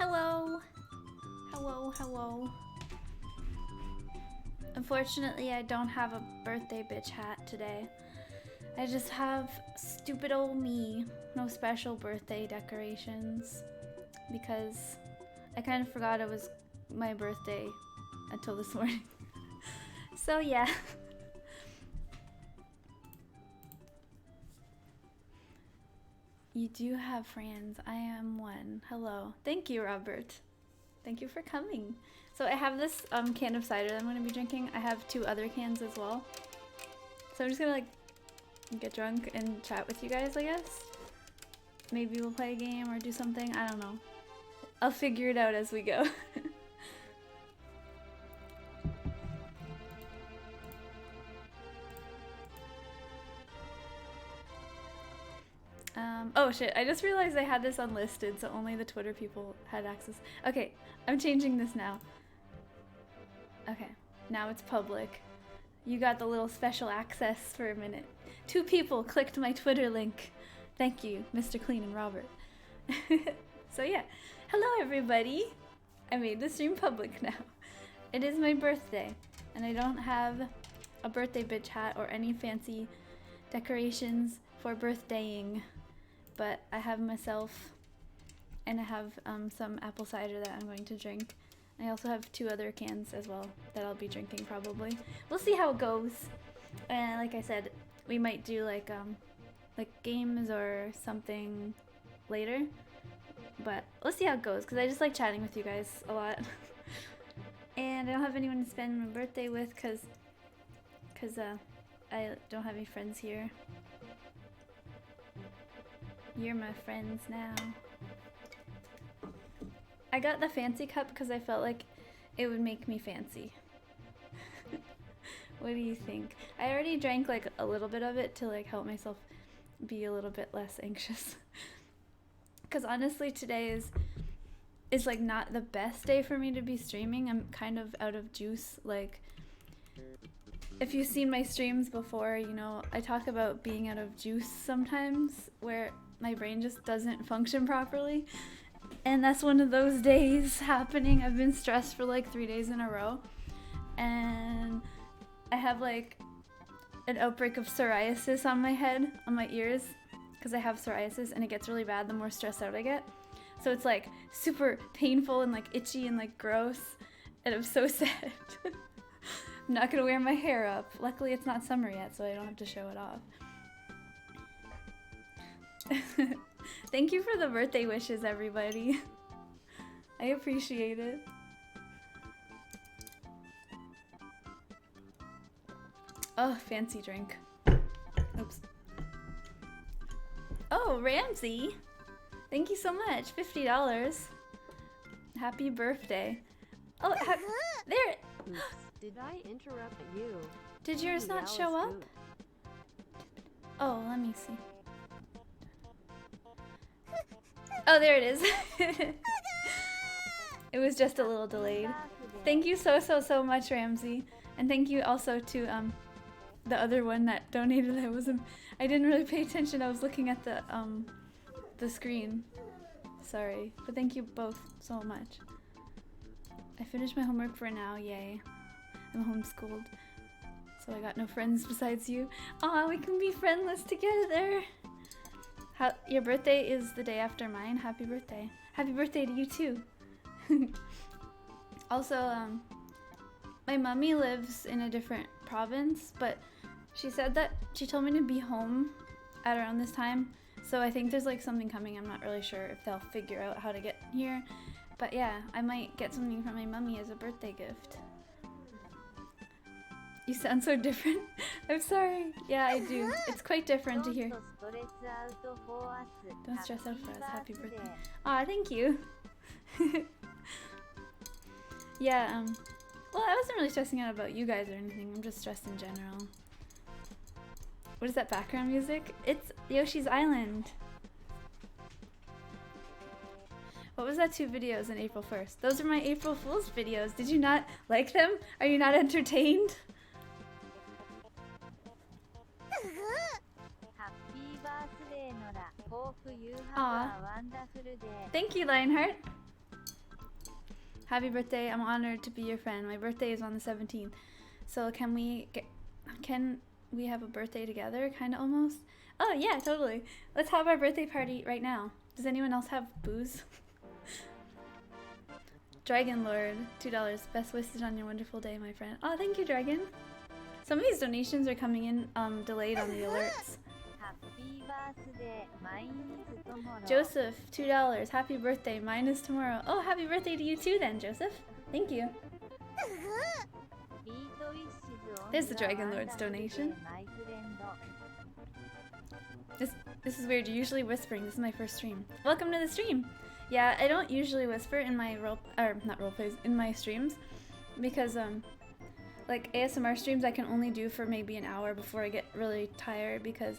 Hello. Hello, hello. Unfortunately, I don't have a birthday bitch hat today. I just have stupid old me. No special birthday decorations. Because I kind of forgot it was my birthday until this morning. So yeah. You do have friends. I am one. Hello. Thank you, Robert. Thank you for coming. So I have this can of cider that I'm going to be drinking. I have 2 other cans as well. So I'm just going to like get drunk and chat with you guys, I guess. Maybe we'll play a game or do something. I don't know. I'll figure it out as we go. Oh shit, I just realized I had this unlisted, so only the Twitter people had access. Okay, I'm changing this now. Okay, now it's public. You got the little special access for a minute. 2 people clicked my Twitter link. Thank you, Mr. Clean and Robert. So yeah, hello everybody. I made the stream public now. It is my birthday, and I don't have a birthday bitch hat or any fancy decorations for birthdaying. But I have myself, and I have some apple cider that I'm going to drink. I also have 2 other cans as well that I'll be drinking probably. We'll see how it goes. And like I said, we might do like games or something later. But let's see how it goes, because I just like chatting with you guys a lot. And I don't have anyone to spend my birthday with because I don't have any friends here. You're my friends now. I got the fancy cup because I felt like it would make me fancy. What do you think? I already drank like a little bit of it to like help myself be a little bit less anxious. Because honestly, today is like not the best day for me to be streaming. I'm kind of out of juice. Like, if you've seen my streams before, you know, I talk about being out of juice sometimes where my brain just doesn't function properly. And that's one of those days happening. I've been stressed for like 3 days in a row. And I have like an outbreak of psoriasis on my head, on my ears, because I have psoriasis and it gets really bad the more stressed out I get. So it's like super painful and like itchy and like gross. And I'm so sad. I'm not gonna wear my hair up. Luckily it's not summer yet, so I don't have to show it off. Thank you for the birthday wishes, everybody. I appreciate it. Oh, fancy drink. Oops. Oh, Ramsey. Thank you so much. $50. Happy birthday. Oh, there. Did I interrupt you? Did yours not show up? Oh, let me see. Oh, there it is. It was just a little delayed. Thank you so much, Ramsey. And thank you also to the other one that donated. I didn't really pay attention. I was looking at the screen. Sorry. But thank you both so much. I finished my homework for now, yay. I'm homeschooled. So I got no friends besides you. Aw, we can be friendless together. Your birthday is the day after mine. Happy birthday. Happy birthday to you too. Also, my mommy lives in a different province, but she said that she told me to be home at around this time. So I think there's like something coming. I'm not really sure if they'll figure out how to get here. But yeah, I might get something from my mommy as a birthday gift. You sound so different. I'm sorry. Yeah, I do. It's quite different to hear. Don't stress out for us. Happy birthday. Aw, thank you. Yeah, well, I wasn't really stressing out about you guys or anything. I'm just stressed in general. What is that background music? It's Yoshi's Island. What was that 2 videos in April 1st? Those are my April Fool's videos. Did you not like them? Are you not entertained? Aw. Thank you, Lionheart. Happy birthday. I'm honored to be your friend. My birthday is on the 17th. So can we have a birthday together? Kind of almost. Oh yeah, totally. Let's have our birthday party right now. Does anyone else have booze? Dragon Lord, $2. Best wishes on your wonderful day, my friend. Oh, thank you, Dragon. Some of these donations are coming in delayed on the alerts. Happy birthday, mine is tomorrow. Joseph, $2. Happy birthday. Mine is tomorrow. Oh, happy birthday to you too then, Joseph. Thank you. There's the Dragon Lord's donation. This is weird. You're usually whispering. This is my first stream. Welcome to the stream. Yeah, I don't usually whisper in my in my streams because like ASMR streams I can only do for maybe an hour before I get really tired because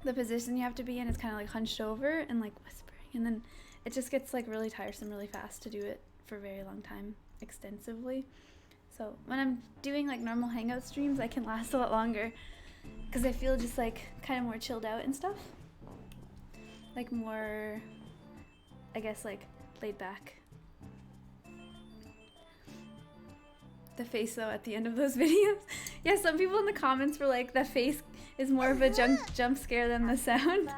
the position you have to be in is kind of like hunched over and like whispering, and then it just gets like really tiresome really fast to do it for a very long time extensively. So when I'm doing like normal hangout streams I can last a lot longer because I feel just like kind of more chilled out and stuff, like more, I guess, like laid back. The face though at the end of those videos. Yeah, some people in the comments were like, the face is more of a jump scare than the sound.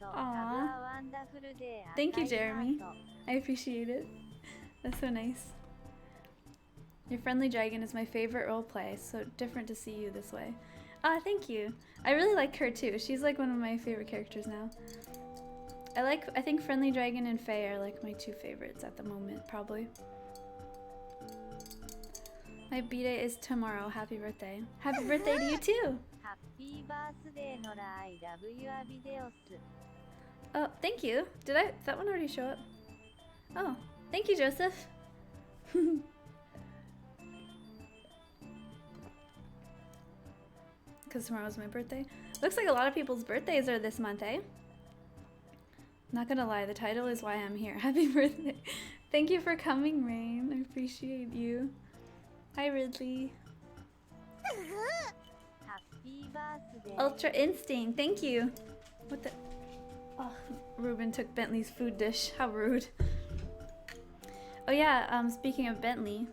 Aww. Thank you, Jeremy. I appreciate it. That's so nice. Your friendly dragon is my favorite roleplay, so different to see you this way. Ah, thank you. I really like her too. She's like one of my favorite characters now. I think Friendly Dragon and Faye are like my two favorites at the moment, probably. My b-day is tomorrow. Happy birthday. Happy birthday to you too! Happy birthday, Nora. I love your videos. Oh, thank you. Did that one already show up? Oh, thank you, Joseph. Because tomorrow's my birthday. Looks like a lot of people's birthdays are this month, eh? Not gonna lie, the title is why I'm here. Happy birthday. Thank you for coming, Rain. I appreciate you. Hi, Ridley. Happy birthday. Ultra Instinct, thank you. What the? Oh, Ruben took Bentley's food dish. How rude. Oh yeah, speaking of Bentley,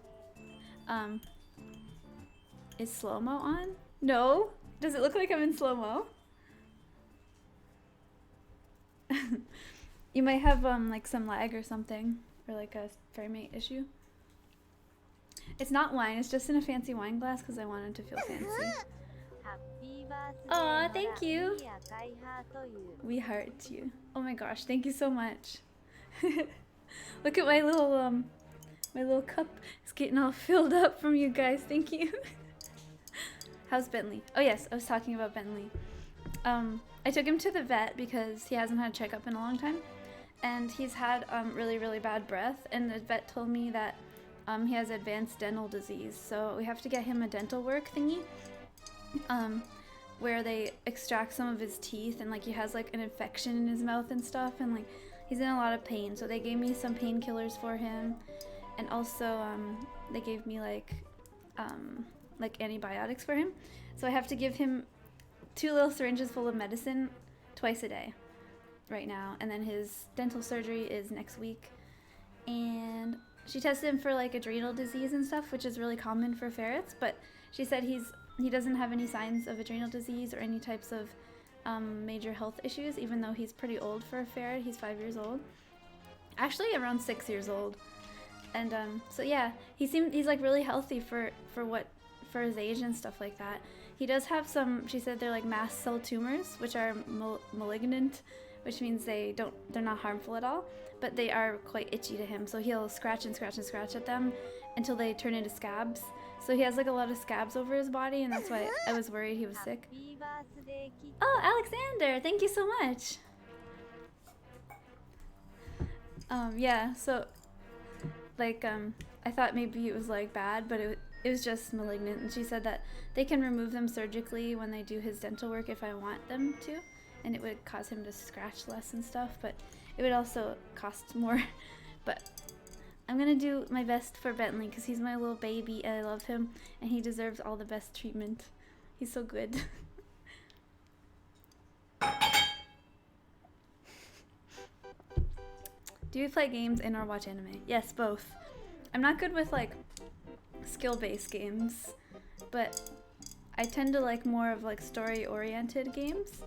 is slow-mo on? No? Does it look like I'm in slow-mo? You might have like some lag or something, or like a frame rate issue. It's not wine, it's just in a fancy wine glass because I wanted to feel fancy. Happy birthday. Aw, thank you. I heart you. We heart you. Oh my gosh, thank you so much. Look at my little cup. It's getting all filled up from you guys. Thank you. How's Bentley? Oh yes, I was talking about Bentley. I took him to the vet because he hasn't had a checkup in a long time. And he's had really, really bad breath. And the vet told me that he has advanced dental disease. So we have to get him a dental work thingy. Where they extract some of his teeth and like he has like an infection in his mouth and stuff. And like he's in a lot of pain. So they gave me some painkillers for him. And also they gave me like antibiotics for him. So I have to give him 2 little syringes full of medicine twice a day right now, and then his dental surgery is next week. And she tested him for like adrenal disease and stuff, which is really common for ferrets, but she said he doesn't have any signs of adrenal disease or any types of major health issues, even though he's pretty old for a ferret. He's 5 years old, actually around 6 years old. And so yeah, he's like really healthy for his age and stuff like that. He does have some, she said they're like mast cell tumors, which are malignant, which means they're not harmful at all, but they are quite itchy to him. So he'll scratch and scratch and scratch at them until they turn into scabs. So he has like a lot of scabs over his body, and that's why I was worried he was sick. Oh, Alexander, thank you so much. Yeah, so like I thought maybe it was like bad, but it was just malignant, and she said that they can remove them surgically when they do his dental work if I want them to, and it would cause him to scratch less and stuff, but it would also cost more. But I'm gonna do my best for Bentley because he's my little baby and I love him, and he deserves all the best treatment. He's so good. Do you play games and or watch anime? Yes, both. I'm not good with like skill-based games, but I tend to like more of like story-oriented games,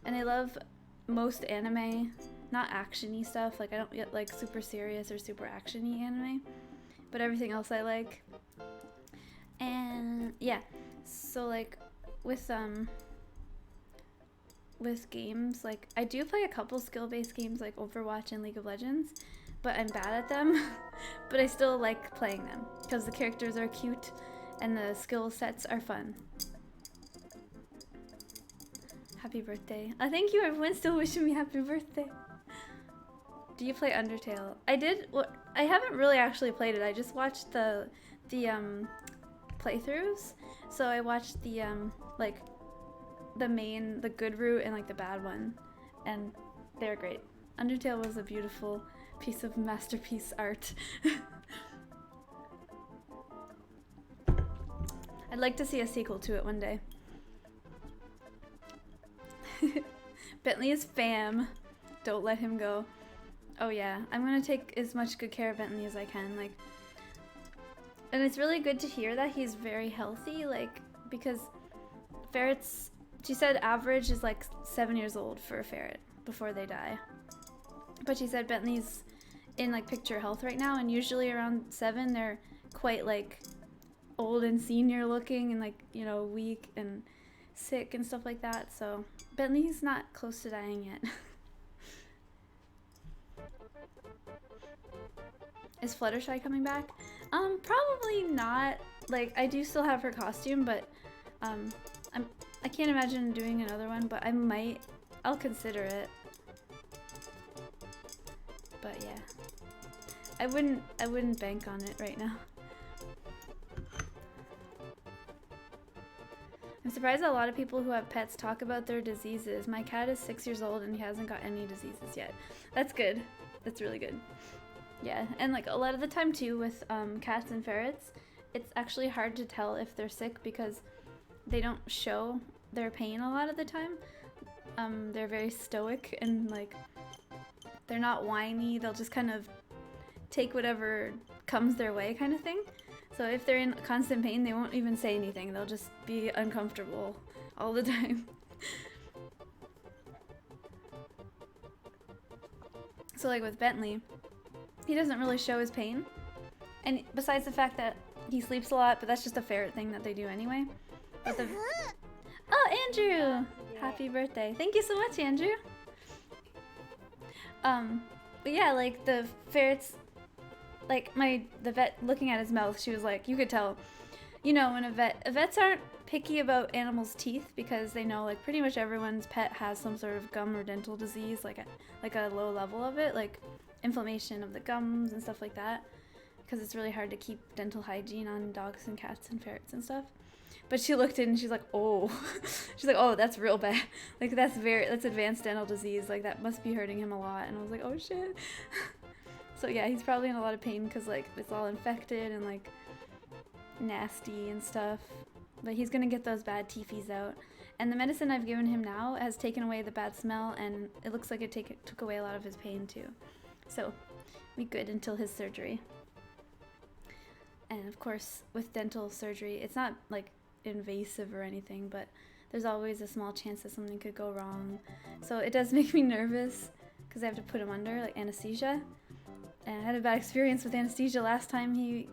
and I love most anime, not action-y stuff. Like I don't get like super serious or super action-y anime, but everything else I like. And yeah, so like with games, like I do play a couple skill-based games like Overwatch and League of Legends, but I'm bad at them. But I still like playing them because the characters are cute and the skill sets are fun. Happy birthday. Thank you, everyone's still wishing me happy birthday. Do you play Undertale? I did. Well, I haven't really actually played it. I just watched the playthroughs. So I watched the like the good route and like the bad one, and they're great. Undertale was a beautiful piece of masterpiece art. I'd like to see a sequel to it one day. Bentley is fam. Don't let him go. Oh yeah, I'm gonna take as much good care of Bentley as I can. Like, and it's really good to hear that he's very healthy. Like, because ferrets, she said average is like 7 years old for a ferret before they die. But she said Bentley's in like picture health right now, and usually around 7 they're quite like old and senior looking and like, you know, weak and sick and stuff like that. So Bentley's not close to dying yet. Is Fluttershy coming back? Probably not. Like, I do still have her costume, but I can't imagine doing another one, but I'll consider it. But yeah. I wouldn't bank on it right now. I'm surprised that a lot of people who have pets talk about their diseases. My cat is 6 years old and he hasn't got any diseases yet. That's good. That's really good. Yeah, and like a lot of the time too with cats and ferrets, it's actually hard to tell if they're sick because they don't show their pain a lot of the time. They're very stoic and like they're not whiny. They'll just kind of take whatever comes their way kind of thing. So if they're in constant pain, they won't even say anything. They'll just be uncomfortable all the time. So like with Bentley, he doesn't really show his pain. And besides the fact that he sleeps a lot, but that's just a ferret thing that they do anyway. But oh, Andrew! Happy birthday. Thank you so much, Andrew. But yeah, like the ferrets, like the vet looking at his mouth, she was like, you could tell, you know, when vets aren't picky about animals' teeth because they know like pretty much everyone's pet has some sort of gum or dental disease, like a low level of it, like inflammation of the gums and stuff like that, because it's really hard to keep dental hygiene on dogs and cats and ferrets and stuff. But she looked in and she's like, oh, she's like, oh, that's real bad. Like that's advanced dental disease. Like that must be hurting him a lot. And I was like, oh shit. So yeah, he's probably in a lot of pain because like it's all infected and like nasty and stuff. But he's gonna get those bad teethies out. And the medicine I've given him now has taken away the bad smell, and it looks like it took away a lot of his pain too. So be good until his surgery. And of course, with dental surgery, it's not like invasive or anything, but there's always a small chance that something could go wrong. So it does make me nervous because I have to put him under like anesthesia. And I had a bad experience with anesthesia last time he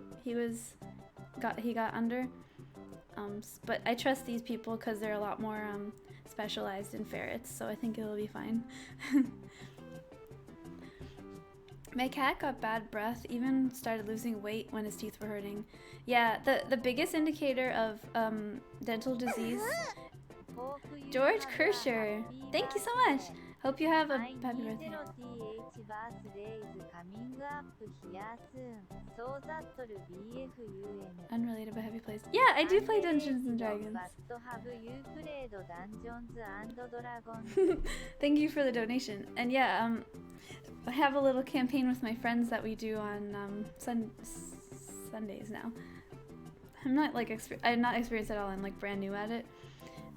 got under. But I trust these people because they're a lot more specialized in ferrets, so I think it'll be fine. My cat got bad breath, even started losing weight when his teeth were hurting. Yeah, the biggest indicator of dental disease. George Kirscher, thank you so much. Hope you have a happy birthday. Unrelated but heavy plays. Yeah, I do play Dungeons and Dragons. Thank you for the donation. And yeah, I have a little campaign with my friends that we do on Sundays now. I'm not experienced at all. I'm like brand new at it,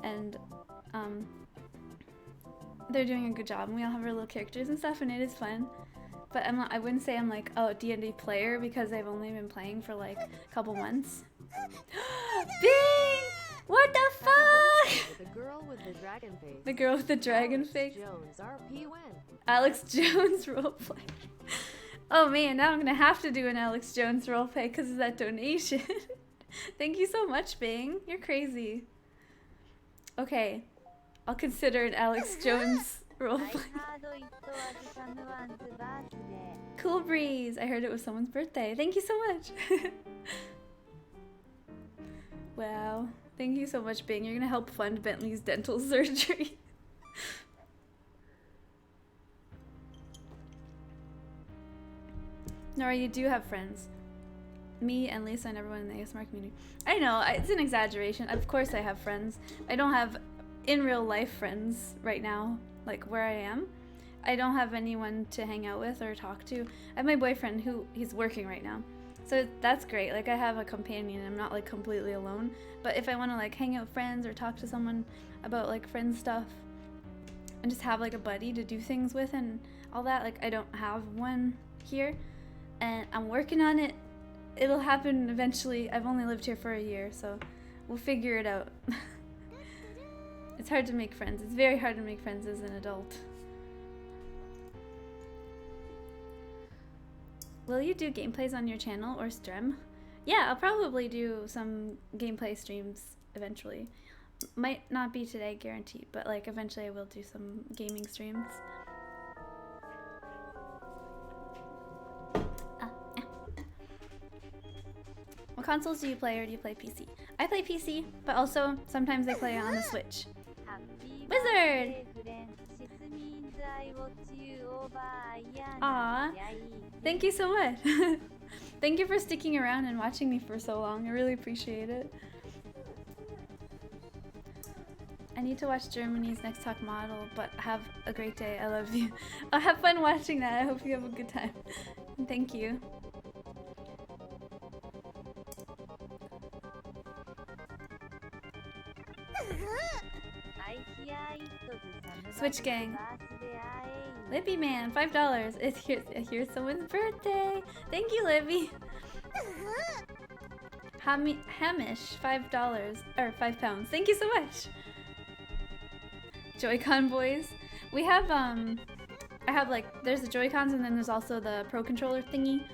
and they're doing a good job. And we all have our little characters and stuff, and it is fun. But I wouldn't say I'm like, oh, D&D player because I've only been playing for like a couple months. Bing! What the fuck? The girl with the dragon face. The girl with the dragon face. Jones, RP win. Alex Jones roleplay. Oh man, now I'm gonna have to do an Alex Jones roleplay because of that donation. Thank you so much, Bing. You're crazy. Okay, I'll consider an Alex Jones roleplay. Cool breeze. I heard it was someone's birthday. Thank you so much. Wow. Thank you so much, Bing. You're gonna help fund Bentley's dental surgery. Nora, you do have friends. Me and Lisa and everyone in the ASMR community. I know, it's an exaggeration. Of course I have friends. I don't have in real life friends right now, like where I am. I don't have anyone to hang out with or talk to. I have my boyfriend he's working right now. So that's great. Like I have a companion. I'm not like completely alone. But if I want to like hang out with friends or talk to someone about like friend stuff and just have like a buddy to do things with and all that, like I don't have one here. And I'm working on it. It'll happen eventually. I've only lived here for a year, so we'll figure it out. It's hard to make friends. It's very hard to make friends as an adult. Will you do gameplays on your channel or stream? Yeah, I'll probably do some gameplay streams eventually. Might not be today, guaranteed, but like eventually I will do some gaming streams. What consoles do you play, or do you play PC? I play PC, but also sometimes I play on the Switch. Wizard! Aww. Thank you so much. Thank you for sticking around and watching me for so long. I really appreciate it. I need to watch Germany's Next Top Model, but have a great day. I love you. I'll have fun watching that. I hope you have a good time. Thank you. Switch gang. Libby man, $5. Here's someone's birthday. Thank you, Libby. Hamish, $5 or £5. Thank you so much. Joy-Con boys. We have I have like there's the Joy-Cons and then there's also the Pro Controller thingy.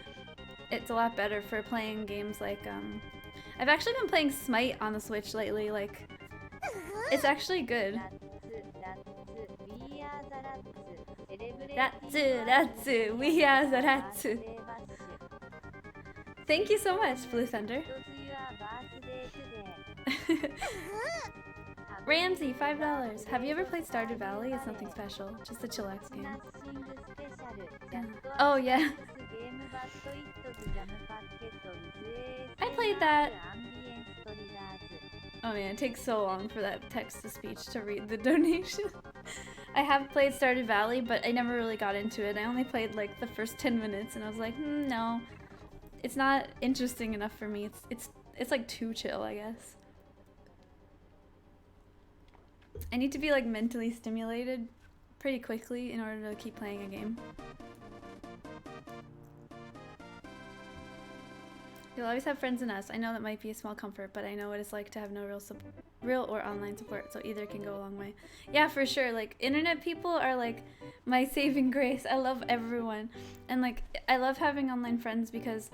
It's a lot better for playing games like I've actually been playing Smite on the Switch lately. Like it's actually good. Ratsu, we are the Ratsu. Thank you so much, Blue Thunder. Ramsey, $5. Have you ever played Stardew Valley? It's nothing special, just a chillax game. Yeah. Oh yeah. I played that. Oh man, it takes so long for that text-to-speech to read the donation. I have played Stardew Valley, but I never really got into it. I only played like the first 10 minutes and I was like, no. It's not interesting enough for me. It's like too chill, I guess. I need to be like mentally stimulated pretty quickly in order to keep playing a game. You'll always have friends in us. I know that might be a small comfort, but I know what it's like to have no real or online support, so either can go a long way. Yeah, for sure. Like, internet people are like my saving grace. I love everyone. And like, I love having online friends because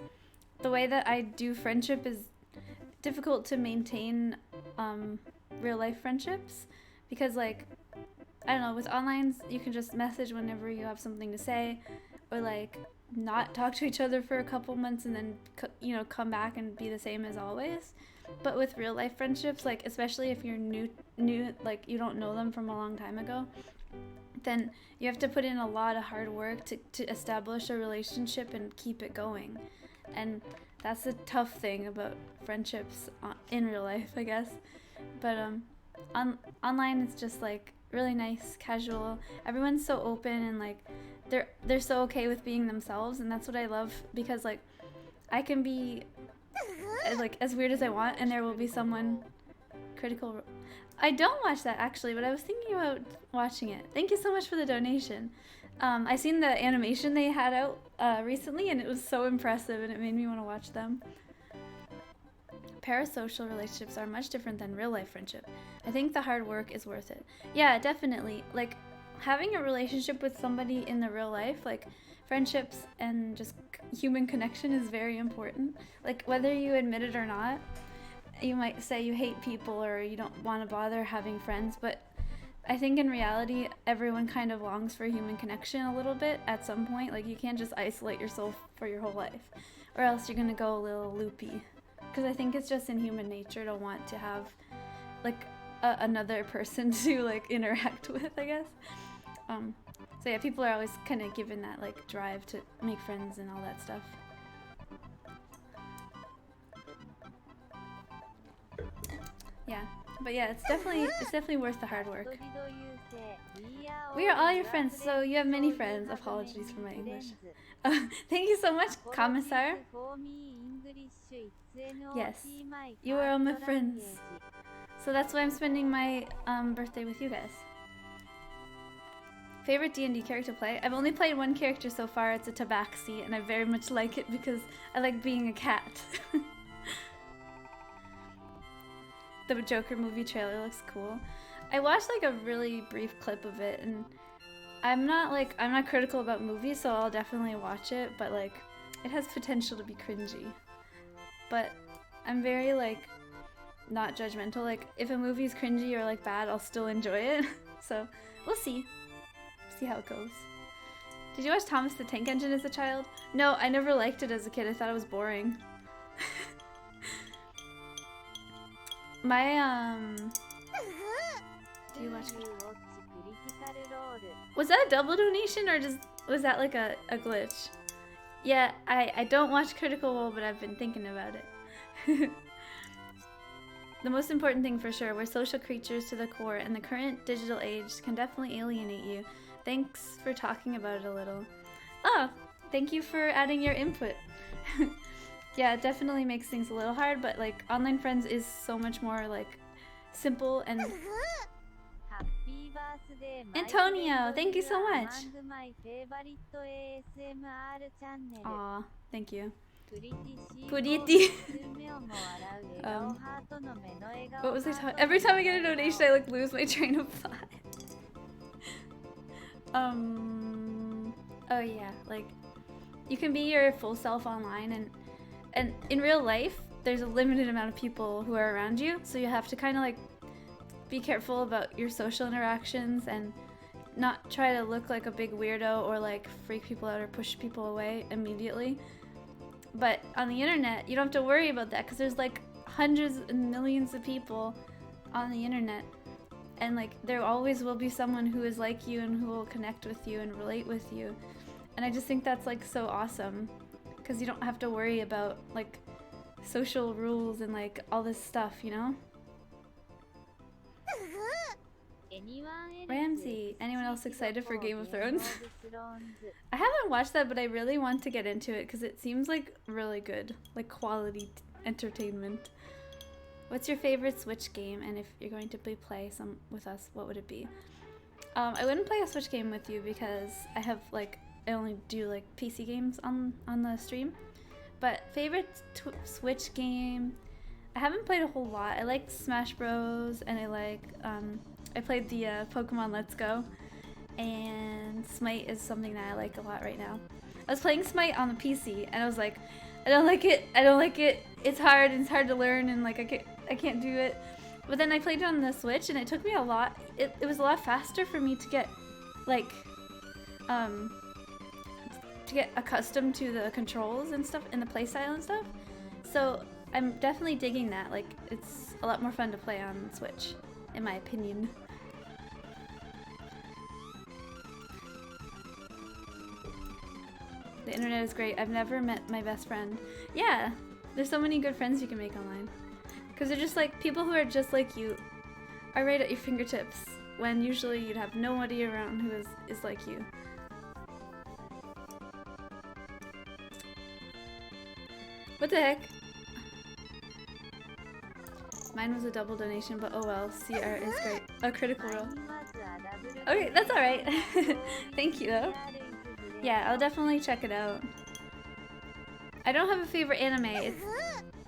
the way that I do friendship is difficult to maintain real life friendships. Because like, I don't know, with onlines, you can just message whenever you have something to say, or like, not talk to each other for a couple months and then you know, come back and be the same as always. But with real life friendships, like especially if you're new like you don't know them from a long time ago, then you have to put in a lot of hard work to establish a relationship and keep it going. And that's the tough thing about friendships in real life, I guess. But online it's just like really nice, casual. Everyone's so open and like they're so okay with being themselves, and that's what I love, because like I can be like as weird as I want and there will be someone critical. I don't watch that actually, but I was thinking about watching it. Thank you so much for the donation. I seen the animation they had out recently, and it was so impressive, and it made me want to watch them. Parasocial relationships are much different than real life friendship. I think the hard work is worth it. Yeah, definitely. Like, having a relationship with somebody in the real life, like friendships and just human connection is very important. Like, whether you admit it or not, you might say you hate people or you don't want to bother having friends, but I think in reality, everyone kind of longs for human connection a little bit at some point. Like, you can't just isolate yourself for your whole life, or else you're gonna go a little loopy. Because I think it's just in human nature to want to have, like, another person to, like, interact with, I guess. So yeah, people are always kind of given that, like, drive to make friends and all that stuff. Yeah, but yeah, it's definitely worth the hard work. We are all your friends, so you have many friends. Apologies for my English. Thank you so much, Commissar. Yes, you are all my friends. So that's why I'm spending my birthday with you guys. Favorite D&D character play? I've only played one character so far. It's a Tabaxi, and I very much like it because I like being a cat. The Joker movie trailer looks cool. I watched like a really brief clip of it, and I'm not critical about movies, so I'll definitely watch it, but like it has potential to be cringy. But I'm very like not judgmental. Like if a movie's cringy or like bad, I'll still enjoy it. So we'll see. See how it goes. Did you watch Thomas the Tank Engine as a child? No, I never liked it as a kid. I thought it was boring. My do you watch it? Was that a double donation or was that like a glitch? Yeah, I don't watch Critical Role, but I've been thinking about it. The most important thing for sure, we're social creatures to the core, and the current digital age can definitely alienate you. Thanks for talking about it a little. Oh, thank you for adding your input. Yeah, it definitely makes things a little hard, but like online friends is so much more like simple and Antonio, thank you so much. Aw, thank you. Puriti. What was I talking? Every time I get a donation, I like lose my train of thought. Oh yeah, like you can be your full self online, and in real life, there's a limited amount of people who are around you, so you have to kind of like be careful about your social interactions and not try to look like a big weirdo or like freak people out or push people away immediately. But on the internet, you don't have to worry about that because there's like hundreds and millions of people on the internet, and like there always will be someone who is like you and who will connect with you and relate with you. And I just think that's like so awesome because you don't have to worry about like social rules and like all this stuff, you know? Ramsey, anyone else excited for Game of Thrones? I haven't watched that, but I really want to get into it because it seems like really good, like quality entertainment. What's your favorite Switch game, and if you're going to play some with us, what would it be? I wouldn't play a Switch game with you because I only do like PC games on the stream. But favorite Switch game, I haven't played a whole lot. I liked Smash Bros, and I played the Pokemon Let's Go, and Smite is something that I like a lot right now. I was playing Smite on the PC, and I was like, I don't like it, it's hard to learn, and like I can't do it. But then I played it on the Switch, and it took me a lot, it was a lot faster for me to get, like, to get accustomed to the controls and stuff, and the playstyle and stuff. So I'm definitely digging that, like, it's a lot more fun to play on Switch, in my opinion. The internet is great. I've never met my best friend. Yeah, there's so many good friends you can make online. Because they're just like, people who are just like you are right at your fingertips, when usually you'd have nobody around who is like you. What the heck? Mine was a double donation, but oh well. CR is great. A critical role. マインはザダブル Okay, that's alright. Thank you though. Yeah, I'll definitely check it out. I don't have a favorite anime.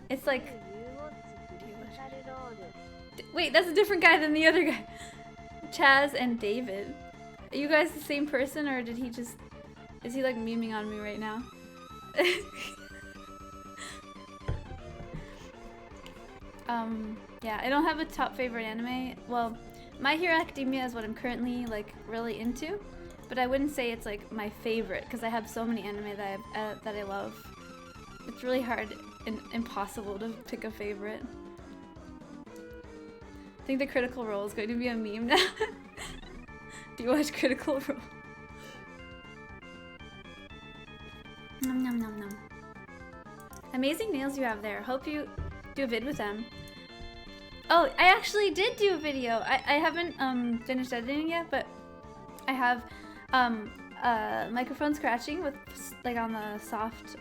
It's like... Wait, that's a different guy than the other guy. Chaz and David. Are you guys the same person, or did he just... Is he like memeing on me right now? Yeah, I don't have a top favorite anime. Well, My Hero Academia is what I'm currently like really into, but I wouldn't say it's like my favorite because I have so many anime that I love. It's really hard and impossible to pick a favorite. I think the Critical Role is going to be a meme now. Do you watch Critical Role? Nom nom nom nom. Amazing nails you have there. Hope you do a vid with them. Oh, I actually did do a video. I haven't finished editing yet, but I have microphone scratching with like on the soft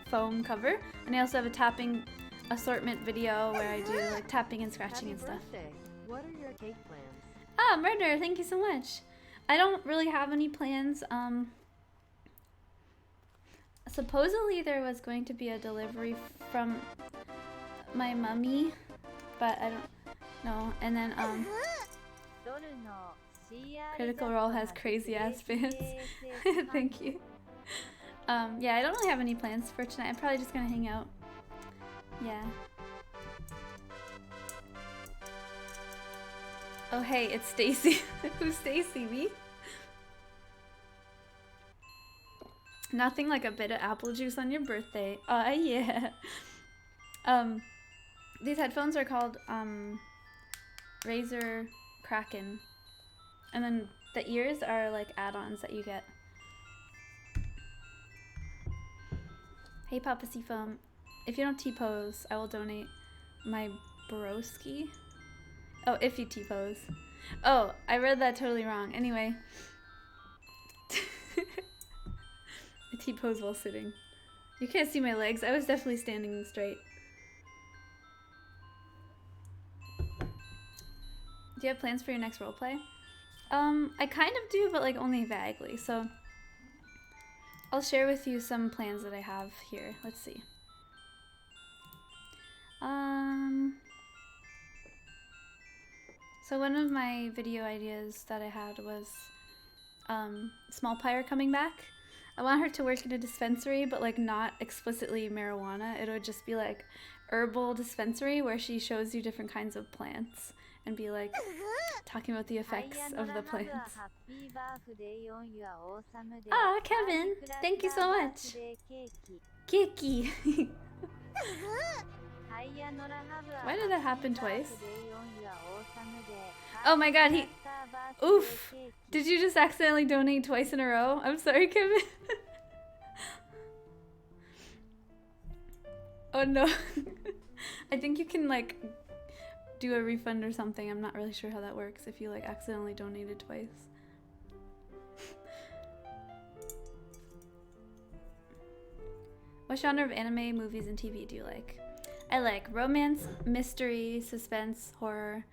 foam cover, and I also have a tapping assortment video where I do like tapping and scratching and stuff. Birthday. What are your cake plans? Ah, Murder, thank you so much. I don't really have any plans. Supposedly there was going to be a delivery from my mummy, but I don't know. And then Critical Role has crazy ass fans. Thank you. Yeah, I don't really have any plans for tonight. I'm probably just gonna hang out. Yeah. Oh hey, it's Stacy. Who's Stacy? Me? Nothing like a bit of apple juice on your birthday. Yeah. These headphones are called Razer Kraken. And then the ears are like add-ons that you get. Hey Papa Seafoam, if you don't T-pose, I will donate my broski. Oh, if you T-pose. Oh, I read that totally wrong. Anyway. I T-pose while sitting. You can't see my legs. I was definitely standing straight. Do you have plans for your next roleplay? I kind of do, but like only vaguely. So I'll share with you some plans that I have here. Let's see. So one of my video ideas that I had was Small Pyre coming back. I want her to work in a dispensary, but like not explicitly marijuana. It would just be like herbal dispensary where she shows you different kinds of plants and be like talking about the effects of the plants. Ah, Kevin, thank you so much. Kiki. Why did that happen twice? Oh my god, he... Oof! Did you just accidentally donate twice in a row? I'm sorry, Kevin. Oh no. I think you can like do a refund or something. I'm not really sure how that works if you like accidentally donated twice. What genre of anime, movies, and TV do you like? I like romance, mystery, suspense, horror,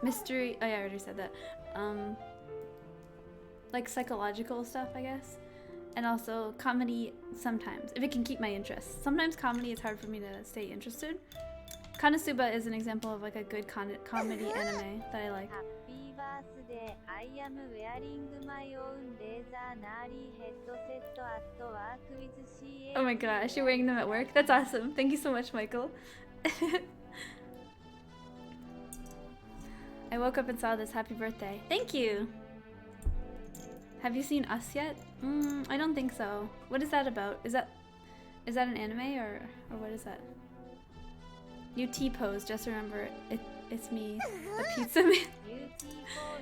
mystery, oh yeah, I already said that. Like psychological stuff, I guess. And also comedy sometimes, if it can keep my interest. Sometimes comedy is hard for me to stay interested. Konosuba is an example of like a good comedy anime that I like. Happy birthday. I am wearing my own laser nari headset at work with CA. Oh my gosh, you're wearing them at work? That's awesome. Thank you so much, Michael. I woke up and saw this. Happy birthday. Thank you! Have you seen Us yet? I don't think so. What is that about? Is that an anime or what is that? You T-pose, just remember it's me, the pizza man.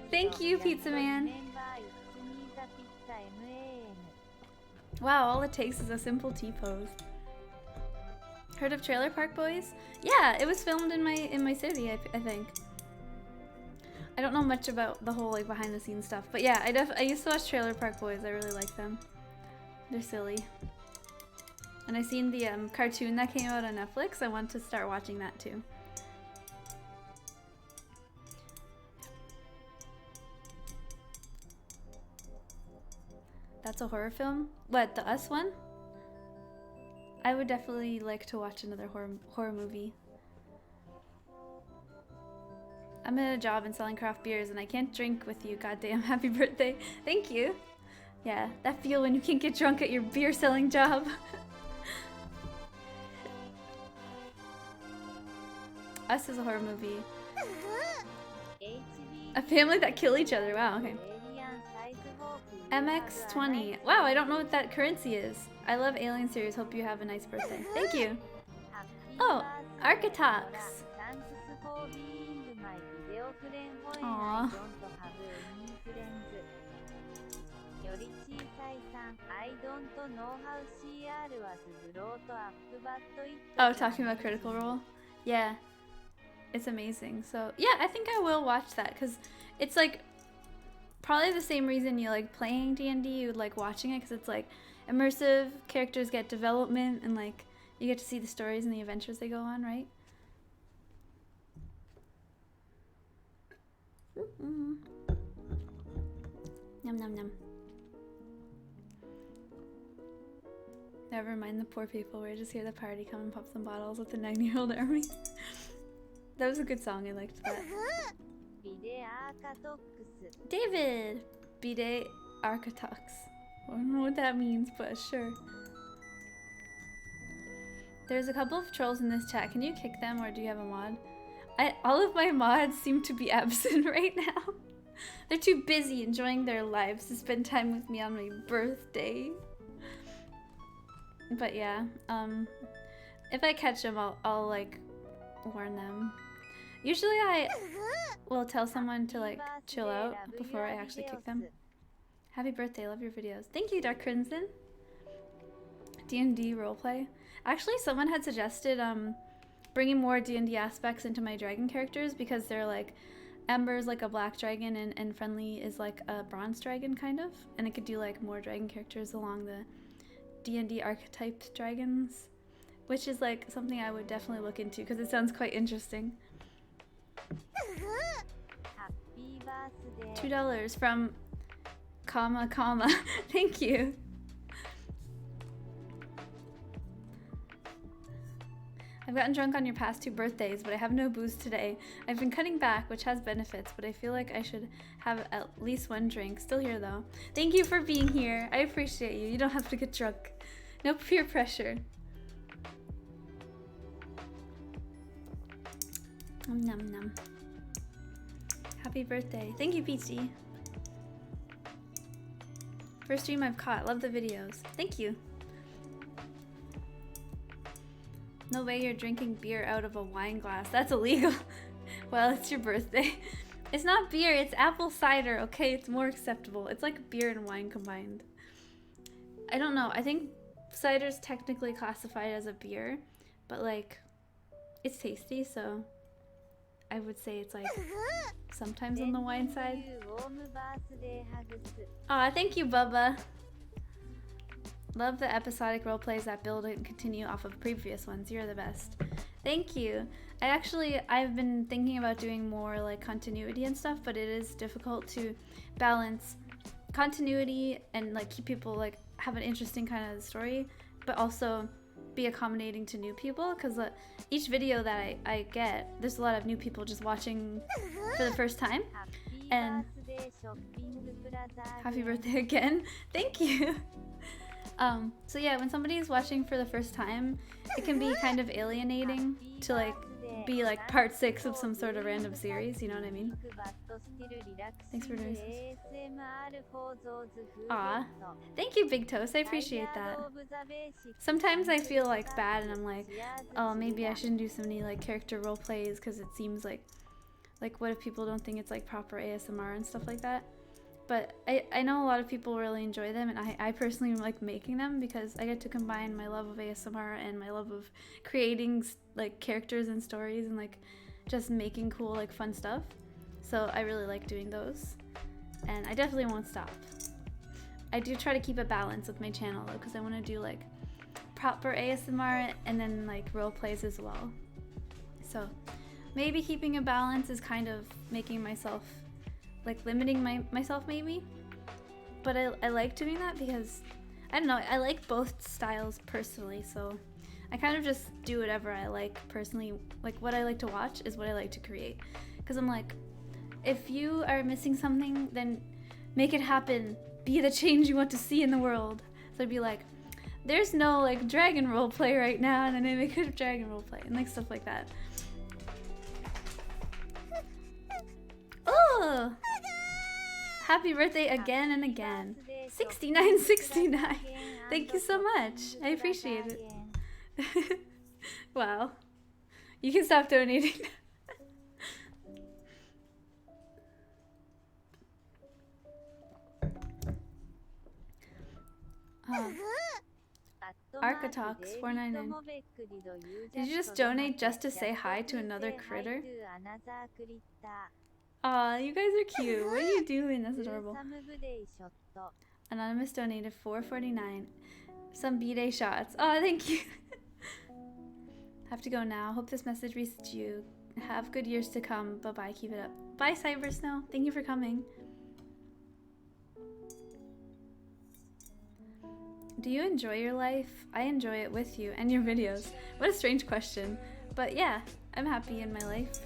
Thank you, pizza man. Wow, all it takes is a simple T-pose. Heard of Trailer Park Boys? Yeah, it was filmed in my city, I think. I don't know much about the whole like behind the scenes stuff, but yeah, I used to watch Trailer Park Boys. I really like them. They're silly. And I seen the cartoon that came out on Netflix. I want to start watching that too. That's a horror film? What, the Us one? I would definitely like to watch another horror movie. I'm in a job in selling craft beers and I can't drink with you. Goddamn, happy birthday. Thank you. Yeah, that feel when you can't get drunk at your beer selling job. Us is a horror movie. A family that kill each other. Wow, okay. MX20. Wow, I don't know what that currency is. I love Alien series. Hope you have a nice birthday. Thank you. Oh, Architox. Aww. Oh, talking about Critical Role? Yeah. It's amazing. So, yeah, I think I will watch that because it's like probably the same reason you like playing D&D, you would like watching it because it's like immersive, characters get development, and like you get to see the stories and the adventures they go on, right? Yum yum yum. Never mind the poor people. We're just here to party, come and pop some bottles with the 9-year-old army. That was a good song. I liked that. David! Bide Architox. I don't know what that means, but sure. There's a couple of trolls in this chat. Can you kick them or do you have a mod? All of my mods seem to be absent right now. They're too busy enjoying their lives to spend time with me on my birthday. But yeah, if I catch them, I'll like warn them. Usually I will tell someone to like chill out before I actually kick them. Happy birthday, love your videos. Thank you, Dark Crimson. D&D roleplay. Actually, someone had suggested bringing more D&D aspects into my dragon characters because they're like, Ember's like a black dragon and Friendly is like a bronze dragon kind of. And it could do like more dragon characters along the D&D archetyped dragons, which is like something I would definitely look into because it sounds quite interesting. $2 from comma. Thank you. I've gotten drunk on your past 2 birthdays, but I have no booze today. I've been cutting back, which has benefits, but I feel like I should have at least 1 drink. Still here though. Thank you for being here. I appreciate you. You don't have to get drunk. No peer pressure. Nom nom. Happy birthday. Thank you, Peachy. First stream I've caught. Love the videos. Thank you. No way you're drinking beer out of a wine glass. That's illegal. Well, it's your birthday. It's not beer, it's apple cider, okay? It's more acceptable. It's like beer and wine combined. I don't know. I think cider's technically classified as a beer, but like, it's tasty, so I would say it's like sometimes on the wine side. Aw, thank you, Bubba. Love the episodic roleplays that build and continue off of previous ones. You're the best. Thank you. I've been thinking about doing more like continuity and stuff, but it is difficult to balance continuity and like keep people like have an interesting kind of story, but also be accommodating to new people because each video that I get, there's a lot of new people just watching for the first time. And happy birthday again. Thank you. So yeah, when somebody is watching for the first time, it can be kind of alienating to like be like part 6 of some sort of random series, you know what I mean? Thanks for doing this. Aw, thank you, Big Toast, I appreciate that. Sometimes I feel like bad and I'm like, oh, maybe I shouldn't do so many like character role plays because it seems like what if people don't think it's like proper ASMR and stuff like that? But I know a lot of people really enjoy them, and I personally like making them because I get to combine my love of ASMR and my love of creating like characters and stories and like just making cool like fun stuff. So I really like doing those, and I definitely won't stop. I do try to keep a balance with my channel though because I want to do like proper ASMR and then like role plays as well. So maybe keeping a balance is kind of making myself like limiting myself maybe. But I like doing that because I don't know, I like both styles personally, so I kind of just do whatever I like personally. Like what I like to watch is what I like to create. Because I'm like, if you are missing something, then make it happen. Be the change you want to see in the world. So I'd be like, there's no like dragon roleplay right now, and then I make a dragon roleplay and like stuff like that. Oh! Happy birthday again and again. 6969. Thank you so much. I appreciate it. Wow. You can stop donating. Architox 499. Did you just donate just to say hi to another critter? Aw, you guys are cute. What are you doing? That's adorable. Anonymous donated $4.49. Some B-Day shots. Oh, thank you. Have to go now. Hope this message reached you. Have good years to come. Bye-bye. Keep it up. Bye, Cyber Snow. Thank you for coming. Do you enjoy your life? I enjoy it with you and your videos. What a strange question. But yeah, I'm happy in my life.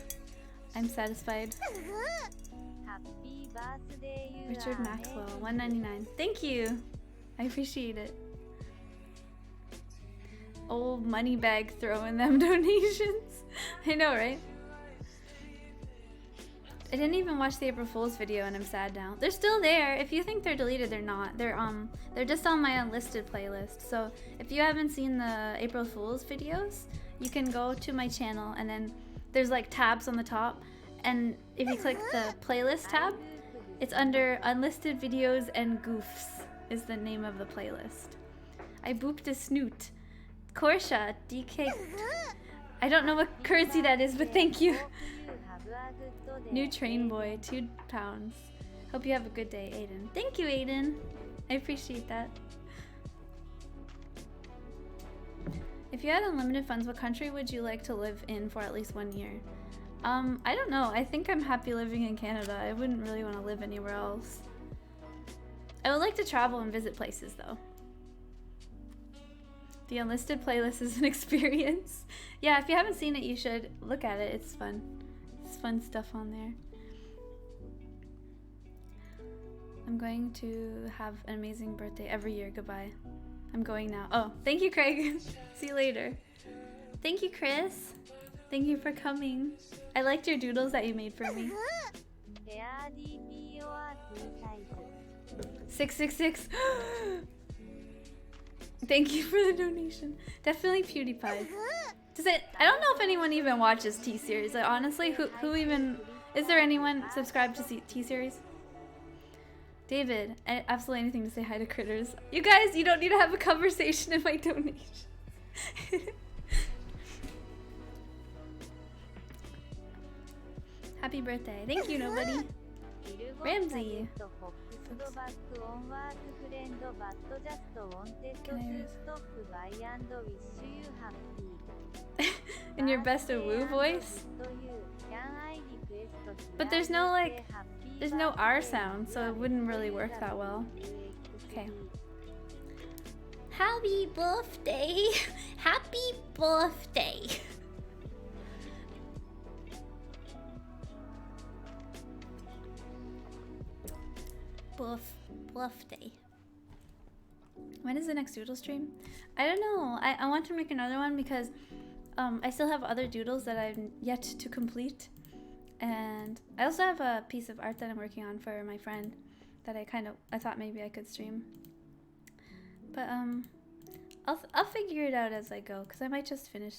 I'm satisfied. Happy birthday, you Richard are Maxwell, $1.99. Thank you. I appreciate it. Old money bag throwing them donations. I know, right? I didn't even watch the April Fool's video and I'm sad now. They're still there. If you think they're deleted, they're not. They're just on my unlisted playlist. So if you haven't seen the April Fool's videos, you can go to my channel and then there's like tabs on the top. And if you click the playlist tab, it's under unlisted videos and goofs is the name of the playlist. I booped a snoot. Korsha, DK. I don't know what currency that is, but thank you. New train boy, 2 pounds. Hope you have a good day, Aiden. Thank you, Aiden. I appreciate that. If you had unlimited funds, what country would you like to live in for at least 1 year? I don't know. I think I'm happy living in Canada. I wouldn't really want to live anywhere else. I would like to travel and visit places, though. The unlisted playlist is an experience. Yeah, if you haven't seen it, you should look at it. It's fun. It's fun stuff on there. I'm going to have an amazing birthday every year. Goodbye. I'm going now. Oh, thank you, Craig. See you later. Thank you, Chris. Thank you for coming. I liked your doodles that you made for me. 666. Thank you for the donation. Definitely PewDiePie. Does it? I don't know if anyone even watches T-Series. Like, honestly, who even? Is there anyone subscribed to T-Series? David, absolutely anything to say hi to critters. You guys, you don't need to have a conversation in my donation. Happy birthday. Thank you, nobody. Ramsey. In your best of woo voice? But there's no like, there's no R sound, so it wouldn't really work that well. Okay. Happy birthday! Happy birthday! Birthday. When is the next doodle stream? I don't know. I want to make another one because I still have other doodles that I've yet to complete. And I also have a piece of art that I'm working on for my friend that I thought maybe I could stream. But I'll figure it out as I go because I might just finish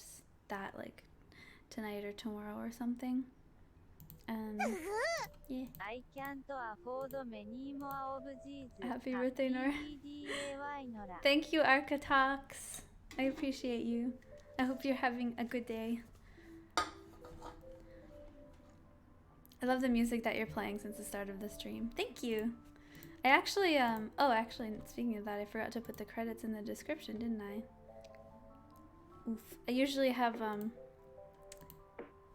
that like tonight or tomorrow or something. Yeah. I can't afford many more of these. Happy birthday, Nora. Thank you, Architox. I appreciate you. I hope you're having a good day. I love the music that you're playing since the start of the stream. Thank you. I actually, oh, actually, speaking of that, I forgot to put the credits in the description, didn't I? Oof. I usually have,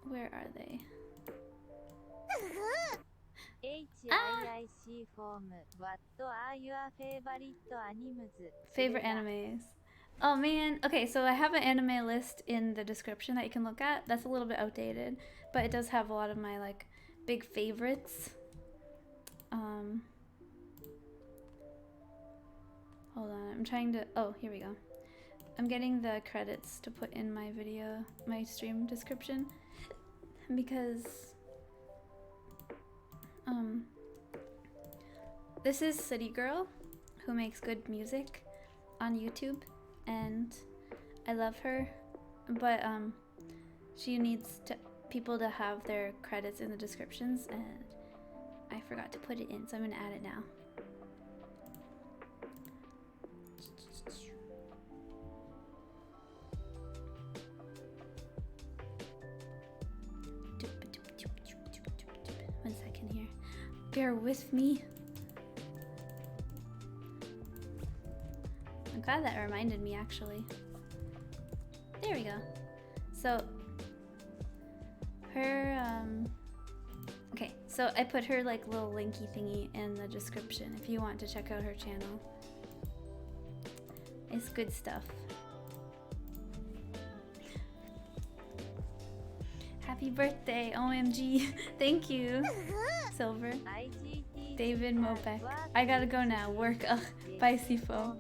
where are they? HIIC form. What are your favorite animes? Favorite animes. Oh man. Okay, so I have an anime list in the description that you can look at. That's a little bit outdated, but it does have a lot of my like big favorites. Hold on. I'm trying to. Oh, here we go. I'm getting the credits to put in my video, my stream description, because this is City Girl, who makes good music on YouTube, and I love her, but she needs people to have their credits in the descriptions, and I forgot to put it in, so I'm gonna add it now. One second here. Bear with me. I'm glad that reminded me, actually. There we go. So, her, okay, so I put her, like, little linky thingy in the description if you want to check out her channel. It's good stuff. Happy birthday, OMG. Thank you, Silver. David Mopek. I gotta go now. Work. Ugh. Bye, Sifo.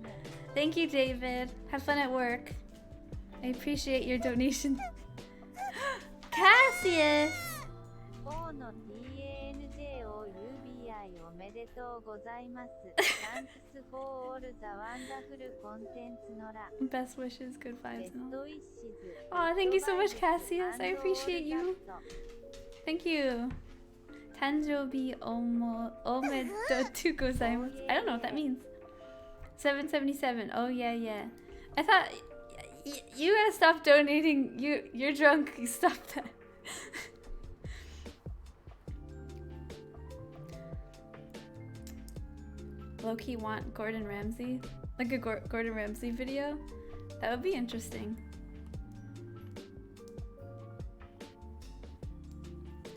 Thank you, David. Have fun at work. I appreciate your donation. Cassius! Best wishes, good vibes. Oh, thank you so much, Cassius. I appreciate you. Thank you. Tanjobi omedetou gozaimasu. I don't know what that means. 777. Oh yeah, yeah. I thought you gotta stop donating. You're drunk. You stop that. Low-key want Gordon Ramsay, like a Gordon Ramsay video. That would be interesting.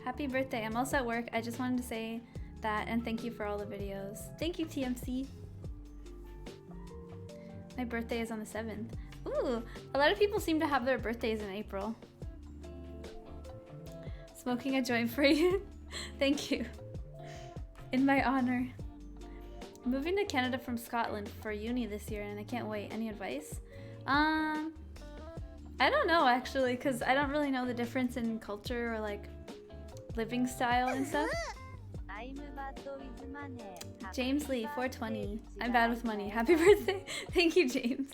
Happy birthday. I'm also at work. I just wanted to say that and thank you for all the videos. Thank you, TMC. My birthday is on the 7th. Ooh, a lot of people seem to have their birthdays in April. Smoking a joint for you. Thank you. In my honor. I'm moving to Canada from Scotland for uni this year and I can't wait. Any advice? I don't know actually, because I don't really know the difference in culture or like living style and stuff. James Lee, 420. I'm bad with money. Happy birthday. Thank you, James.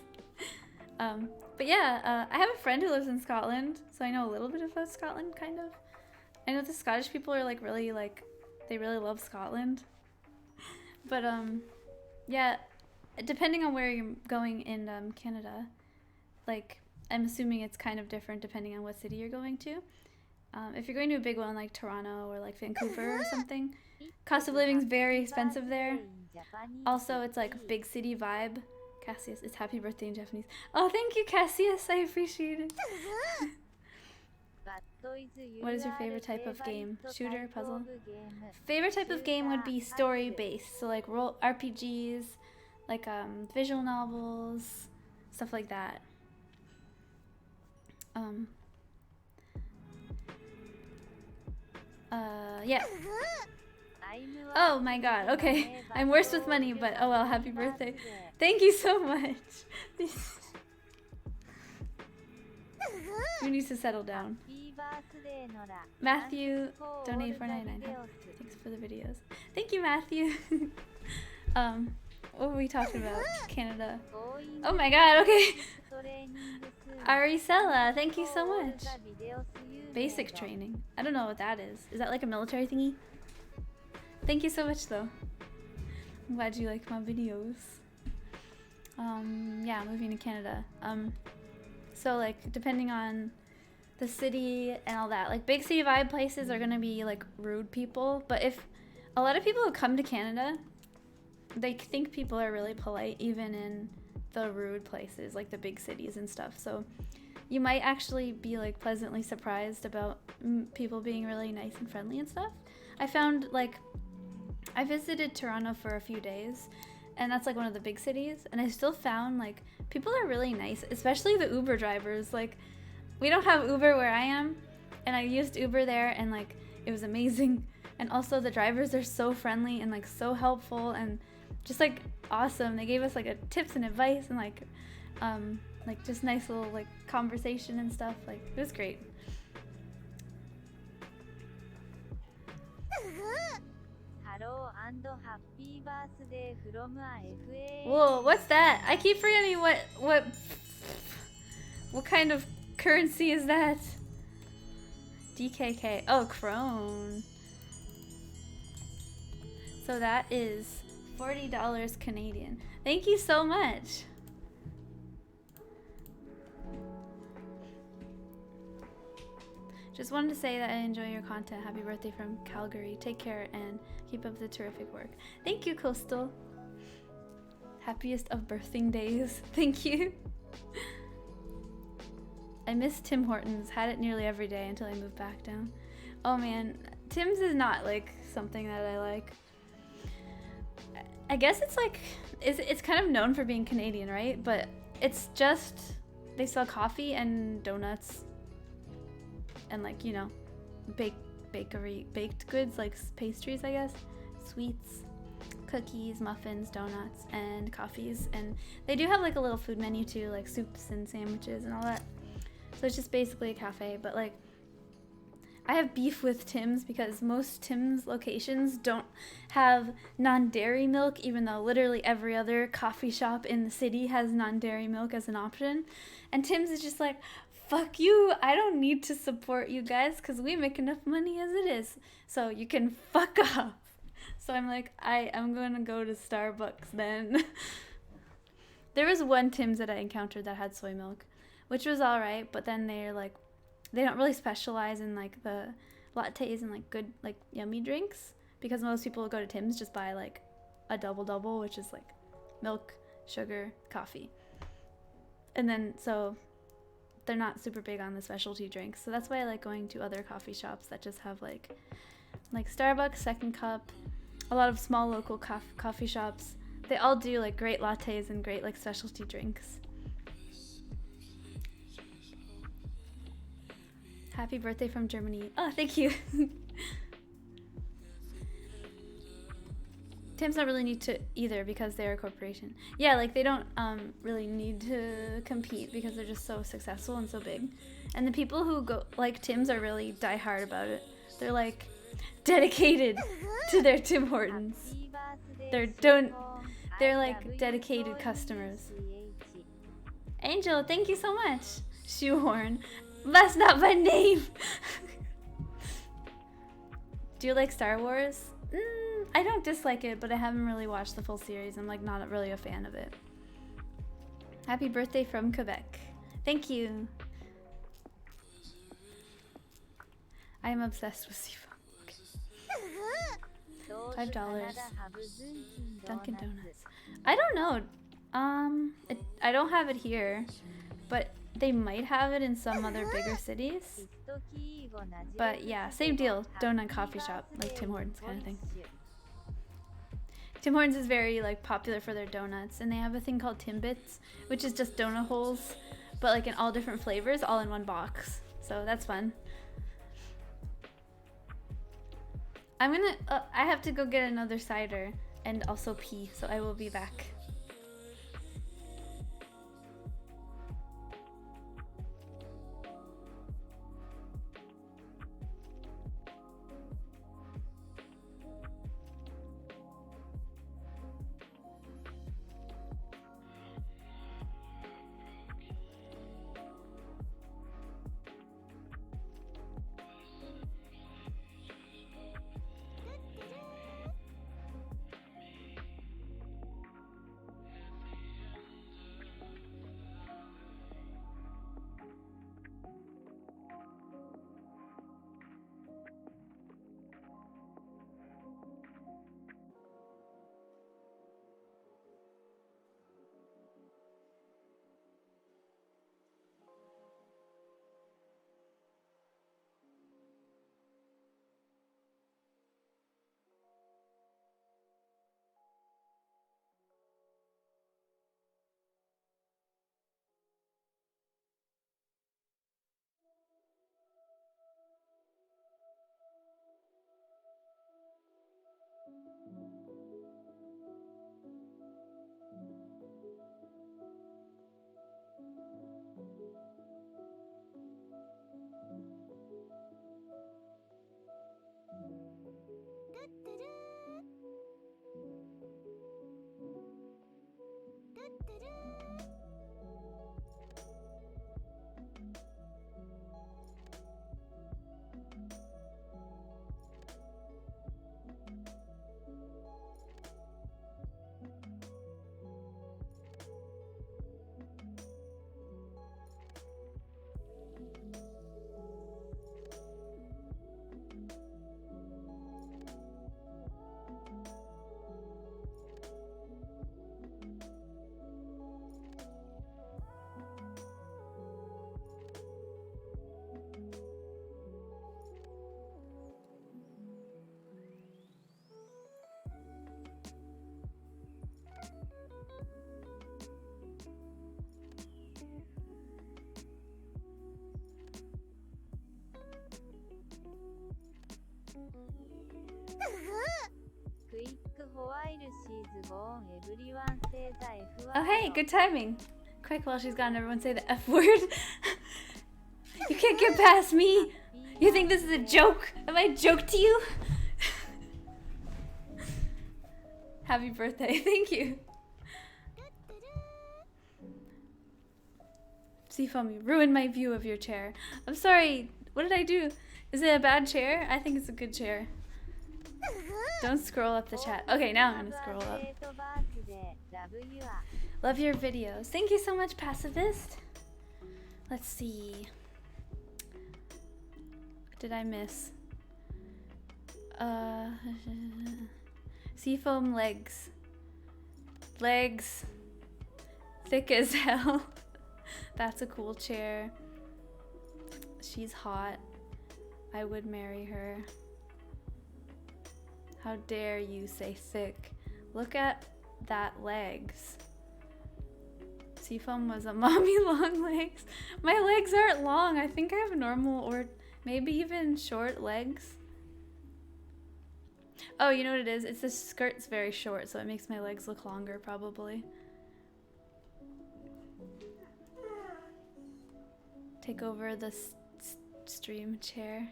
But yeah, I have a friend who lives in Scotland, so I know a little bit about Scotland, kind of. I know the Scottish people are like really like, they really love Scotland. But yeah, depending on where you're going in Canada, like I'm assuming it's kind of different depending on what city you're going to. If you're going to a big one like Toronto or like Vancouver or something, cost of living is very expensive there. Also, it's like big city vibe. Cassius, it's happy birthday in Japanese. Oh, thank you, Cassius. I appreciate it. What is your favorite type of game? Shooter, puzzle? Favorite type of game would be story-based. So like role RPGs, like visual novels, stuff like that. Yeah. Oh my god, okay. I'm worse with money, but oh well, happy birthday. Thank you so much. You need to settle down. Matthew, donate $4.99. Thanks for the videos. Thank you, Matthew. What were we talking about? Canada. Oh my god, okay. Arisella, thank you so much. Basic training. I don't know what that is. Is that like a military thingy? Thank you so much though. I'm glad you like my videos. Yeah, moving to Canada. So like depending on the city and all that, like big city vibe places are gonna be like rude people, but if a lot of people who come to Canada, they think people are really polite even in the rude places like the big cities and stuff. So you might actually be like pleasantly surprised about people being really nice and friendly and stuff. I found like I visited Toronto for a few days, and that's like one of the big cities, and I still found like people are really nice, especially the Uber drivers. Like we don't have Uber where I am, and I used Uber there, and like it was amazing. And also the drivers are so friendly and like so helpful and just like awesome. They gave us like a tips and advice and like just nice little like conversation and stuff. Like it was great. Hello and happy birthday from a FA. Whoa, what's that? I keep forgetting what kind of currency is that? DKK. Oh, krone. So that is $40 Canadian. Thank you so much. Just wanted to say that I enjoy your content. Happy birthday from Calgary. Take care and keep up the terrific work. Thank you, Coastal. Happiest of birthing days. Thank you. I miss Tim Hortons. Had it nearly every day until I moved back down. Oh man, Tim's is not like something that I like. I guess it's like, it's kind of known for being Canadian, right? But it's just, they sell coffee and donuts and like, you know, baked goods like pastries, I guess, sweets, cookies, muffins, donuts, and coffees. And they do have like a little food menu too, like soups and sandwiches and all that. So it's just basically a cafe, but like I have beef with Tim's because most Tim's locations don't have non-dairy milk, even though literally every other coffee shop in the city has non-dairy milk as an option. And Tim's is just like, fuck you, I don't need to support you guys because we make enough money as it is. So you can fuck off. So I'm like, I'm going to go to Starbucks then. There was one Tim's that I encountered that had soy milk, which was alright, but then they're like, they don't really specialize in like the lattes and like good like yummy drinks, because most people go to Tim's just buy like a double, which is like milk, sugar, coffee. And then so they're not super big on the specialty drinks. So that's why I like going to other coffee shops that just have like Starbucks, Second Cup, a lot of small local coffee shops. They all do like great lattes and great like specialty drinks. Happy birthday from Germany. Oh, thank you. Tim's don't really need to either because they're a corporation. Yeah, like they don't really need to compete because they're just so successful and so big. And the people who go like Tim's are really die hard about it. They're like dedicated to their Tim Hortons. They're like dedicated customers. Angel, thank you so much. Shoehorn. That's not my name. Do you like Star Wars? I don't dislike it, but I haven't really watched the full series. I'm like not really a fan of it. Happy birthday from Quebec. Thank you. I am obsessed with Sifa. $5. Dunkin' Donuts. I don't know. I don't have it here, but they might have it in some other bigger cities. But yeah, same deal. Donut coffee shop, like Tim Hortons kind of thing. Tim Hortons is very like popular for their donuts, and they have a thing called Timbits, which is just donut holes, but like in all different flavors, all in one box. So that's fun. I have to go get another cider and also pee, so I will be back. Oh hey, good timing. Quick while she's gone, everyone say the F word. You can't get past me. You think this is a joke? Am I a joke to you? Happy birthday, thank you. Seafoam, you ruined my view of your chair. I'm sorry, what did I do? Is it a bad chair? I think it's a good chair. Don't scroll up the chat. Okay, now I'm gonna scroll up. Love your videos. Thank you so much, Pacifist. Let's see. What did I miss? Seafoam legs. Legs. Thick as hell. That's a cool chair. She's hot. I would marry her. How dare you say thick? Look at that legs. Seafoam was a mommy long legs. My legs aren't long. I think I have normal or maybe even short legs. Oh, you know what it is? It's the skirt's very short, so it makes my legs look longer probably. Take over the stream chair.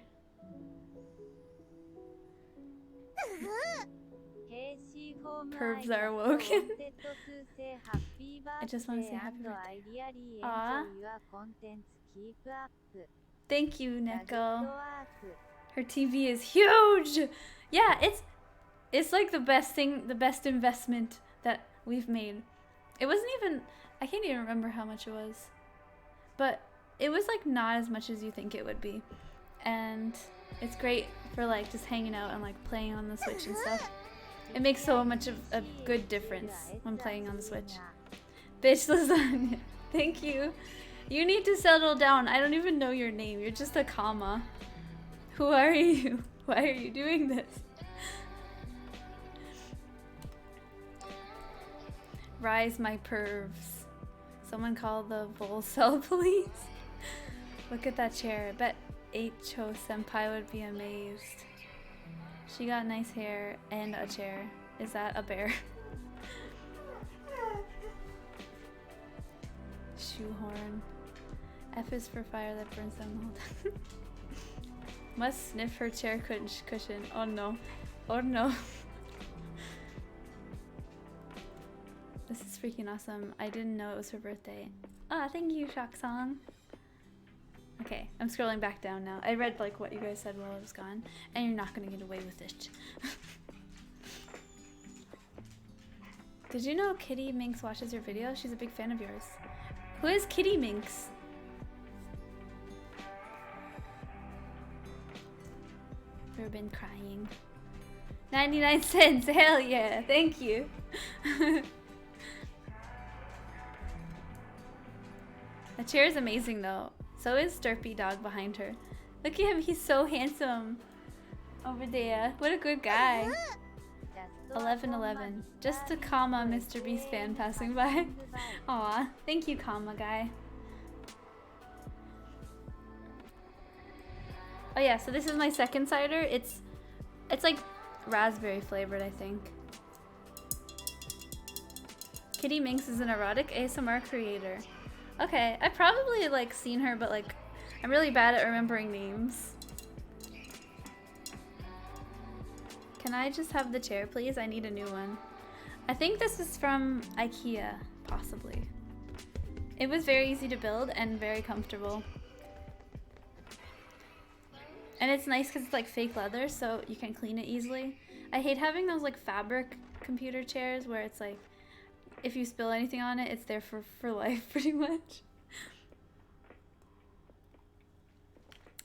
Pervs are awoken. I just want to say happy birthday. Aww. Thank you, Neko. Her TV is huge! Yeah, it's like the best thing, the best investment that we've made. It wasn't even, I can't even remember how much it was. But it was like not as much as you think it would be. And it's great for like just hanging out and like playing on the Switch and stuff. It makes so much of a good difference when playing on the Switch. Bitch lasagna. Thank you. You need to settle down. I don't even know your name. You're just a comma. Who are you? Why are you doing this? Rise my pervs. Someone call the Volcel police. Look at that chair. I bet H.O. Senpai would be amazed. She got nice hair and a chair. Is that a bear? Shoehorn. F is for fire that burns them all. Must sniff her chair cushion. Oh no. Oh no. This is freaking awesome. I didn't know it was her birthday. Ah, thank you, Shock-song. Okay, I'm scrolling back down now. I read like what you guys said while I was gone, and you're not gonna get away with it. Did you know Kitty Minx watches your videos? She's a big fan of yours. Who is Kitty Minx? Ever been crying? 99 cents, hell yeah, thank you. The chair is amazing though. So is Derpy Dog behind her. Look at him, he's so handsome. Over there. What a good guy. 1111. Just a comma, Mr. Beast fan passing by. Aw, thank you, comma guy. Oh yeah, so this is my second cider. It's like raspberry flavored, I think. Kitty Minx is an erotic ASMR creator. Okay, I've probably like seen her, but like I'm really bad at remembering names. Can I just have the chair, please? I need a new one. I think this is from IKEA, possibly. It was very easy to build and very comfortable. And it's nice because it's like fake leather, so you can clean it easily. I hate having those like fabric computer chairs where it's like, if you spill anything on it, it's there for life, pretty much.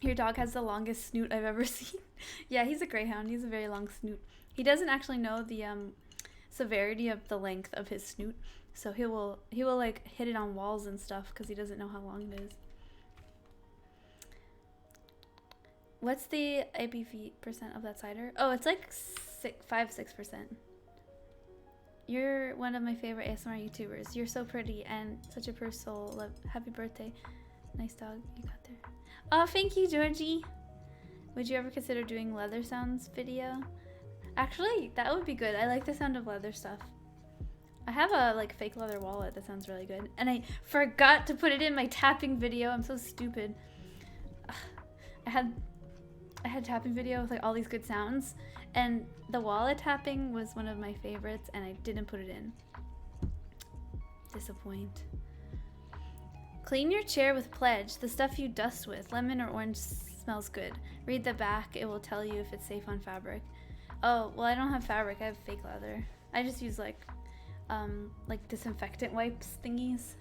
Your dog has the longest snoot I've ever seen. Yeah, he's a greyhound. He has a very long snoot. He doesn't actually know the severity of the length of his snoot, so he will like hit it on walls and stuff because he doesn't know how long it is. What's the ABV % of that cider? Oh, it's like 5-6%. You're one of my favorite ASMR YouTubers. You're so pretty and such a pure soul. Love. Happy birthday. Nice dog you got there. Oh, thank you, Georgie. Would you ever consider doing leather sounds video? Actually, that would be good. I like the sound of leather stuff. I have a like fake leather wallet that sounds really good. And I forgot to put it in my tapping video. I'm so stupid. Ugh. I had tapping video with like all these good sounds, and the wallet tapping was one of my favorites, and I didn't put it in. Disappoint. Clean your chair with Pledge, the stuff you dust with. Lemon or orange smells good. Read the back, it will tell you if it's safe on fabric. Oh, well, I don't have fabric, I have fake leather. I just use like disinfectant wipes thingies.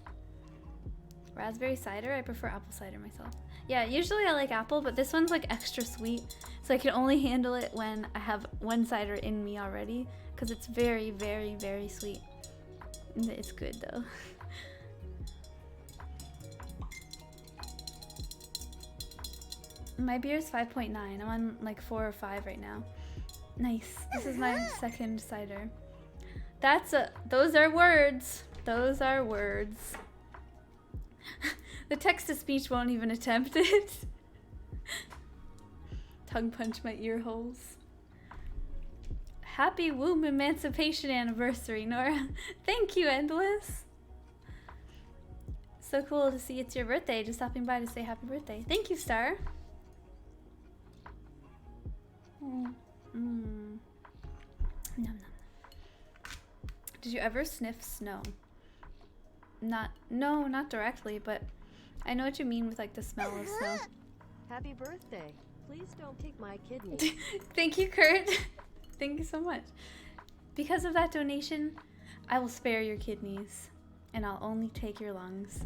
Raspberry cider, I prefer apple cider myself. Yeah, usually I like apple, but this one's like extra sweet, so I can only handle it when I have one cider in me already, because it's very, very, very sweet. It's good though. My beer is 5.9. I'm on like 4 or 5 right now. Nice. This is my second cider. Those are words. Those are words. The text-to-speech won't even attempt it. Tongue punch my ear holes. Happy womb emancipation anniversary, Nora. Thank you, Endless. So cool to see it's your birthday. Just stopping by to say happy birthday. Thank you, Star. Nom, nom. Did you ever sniff snow? No, not directly, but I know what you mean with like the smell of snow. Happy birthday. Please don't take my kidney. Thank you, Kurt. Thank you so much. Because of that donation, I will spare your kidneys, and I'll only take your lungs.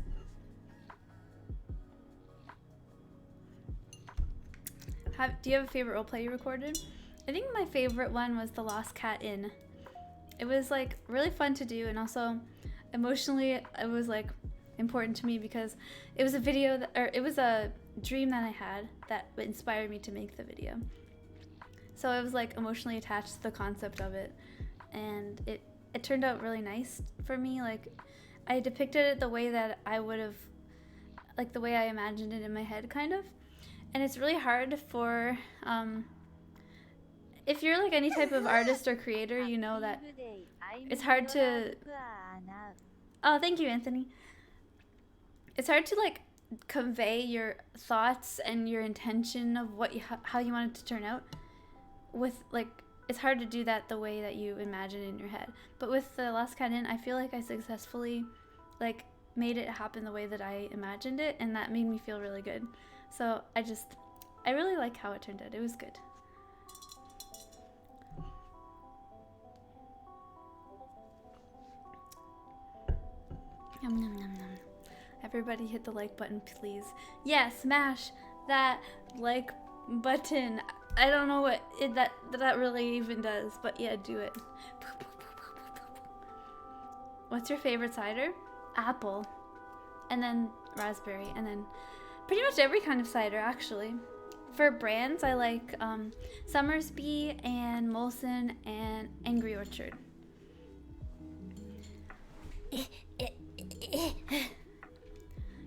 Do you have a favorite roleplay you recorded? I think my favorite one was The Lost Cat Inn. It was like really fun to do, and also emotionally it was like important to me because it was a video it was a dream that I had that inspired me to make the video. So I was like emotionally attached to the concept of it, and it turned out really nice for me. Like I depicted it the way that I would have, like the way I imagined it in my head, kind of. And it's really hard for if you're like any type of artist or creator, you know that it's hard to. Oh, thank you, Anthony. It's hard to like convey your thoughts and your intention of how you want it to turn out. With like, it's hard to do that the way that you imagine it in your head. But with The Lost Cat Inn, I feel like I successfully like made it happen the way that I imagined it, and that made me feel really good. So I really like how it turned out. It was good. Yum, yum, yum, yum. Everybody hit the like button, please. Yeah, smash that like button. I don't know what that really even does, but yeah, do it. What's your favorite cider? Apple. And then raspberry. And then pretty much every kind of cider, actually. For brands, I like Summersby and Molson and Angry Orchard.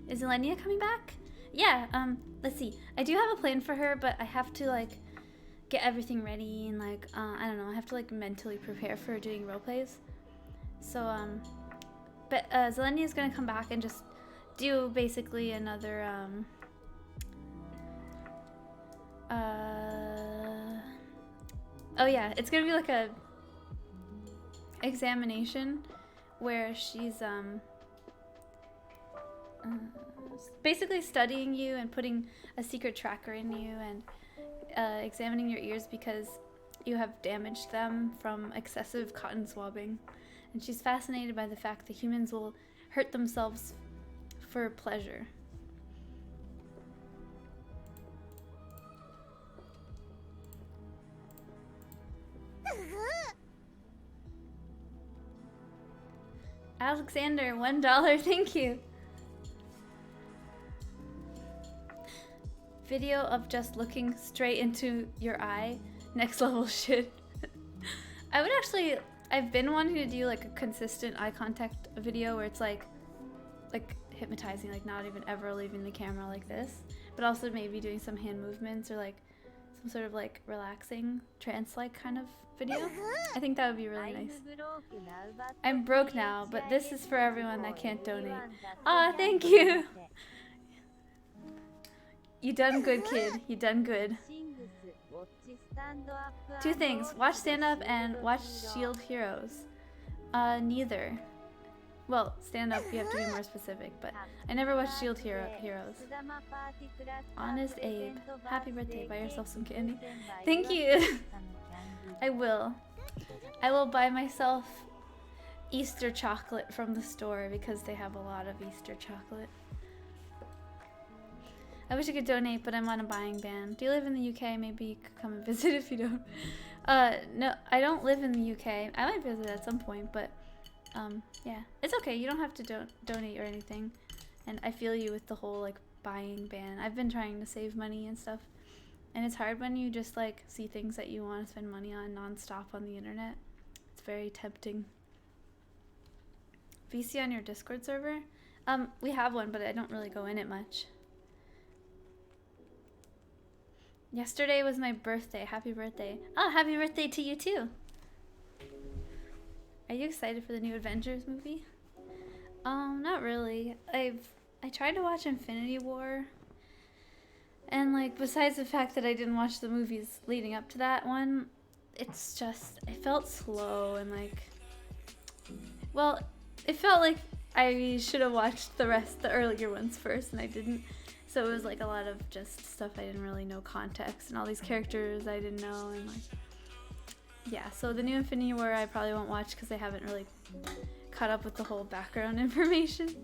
Is Elenia coming back? Yeah, let's see. I do have a plan for her, but I have to like get everything ready and like I don't know, I have to like mentally prepare for doing roleplays. So but Zelenia is gonna come back and just do basically another oh yeah, it's gonna be like a examination where she's basically studying you and putting a secret tracker in you and examining your ears because you have damaged them from excessive cotton swabbing. And she's fascinated by the fact that humans will hurt themselves for pleasure. Alexander, $1, thank you. Video of just looking straight into your eye. Next level shit. I would actually, I've been wanting to do like a consistent eye contact video where it's like hypnotizing, like not even ever leaving the camera like this, but also maybe doing some hand movements or like some sort of like relaxing trance-like kind of video. I think that would be really nice. I'm broke now, but this is for everyone that can't donate. Aw, thank you! You done good, kid. You done good. Two things. Watch Stand Up and watch Shield Heroes. Neither. Well, Stand Up, you have to be more specific, but I never watched Shield Heroes. Honest Abe. Happy birthday. Buy yourself some candy. Thank you! I will. I will buy myself Easter chocolate from the store because they have a lot of Easter chocolate. I wish I could donate, but I'm on a buying ban. Do you live in the UK? Maybe you could come and visit if you don't. No, I don't live in the UK. I might visit at some point, but yeah. It's okay. You don't have to donate or anything. And I feel you with the whole like buying ban. I've been trying to save money and stuff. And it's hard when you just like see things that you want to spend money on non-stop on the internet. It's very tempting. VC on your Discord server? We have one, but I don't really go in it much. Yesterday was my birthday. Happy birthday. Oh, happy birthday to you too. Are you excited for the new Avengers movie? Not really. I tried to watch Infinity War. And like besides the fact that I didn't watch the movies leading up to that one, it's just it felt slow and like well, it felt like I should have watched the earlier ones first and I didn't. So it was like a lot of just stuff I didn't really know context and all these characters I didn't know and like yeah, so the new Infinity War I probably won't watch because I haven't really caught up with the whole background information.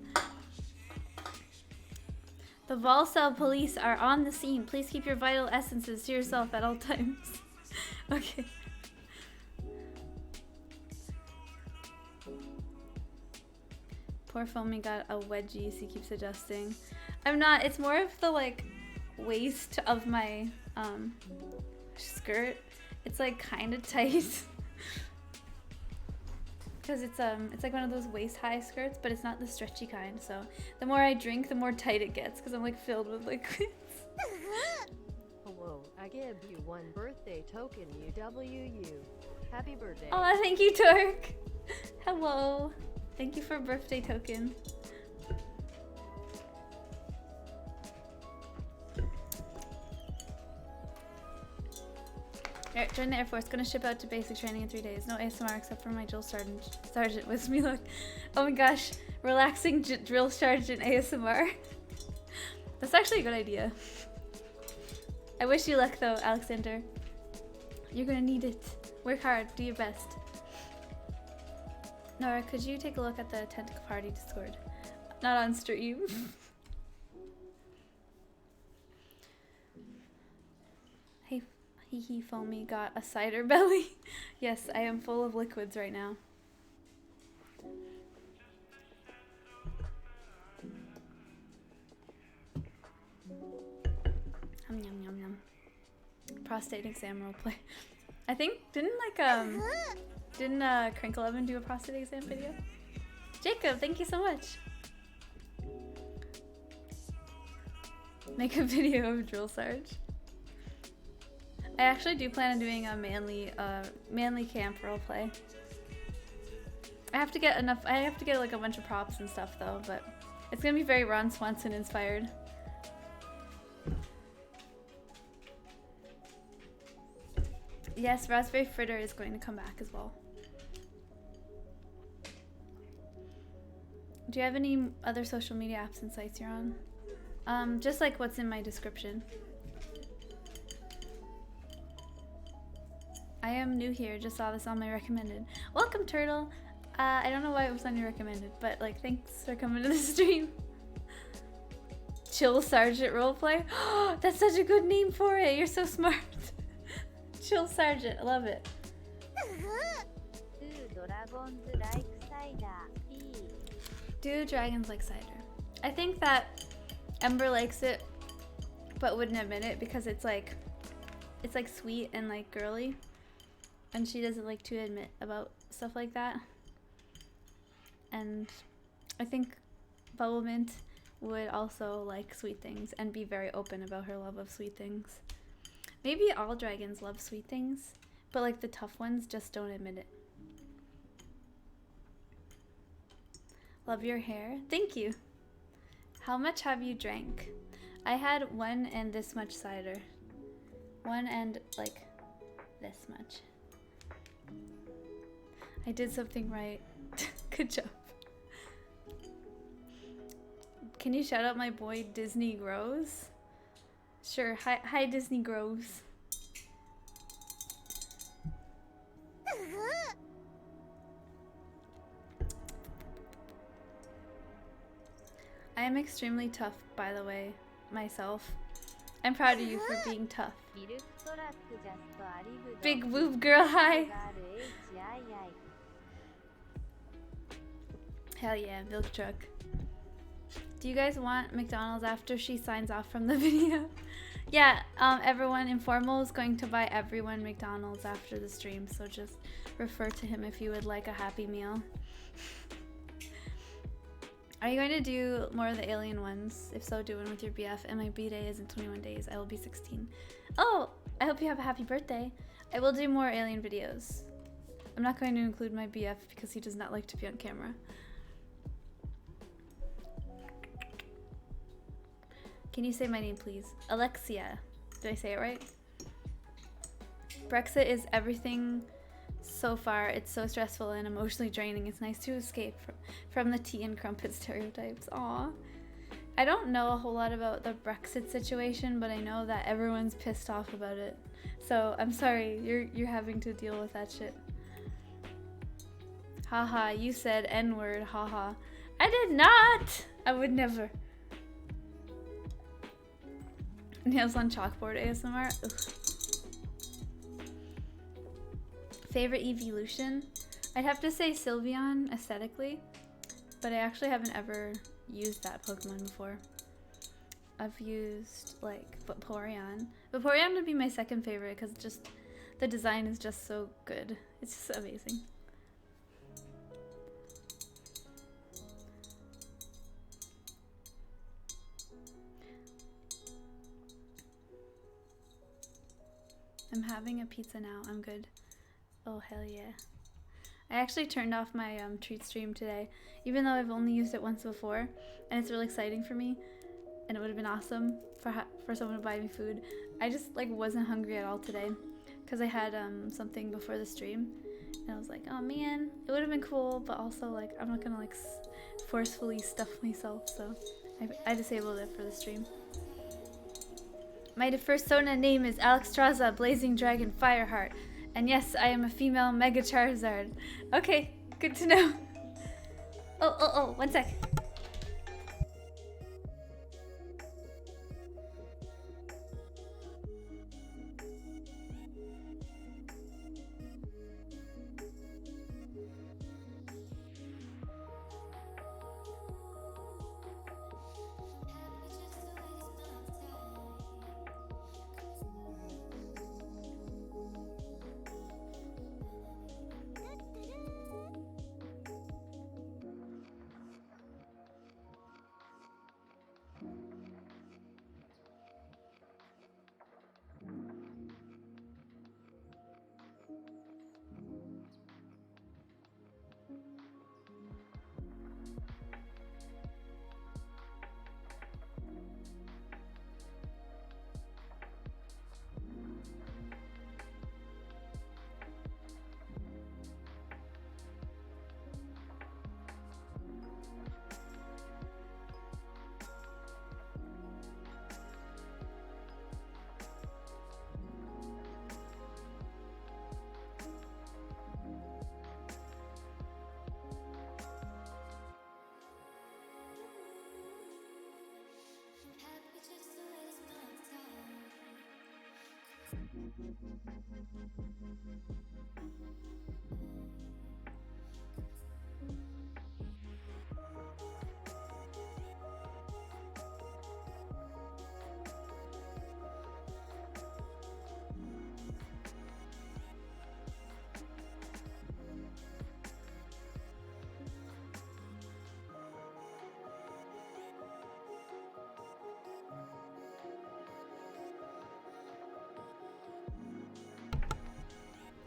The Volcel police are on the scene. Please keep your vital essences to yourself at all times. Okay. Poor Foamy got a wedgie, so he keeps adjusting. I'm not, it's more of the like waist of my skirt. It's like kind of tight. Because it's like one of those waist high skirts, but it's not the stretchy kind. So the more I drink, the more tight it gets because I'm like filled with liquids. Hello, I give you one birthday token, UWU. Happy birthday. Oh, thank you, Torque. Hello. Thank you for a birthday token. Alright, join the Air Force. Gonna ship out to basic training in 3 days. No ASMR except for my drill sergeant. Wish me luck. Oh my gosh, relaxing drill sergeant ASMR. That's actually a good idea. I wish you luck though, Alexander. You're gonna need it. Work hard. Do your best. Nora, could you take a look at the tent party Discord? Not on stream. Hey. Hee Foamy got a cider belly. Yes, I am full of liquids right now. Yum yum yum yum. Prostate exam roleplay. I think didn't Crinkle Oven do a prostate exam video? Jacob, thank you so much. Make a video of Drill Sarge. I actually do plan on doing a manly camp roleplay. I have to get like a bunch of props and stuff though, but it's gonna be very Ron Swanson inspired. Yes, Raspberry Fritter is going to come back as well. Do you have any other social media apps and sites you're on? Just like what's in my description. I am new here, just saw this on my recommended. Welcome, Turtle! I don't know why it was on your recommended, but like, thanks for coming to the stream. Chill Sergeant roleplay? That's such a good name for it! You're so smart! Chill Sergeant, I love it. 2 dragons like cider. 2 dragons like cider. I think that Ember likes it, but wouldn't admit it because it's like sweet and like girly, and she doesn't like to admit about stuff like that. And I think Bubblemint would also like sweet things and be very open about her love of sweet things. Maybe all dragons love sweet things, but like the tough ones just don't admit it. Love your hair. Thank you. How much have you drank? I had 1 and this much cider. 1 and like this much. I did something right. Good job. Can you shout out my boy Disney Grows? Sure. Hi Disney Grows. I am extremely tough, by the way, myself. I'm proud of you for being tough. Big boob girl, hi! Hell yeah, milk truck. Do you guys want McDonald's after she signs off from the video? Yeah, everyone, Informal is going to buy everyone McDonald's after the stream, so just refer to him if you would like a Happy Meal. Are you going to do more of the alien ones? If so, do one with your BF. And my B-day is in 21 days. I will be 16. Oh, I hope you have a happy birthday. I will do more alien videos. I'm not going to include my BF because he does not like to be on camera. Can you say my name, please? Alexia. Did I say it right? Brexit is everything so far. It's so stressful and emotionally draining. It's nice to escape from the tea and crumpet stereotypes. Aw. I don't know a whole lot about the Brexit situation, but I know that everyone's pissed off about it. So I'm sorry, you're having to deal with that shit. Haha, you said N-word, haha. I did not! I would never. Nails on chalkboard ASMR? Ugh. Favorite evolution? I'd have to say Sylveon aesthetically, but I actually haven't ever used that Pokemon before. I've used like Vaporeon. Vaporeon would be my second favorite because just the design is just so good. It's just amazing. I'm having a pizza now. I'm good. Oh, hell yeah. I actually turned off my treat stream today, even though I've only used it once before, and it's really exciting for me, and it would have been awesome for someone to buy me food. I just like wasn't hungry at all today, because I had something before the stream, and I was like, oh man, it would have been cool, but also like I'm not gonna like forcefully stuff myself, so I disabled it for the stream. My persona name is Alexstrasza, Blazing Dragon Fireheart. And yes, I am a female Mega Charizard. Okay, good to know. Oh, 1 sec.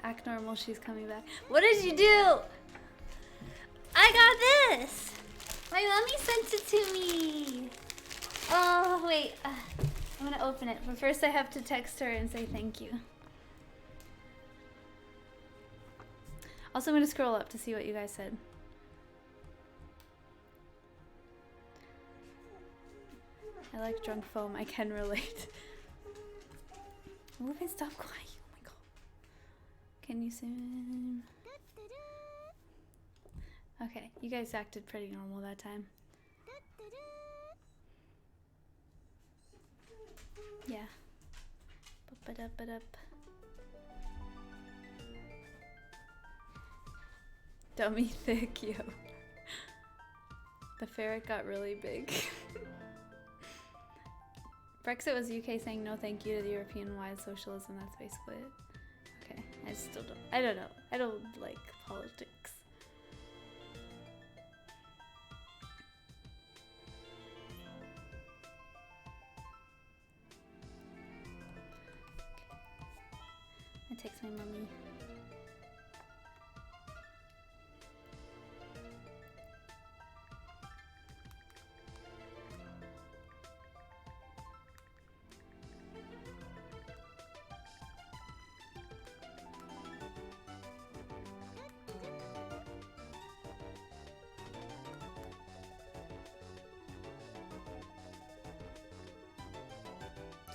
Act normal, she's coming back. What did you do? I got this! My mommy sent it to me! Oh, wait. I'm gonna open it, but first I have to text her and say thank you. Also, I'm gonna scroll up to see what you guys said. I like drunk foam, I can relate. Move and stop crying. Oh my god. Can you zoom? Okay, you guys acted pretty normal that time. Yeah. Ba-da-ba-da. Dummy thick, yo. The ferret got really big. Brexit was UK saying no thank you to the European-wide socialism. That's basically it. Okay, I still don't. I don't know. I don't like politics. I text my mommy.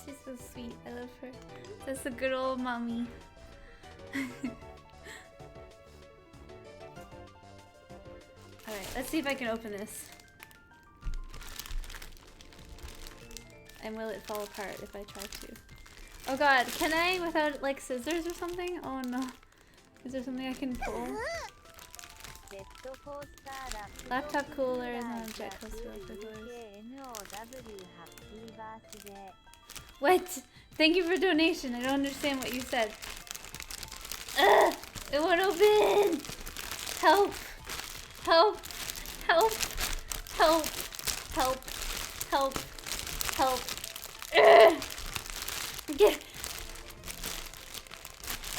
She's so sweet. I love her. That's a good old mommy. Alright, let's see if I can open this. And will it fall apart if I try to? Oh god, can I without like scissors or something? Oh no. Is there something I can pull? Laptop coolers and jet coaster coolers. What? Thank you for donation. I don't understand what you said. Ugh! It won't open! Help! Help! Help! Help! Help! Help! Help! Ugh! Get!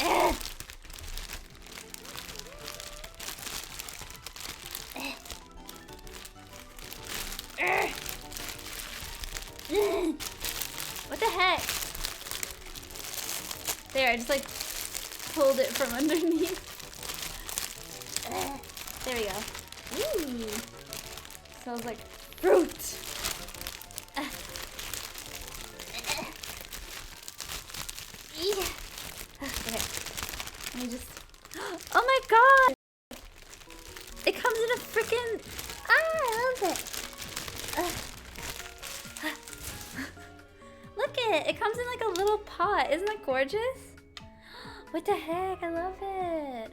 Ugh! What the heck? There, I just like pulled it from underneath. There we go. Ooh. Smells like fruit. Okay. Let me just. Oh my god! It comes in a freaking. I love it. Look it! It comes in like a little pot. Isn't that gorgeous? What the heck? I love it.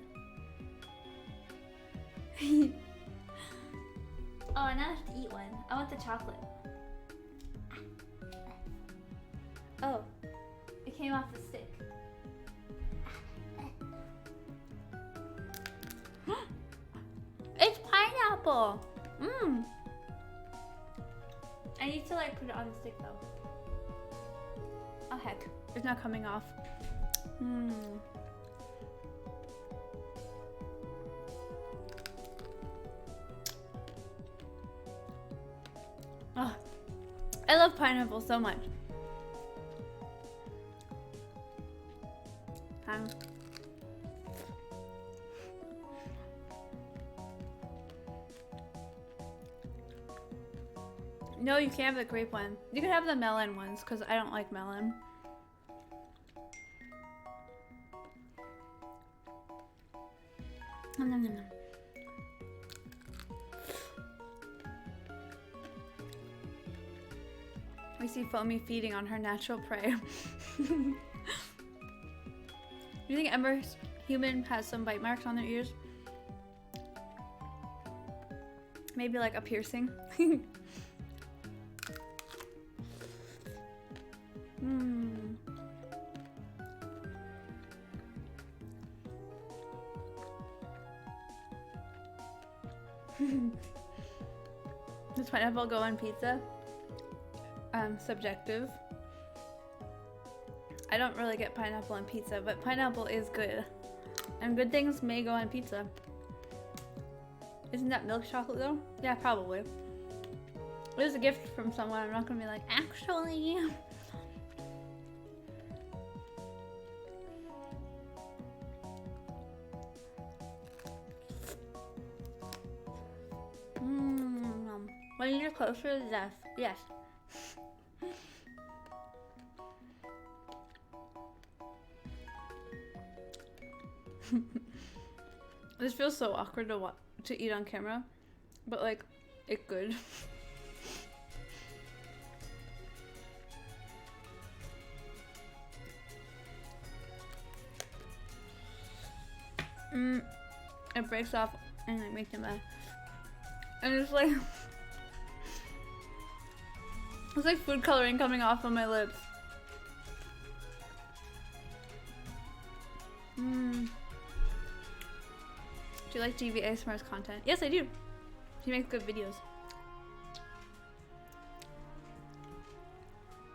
Oh, and now I have to eat one. I want the chocolate. Oh, it came off the stick. It's pineapple. Mmm. I need to like put it on the stick though. Oh heck, it's not coming off. Mmm. Oh, I love pineapple so much. No, you can't have the grape one. You can have the melon ones because I don't like melon. Nom, nom, nom, nom. We see Foamy feeding on her natural prey. You think Ember's human has some bite marks on their ears? Maybe like a piercing. Hmm. Does pineapple go on pizza? Subjective. I don't really get pineapple on pizza, but pineapple is good. And good things may go on pizza. Isn't that milk chocolate though? Yeah, probably. It was a gift from someone. I'm not gonna be like, actually. When you're closer to death, yes. This feels so awkward to eat on camera, but like, it's good. It breaks off and like makes it mad. And it's like it's like food coloring coming off of my lips. Do you like TV ASMR's content? Yes, I do. She makes good videos.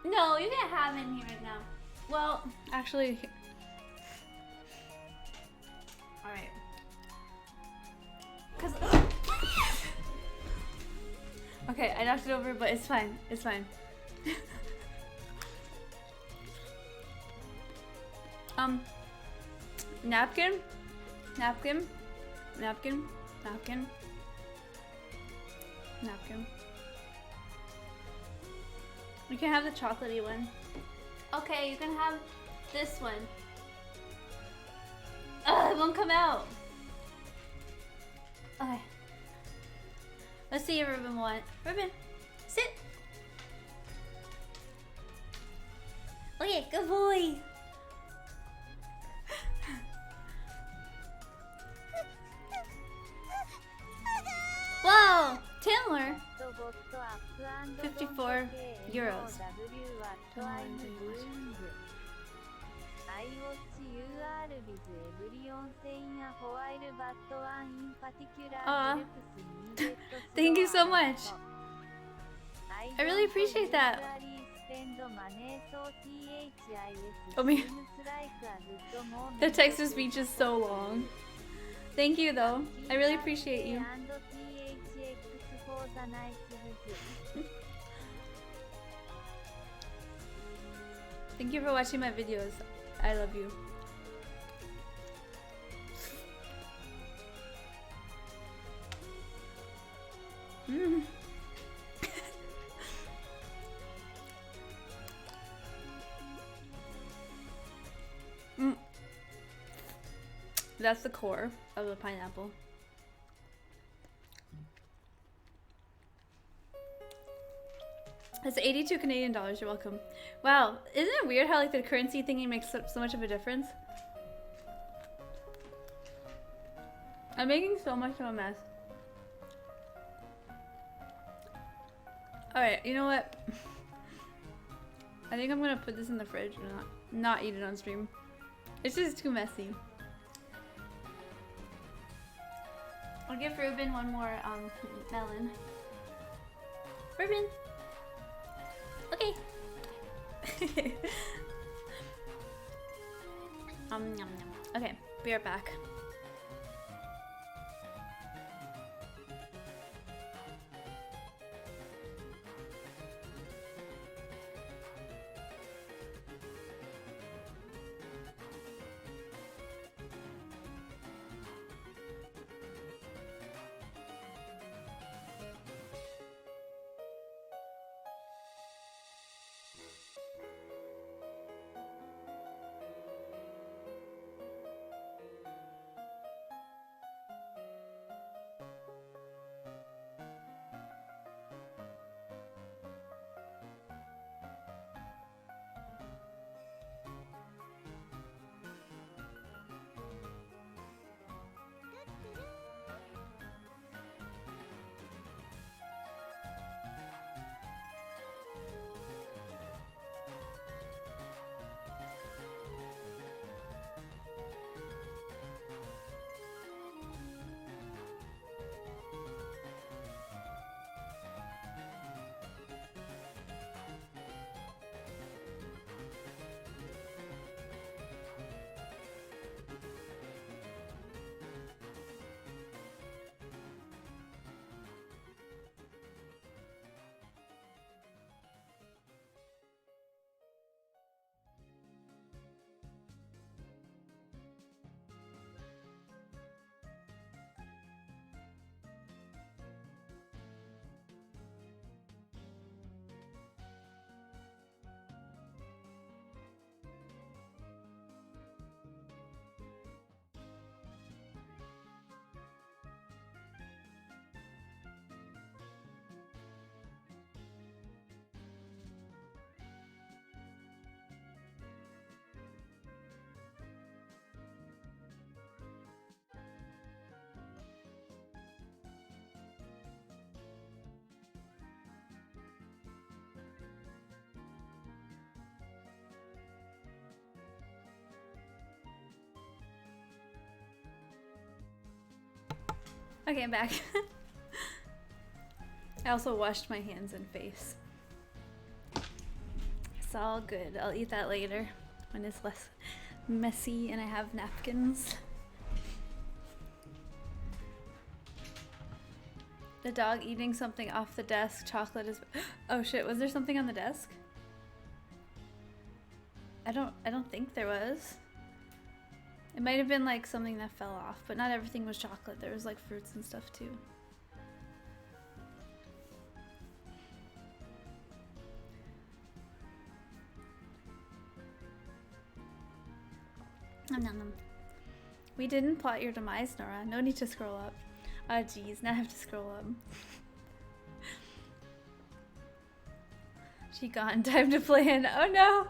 No, you can't have in here right now. Well, actually, all right. Cause okay, I knocked it over, but it's fine. It's fine. Napkin, napkin, napkin, napkin, napkin. You can have the chocolatey one. Okay, you can have this one. Ugh, it won't come out. Okay. Let's see if Ruben wants. Ruben, sit. Okay, good boy. Whoa, Timler. 54 euros. Aw. Thank you so much. I really appreciate that. Oh man. The text to speech is so long. Thank you though. I really appreciate you. Thank you for watching my videos. I love you. That's the core of the pineapple. That's 82 Canadian dollars. You're welcome. Wow, isn't it weird how like the currency thingy makes so much of a difference? I'm making so much of a mess. Alright, you know what? I think I'm gonna put this in the fridge and not eat it on stream. It's just too messy. I'll give Ruben one more melon. Ruben! Okay. Yum, yum. Okay, be right back. Okay, I'm back. I also washed my hands and face. It's all good. I'll eat that later when it's less messy and I have napkins. The dog eating something off the desk. Chocolate is. Oh shit! Was there something on the desk? I don't think there was. It might have been like something that fell off, but not everything was chocolate. There was like fruits and stuff too. Nom, nom, nom. We didn't plot your demise, Nora. No need to scroll up. Oh geez, now I have to scroll up. She gone. Time to plan. Oh no!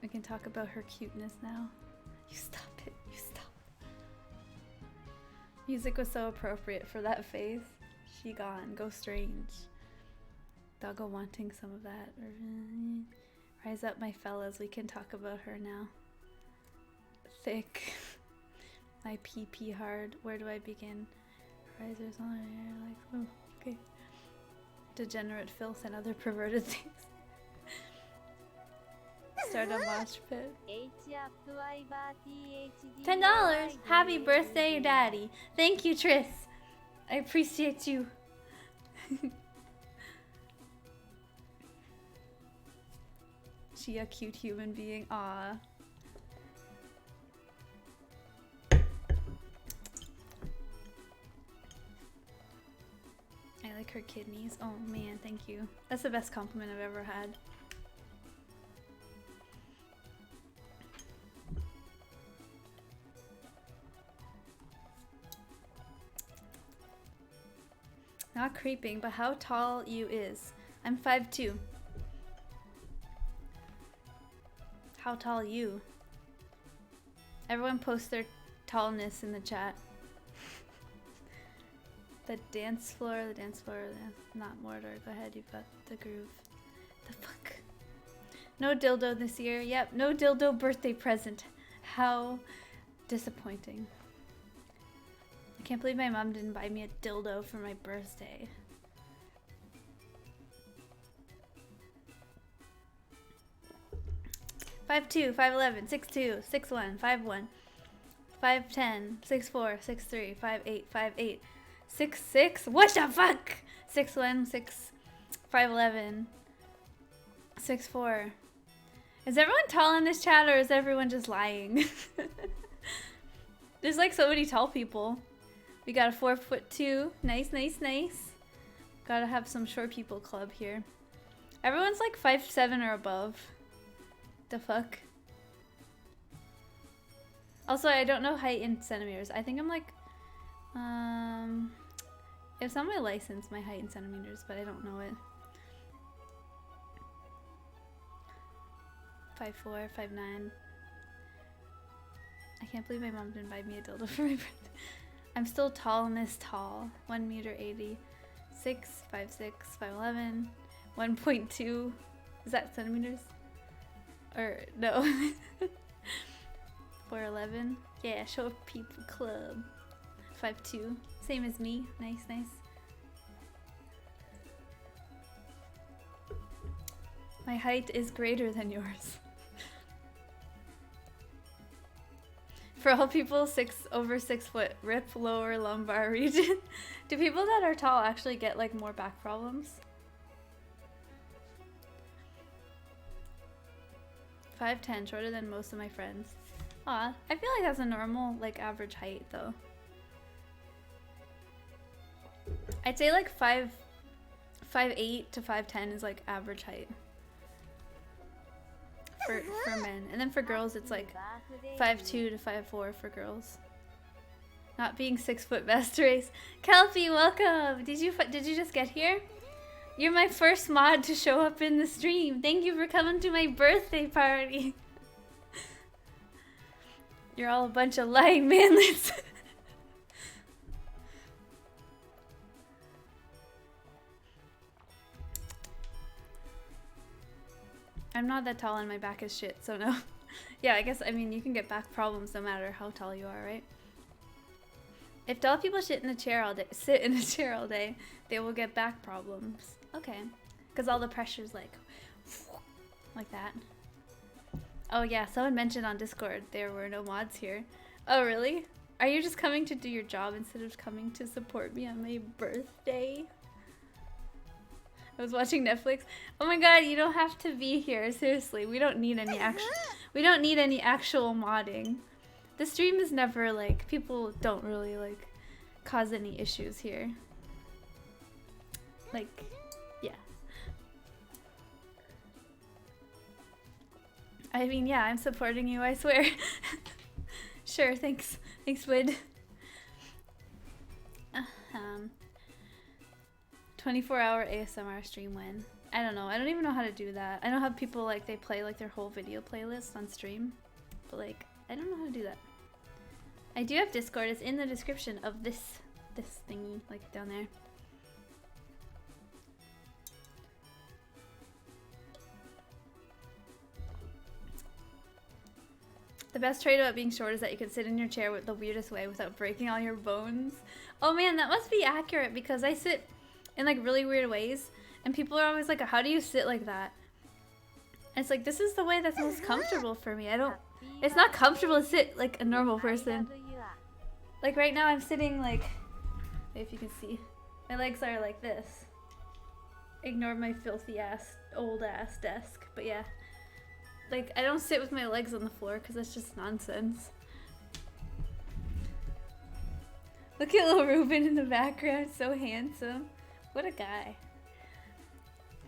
We can talk about her cuteness now. You stop it. You stop. Music was so appropriate for that face. She gone. Go strange. Doggo wanting some of that. Rise up, my fellas. We can talk about her now. Thick. My pee hard. Where do I begin? Risers on her hair. Like, oh, okay. Degenerate filth and other perverted things. Start a mosh pit. $10. Happy birthday, Daddy. Thank you, Tris. I appreciate you. She a cute human being. Aw. I like her kidneys. Oh man, thank you. That's the best compliment I've ever had. Not creeping, but how tall you is. I'm 5'2". How tall you? Everyone post their tallness in the chat. The dance floor, not mortar. Go ahead, you've got the groove. The fuck? No dildo this year. Yep, no dildo birthday present. How disappointing. I can't believe my mom didn't buy me a dildo for my birthday. Five 2, 5'11", 6'2", 6'1", 5'1", 5'10", 6'4", 6'3", 5'8", 5'8", 6'6". What the fuck? 6'1", 5'11", 6'4". Is everyone tall in this chat or is everyone just lying? There's like so many tall people. We got a 4'2". Nice, nice, nice. Gotta have some short people club here. Everyone's like 5'7" or above. The fuck? Also, I don't know height in centimeters. I think I'm like, it's on my license, my height in centimeters, but I don't know it. 5'4", 5'9". I can't believe my mom didn't buy me a dildo for my birthday. I'm still tall in this tall. 1m80. 6, 5'6", 5'11", 1.2. Is that centimeters? Or no. 4'11". Yeah, short people club. 5'2". Same as me. Nice, nice. My height is greater than yours. For all people over 6 foot, rip lower lumbar region. Do people that are tall actually get like more back problems? 5'10", shorter than most of my friends. Aw, I feel like that's a normal, like average height though. I'd say like 5'8" to 5'10" is like average height. For men. And then for girls it's like 5'2" to 5'4" for girls. Not being 6 foot best race. Kelpie, welcome! Did you just get here? You're my first mod to show up in the stream. Thank you for coming to my birthday party. You're all a bunch of lying manlets. I'm not that tall and my back is shit, so no. Yeah, I guess, I mean, you can get back problems no matter how tall you are, right? If tall people sit in a chair all day, they will get back problems. Okay. Because all the pressure's like that. Oh yeah, someone mentioned on Discord there were no mods here. Oh really? Are you just coming to do your job instead of coming to support me on my birthday? I was watching Netflix. Oh my god, you don't have to be here. Seriously, we don't need any actual modding. The stream is never like, people don't really like cause any issues here. Like, yeah. I mean, yeah, I'm supporting you, I swear. Sure, thanks. Thanks, Wid. 24-hour ASMR stream when? I don't know. I don't even know how to do that. I know how people, like, they play, like, their whole video playlist on stream. But, like, I don't know how to do that. I do have Discord. It's in the description of this thingy, like, down there. The best trait about being short is that you can sit in your chair with the weirdest way without breaking all your bones. Oh man, that must be accurate because I sit in like really weird ways and people are always like, how do you sit like that? And it's like, this is the way that's most comfortable for me. It's not comfortable to sit like a normal person. Like right now I'm sitting like, if you can see, my legs are like this. Ignore my filthy ass, old ass desk, but yeah. Like, I don't sit with my legs on the floor because that's just nonsense. Look at little Ruben in the background, so handsome. What a guy.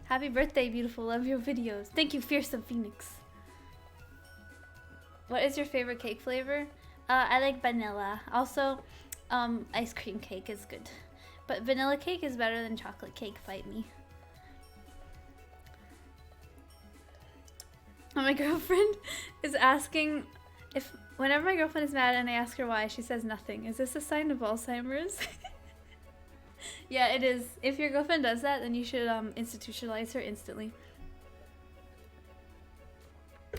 Happy birthday, beautiful. Love your videos. Thank you, Fearsome Phoenix. What is your favorite cake flavor? I like vanilla. Also, ice cream cake is good. But vanilla cake is better than chocolate cake, fight me. My girlfriend is asking if, whenever my girlfriend is mad and I ask her why, she says nothing. Is this a sign of Alzheimer's? Yeah, it is. If your girlfriend does that, then you should institutionalize her instantly.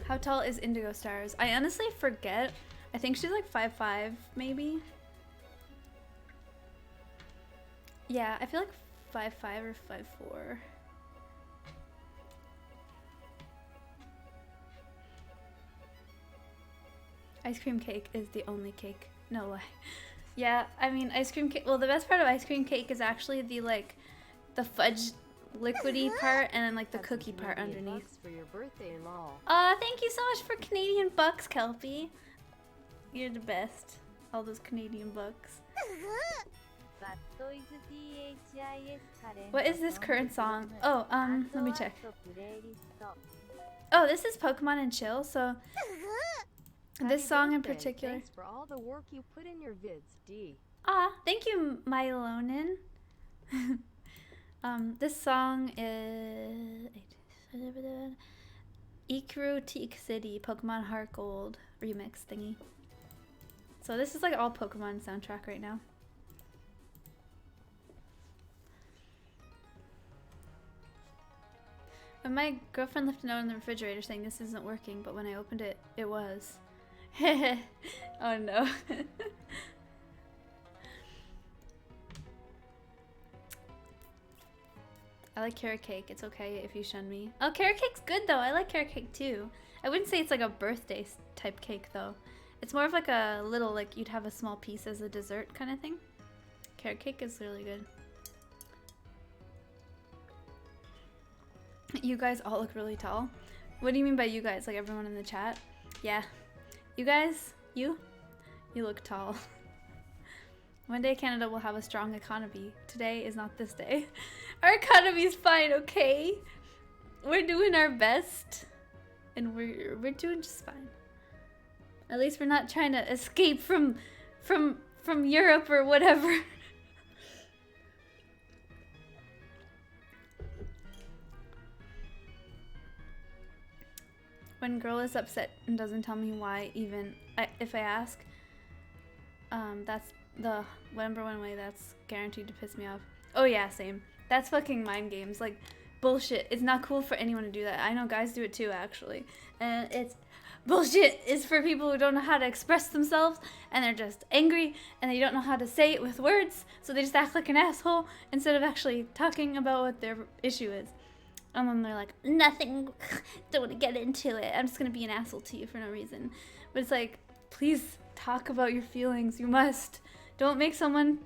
How tall is Indigo Stars? I honestly forget. I think she's like 5'5", maybe. Yeah, I feel like 5'5" or 5'4". Ice cream cake is the only cake. No lie. Yeah, I mean, ice cream cake. Well, the best part of ice cream cake is actually the like, the fudge liquidy part and then like the cookie part underneath. For your birthday and all. Thank you so much for Canadian bucks, Kelpie. You're the best. All those Canadian bucks. What is this current song? Oh, let me check. Oh, this is Pokemon and Chill, so this song in particular. Thanks for all the work you put in your vids, D. Thank you, Mylonin. This song is Ikru Teak City, Pokemon Heart Gold remix thingy. So this is like all Pokemon soundtrack right now. When my girlfriend left a note in the refrigerator saying this isn't working, but when I opened it, it was. Oh no. I like carrot cake. It's okay if you shun me. Oh, carrot cake's good though. I like carrot cake too. I wouldn't say it's like a birthday type cake though. It's more of like a little, like you'd have a small piece as a dessert kind of thing. Carrot cake is really good. You guys all look really tall. What do you mean by you guys? Like everyone in the chat? Yeah. You guys, you look tall. One day Canada will have a strong economy. Today is not this day. Our economy is fine, okay? We're doing our best. And we're doing just fine. At least we're not trying to escape from Europe or whatever. When girl is upset and doesn't tell me why, even if I ask, that's the number one way that's guaranteed to piss me off. Oh yeah, same. That's fucking mind games. Like, bullshit. It's not cool for anyone to do that. I know guys do it too, actually. And it's bullshit is for people who don't know how to express themselves and they're just angry and they don't know how to say it with words, so they just act like an asshole instead of actually talking about what their issue is. And then they're like, nothing, don't want to get into it. I'm just going to be an asshole to you for no reason. But it's like, please talk about your feelings. You must. Don't make someone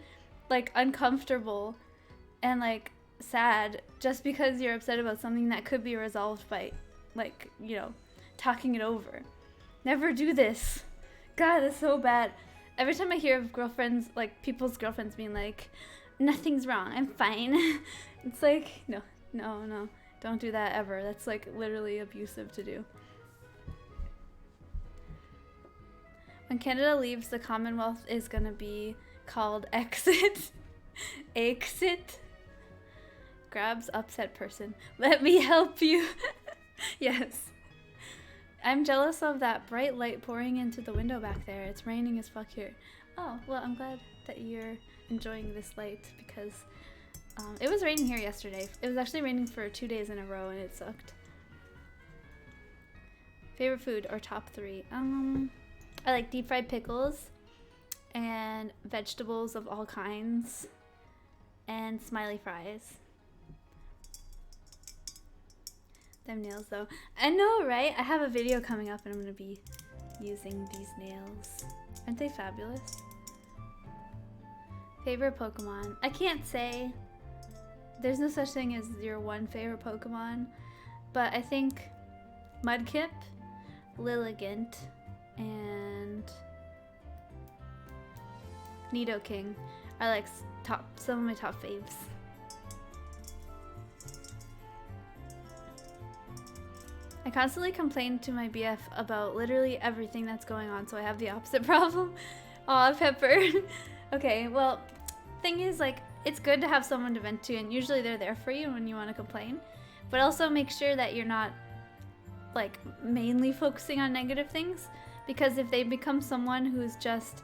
like uncomfortable and like sad just because you're upset about something that could be resolved by like, you know, talking it over. Never do this. God, that's so bad. Every time I hear of girlfriends, like people's girlfriends being like, nothing's wrong, I'm fine. It's like, no. Don't do that ever. That's like literally abusive to do. When Canada leaves, the Commonwealth is gonna be called Exit. Exit. Grabs upset person. Let me help you. Yes. I'm jealous of that bright light pouring into the window back there. It's raining as fuck here. Oh, well, I'm glad that you're enjoying this light because it was raining here yesterday. It was actually raining for 2 days in a row and it sucked. Favorite food or top 3? I like deep fried pickles and vegetables of all kinds and smiley fries. Them nails though. I know, right? I have a video coming up and I'm gonna be using these nails. Aren't they fabulous? Favorite Pokemon? I can't say. There's no such thing as your one favorite Pokemon, but I think Mudkip, Lilligant, and Nidoking are like some of my top faves. I constantly complain to my BF about literally everything that's going on, so I have the opposite problem. Aw, Pepper. Okay, well, thing is, like, it's good to have someone to vent to, and usually they're there for you when you want to complain. But also make sure that you're not, like, mainly focusing on negative things, because if they become someone who's just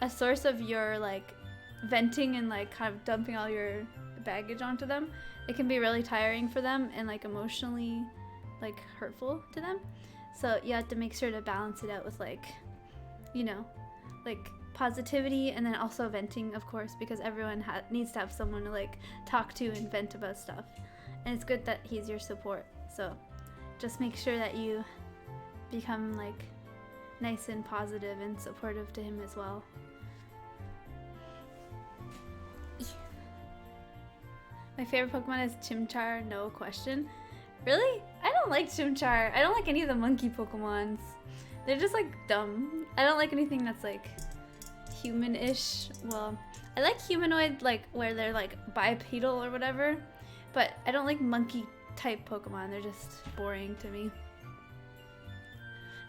a source of your, like, venting and, like, kind of dumping all your baggage onto them, it can be really tiring for them and, like, emotionally, like, hurtful to them. So you have to make sure to balance it out with, like, you know, like, positivity and then also venting, of course, because everyone needs to have someone to, like, talk to and vent about stuff. And it's good that he's your support. So just make sure that you become, like, nice and positive and supportive to him as well. My favorite Pokemon is Chimchar, no question. Really? I don't like Chimchar. I don't like any of the monkey Pokemons. They're just, like, dumb. I don't like anything that's, like, human-ish. Well, I like humanoid, like, where they're, like, bipedal or whatever. But I don't like monkey-type Pokemon. They're just boring to me.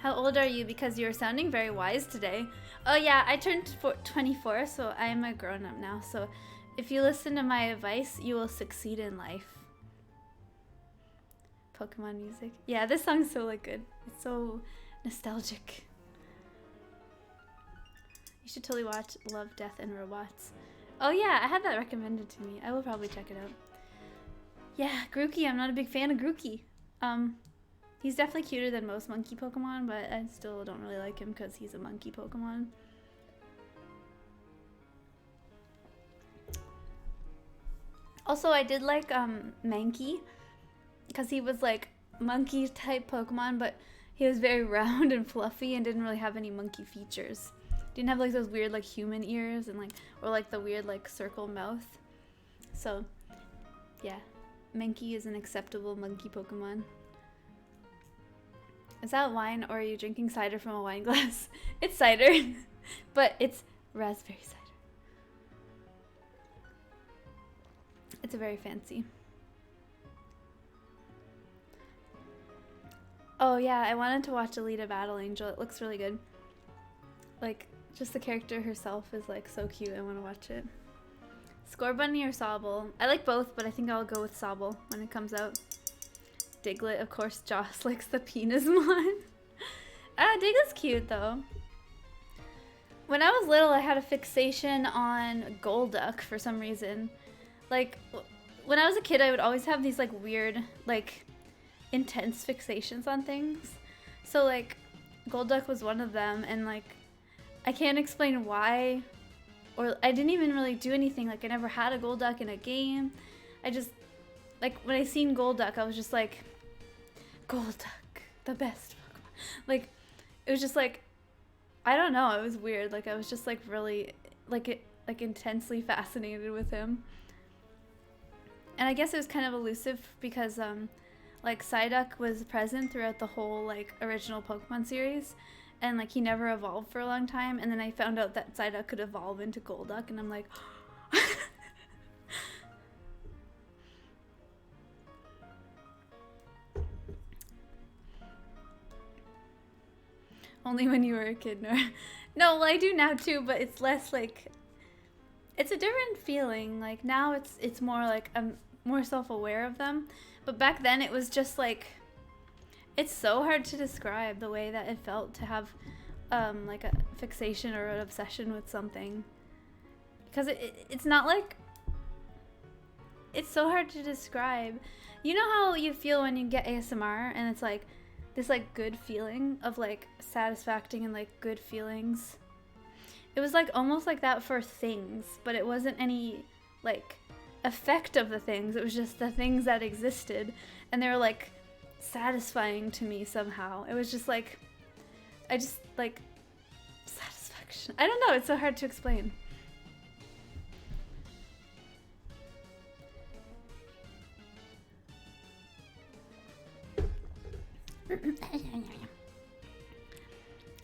How old are you? Because you're sounding very wise today. Oh, yeah, I turned 24, so I am a grown-up now. So if you listen to my advice, you will succeed in life. Pokemon music. Yeah, this song's so, like, good. It's so nostalgic. You should totally watch Love, Death, and Robots. Oh yeah, I had that recommended to me. I will probably check it out. Yeah, Grookey. I'm not a big fan of Grookey. He's definitely cuter than most monkey Pokemon, but I still don't really like him because he's a monkey Pokemon. Also, I did like Mankey because he was like monkey type Pokemon, but he was very round and fluffy and didn't really have any monkey features. Didn't have like those weird like human ears and like, or like the weird like circle mouth. So yeah, Mankey is an acceptable monkey Pokemon. Is that wine or are you drinking cider from a wine glass? It's cider, but it's raspberry cider. It's very fancy. Oh yeah, I wanted to watch Alita Battle Angel. It looks really good. Like, just the character herself is like so cute. I want to watch it. Scorbunny or Sobble? I like both, but I think I'll go with Sobble when it comes out. Diglett, of course. Joss likes the penis one. Diglett's cute though. When I was little, I had a fixation on Golduck for some reason. Like, when I was a kid, I would always have these, like, weird, like, intense fixations on things. So, like, Golduck was one of them, and like I can't explain why, or I didn't even really do anything. Like I never had a Golduck in a game. I just like when I seen Golduck, I was just like, Golduck, the best Pokemon. Like it was just like, I don't know, it was weird. Like I was just like really like intensely fascinated with him. And I guess it was kind of elusive because like Psyduck was present throughout the whole like original Pokemon series, and like he never evolved for a long time, and then I found out that Psyduck could evolve into Golduck, and I'm like only when you were a kid, Nora. No, well I do now too, but it's less like, it's a different feeling. Like now it's more like I'm more self-aware of them, but back then it was just like, it's so hard to describe the way that it felt to have like a fixation or an obsession with something, because it's not like, it's so hard to describe. You know how you feel when you get ASMR and it's like this like good feeling of like satisfacting and like good feelings? It was like almost like that for things, but it wasn't any like effect of the things. It was just the things that existed, and they were like satisfying to me somehow. It was just like, I just like satisfaction. I don't know, it's so hard to explain.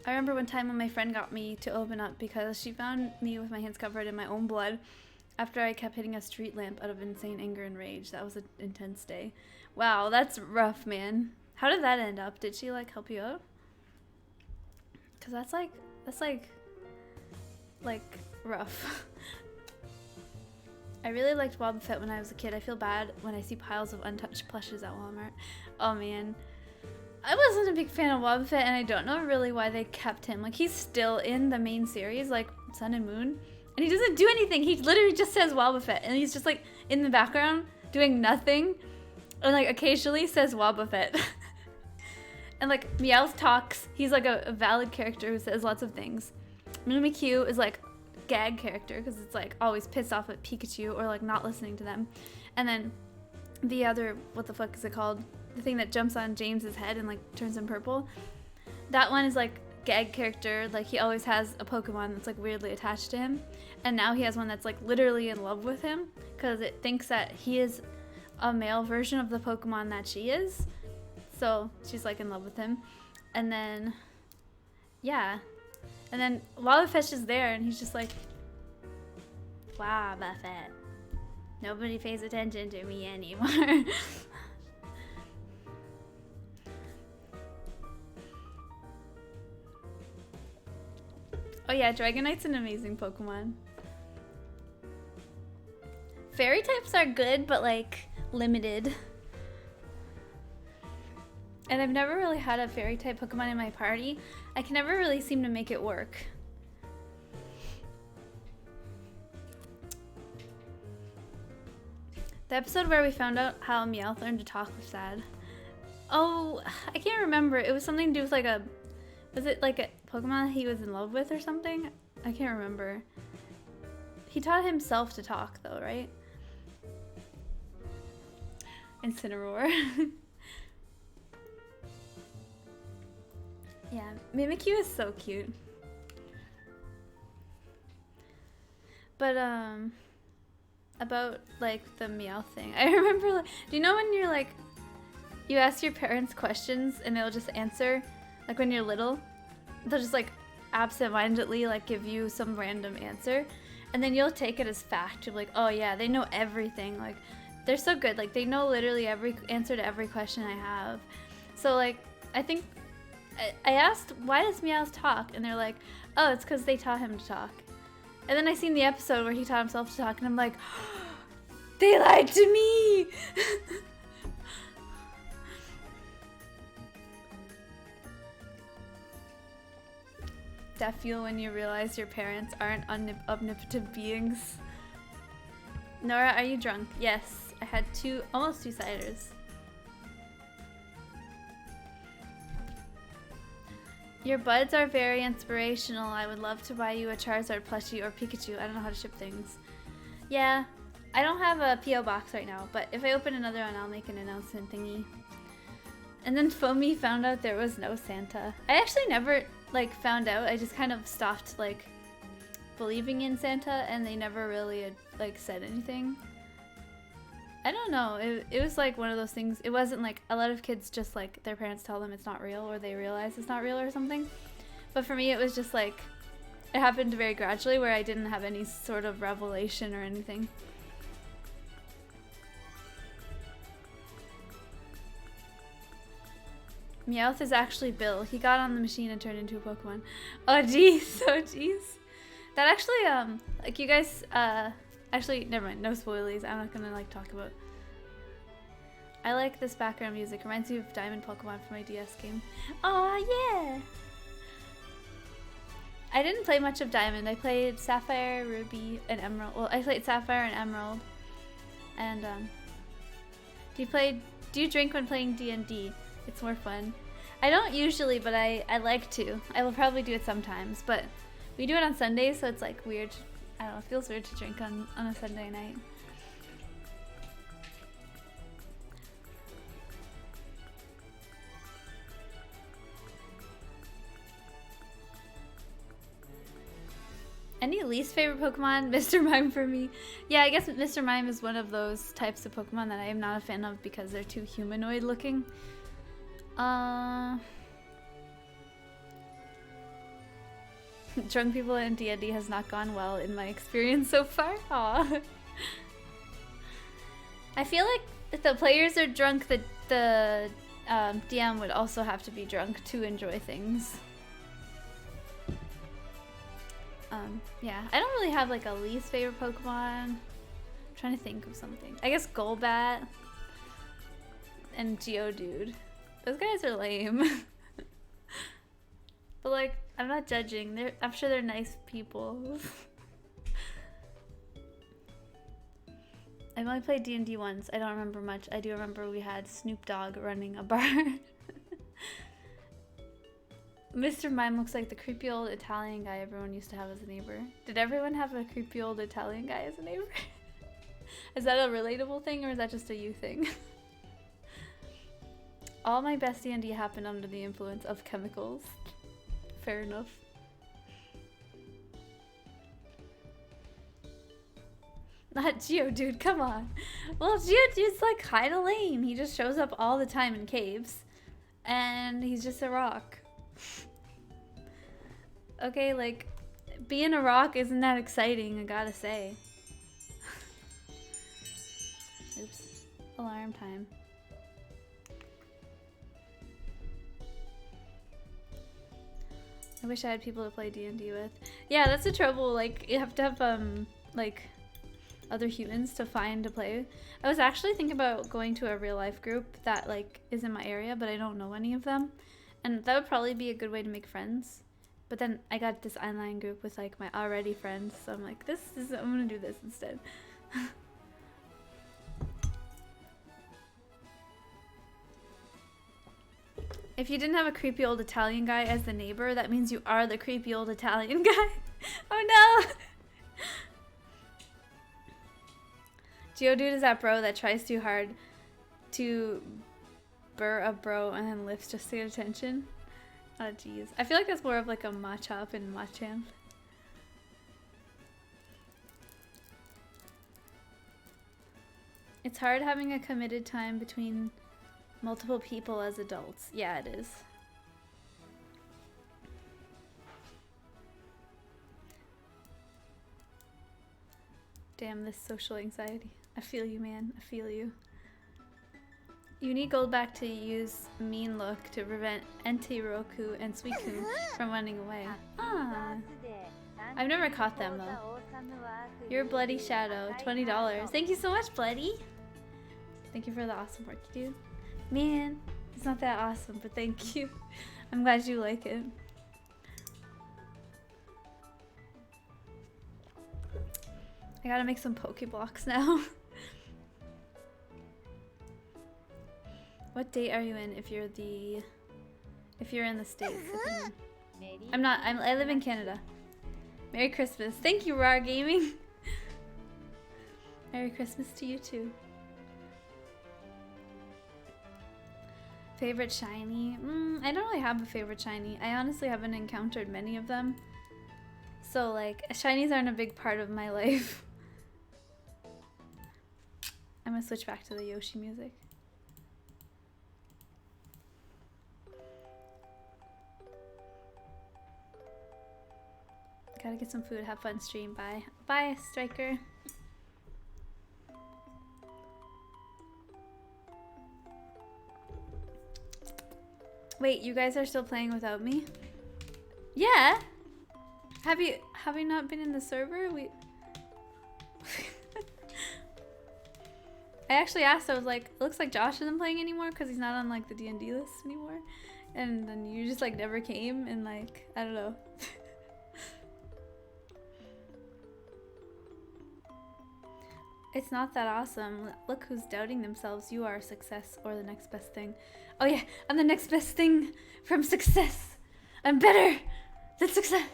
I remember one time when my friend got me to open up because she found me with my hands covered in my own blood after I kept hitting a street lamp out of insane anger and rage. That was an intense day. Wow, that's rough, man. How did that end up? Did she like help you out? Cause that's like rough. I really liked Wobbuffet when I was a kid. I feel bad when I see piles of untouched plushes at Walmart. Oh man. I wasn't a big fan of Wobbuffet, and I don't know really why they kept him. Like, he's still in the main series, like Sun and Moon, and he doesn't do anything. He literally just says Wobbuffet, and he's just like in the background doing nothing, and like occasionally says Wobbuffet. And like Meowth talks. He's like a valid character who says lots of things. Mimikyu is like gag character because it's like always pissed off at Pikachu or like not listening to them. And then the other, what the fuck is it called? The thing that jumps on James's head and like turns him purple. That one is like gag character. Like he always has a Pokemon that's like weirdly attached to him. And now he has one that's like literally in love with him because it thinks that he is a male version of the Pokemon that she is. So she's like in love with him. And then, yeah. And then Wobbuffet's just there and he's just like, Wobbuffet. Nobody pays attention to me anymore. Oh yeah, Dragonite's an amazing Pokemon. Fairy types are good, but like limited. And I've never really had a fairy type Pokemon in my party. I can never really seem to make it work. The episode where we found out how Meowth learned to talk was sad. Oh, I can't remember. It was something to do with like a... Was it like a Pokemon he was in love with or something? I can't remember. He taught himself to talk though, right? Incineroar. Yeah, Mimikyu is so cute. But about like the Meowth thing. I remember like, do you know when you're like, you ask your parents questions and they'll just answer, like when you're little, they'll just like absent-mindedly like give you some random answer, and then you'll take it as fact. You're like, oh yeah, they know everything. Like they're so good. Like they know literally every answer to every question I have. So like, I think I asked, why does Meowth talk? And they're like, oh, it's because they taught him to talk. And then I seen the episode where he taught himself to talk, and I'm like, they lied to me! That feel when you realize your parents aren't omnipotent beings. Nora, are you drunk? Yes, I had almost two ciders. Your buds are very inspirational. I would love to buy you a Charizard plushie or Pikachu. I don't know how to ship things. Yeah, I don't have a P.O. box right now, but if I open another one, I'll make an announcement thingy. And then Foamy found out there was no Santa. I actually never, like, found out. I just kind of stopped, like, believing in Santa, and they never really, like, said anything. I don't know. It was like one of those things. It wasn't like a lot of kids just like their parents tell them it's not real or they realize it's not real or something. But for me, it was just like it happened very gradually where I didn't have any sort of revelation or anything. Meowth is actually Bill. He got on the machine and turned into a Pokemon. Oh jeez, oh jeez. That actually, like you guys, actually, never mind. No spoilies. I'm not gonna like talk about. I like this background music. Reminds me of Diamond Pokemon from my DS game. Oh yeah. I didn't play much of Diamond. I played Sapphire, Ruby, and Emerald. Well, I played Sapphire and Emerald. And do you drink when playing D&D? It's more fun. I don't usually, but I like to. I will probably do it sometimes, but we do it on Sundays, so it's like weird. I don't know, it feels weird to drink on a Sunday night. Any least favorite Pokemon? Mr. Mime for me. Yeah, I guess Mr. Mime is one of those types of Pokemon that I am not a fan of because they're too humanoid looking. Drunk people in D&D has not gone well in my experience so far. Aw. I feel like if the players are drunk, the DM would also have to be drunk to enjoy things. Yeah, I don't really have like a least favorite Pokemon. I'm trying to think of something. I guess Golbat and Geodude. Those guys are lame. But like, I'm not judging. I'm sure they're nice people. I've only played D&D once. I don't remember much. I do remember we had Snoop Dogg running a bar. Mr. Mime looks like the creepy old Italian guy everyone used to have as a neighbor. Did everyone have a creepy old Italian guy as a neighbor? Is that a relatable thing or is that just a you thing? All my best D&D happened under the influence of chemicals. Fair enough. Not Geodude, come on. Well, Geodude's like kinda lame. He just shows up all the time in caves. And he's just a rock. Okay, like, being a rock isn't that exciting, I gotta say. Oops. Alarm time. I wish I had people to play D&D with. Yeah, that's the trouble. Like, you have to have, like, other humans to find to play. I was actually thinking about going to a real life group that, like, is in my area, but I don't know any of them. And that would probably be a good way to make friends. But then I got this online group with, like, my already friends. So I'm like, I'm gonna do this instead. If you didn't have a creepy old Italian guy as the neighbor, that means you are the creepy old Italian guy. Oh no! Geodude is that bro that tries too hard to burr a bro and then lifts just to get attention. Oh jeez. I feel like that's more of like a Machop and Machamp. It's hard having a committed time between multiple people as adults. Yeah, it is. Damn, this social anxiety. I feel you, man. I feel you. You need Goldback to use Mean Look to prevent Entiroku and Suicune from running away. Ah. I've never caught them though. Your Bloody Shadow, $20. Thank you so much, Bloody. Thank you for the awesome work you do. Man, it's not that awesome, but thank you. I'm glad you like it. I gotta make some Pokeblocks now. What date are you in if you're in the States? I'm not. I live in Canada. Merry Christmas. Thank you, Rar Gaming. Merry Christmas to you too. Favorite shiny? I don't really have a favorite shiny. I honestly haven't encountered many of them. So like, shinies aren't a big part of my life. I'm gonna switch back to the Yoshi music. Gotta get some food, have fun stream. Bye. Bye, Striker. Wait, you guys are still playing without me? Yeah. Have you not been in the server? I actually asked, I was like, it looks like Josh isn't playing anymore because he's not on like the D&D list anymore. And then you just like never came and like, I don't know. It's not that awesome. Look who's doubting themselves. You are success or the next best thing. Oh yeah, I'm the next best thing from success. I'm better than success.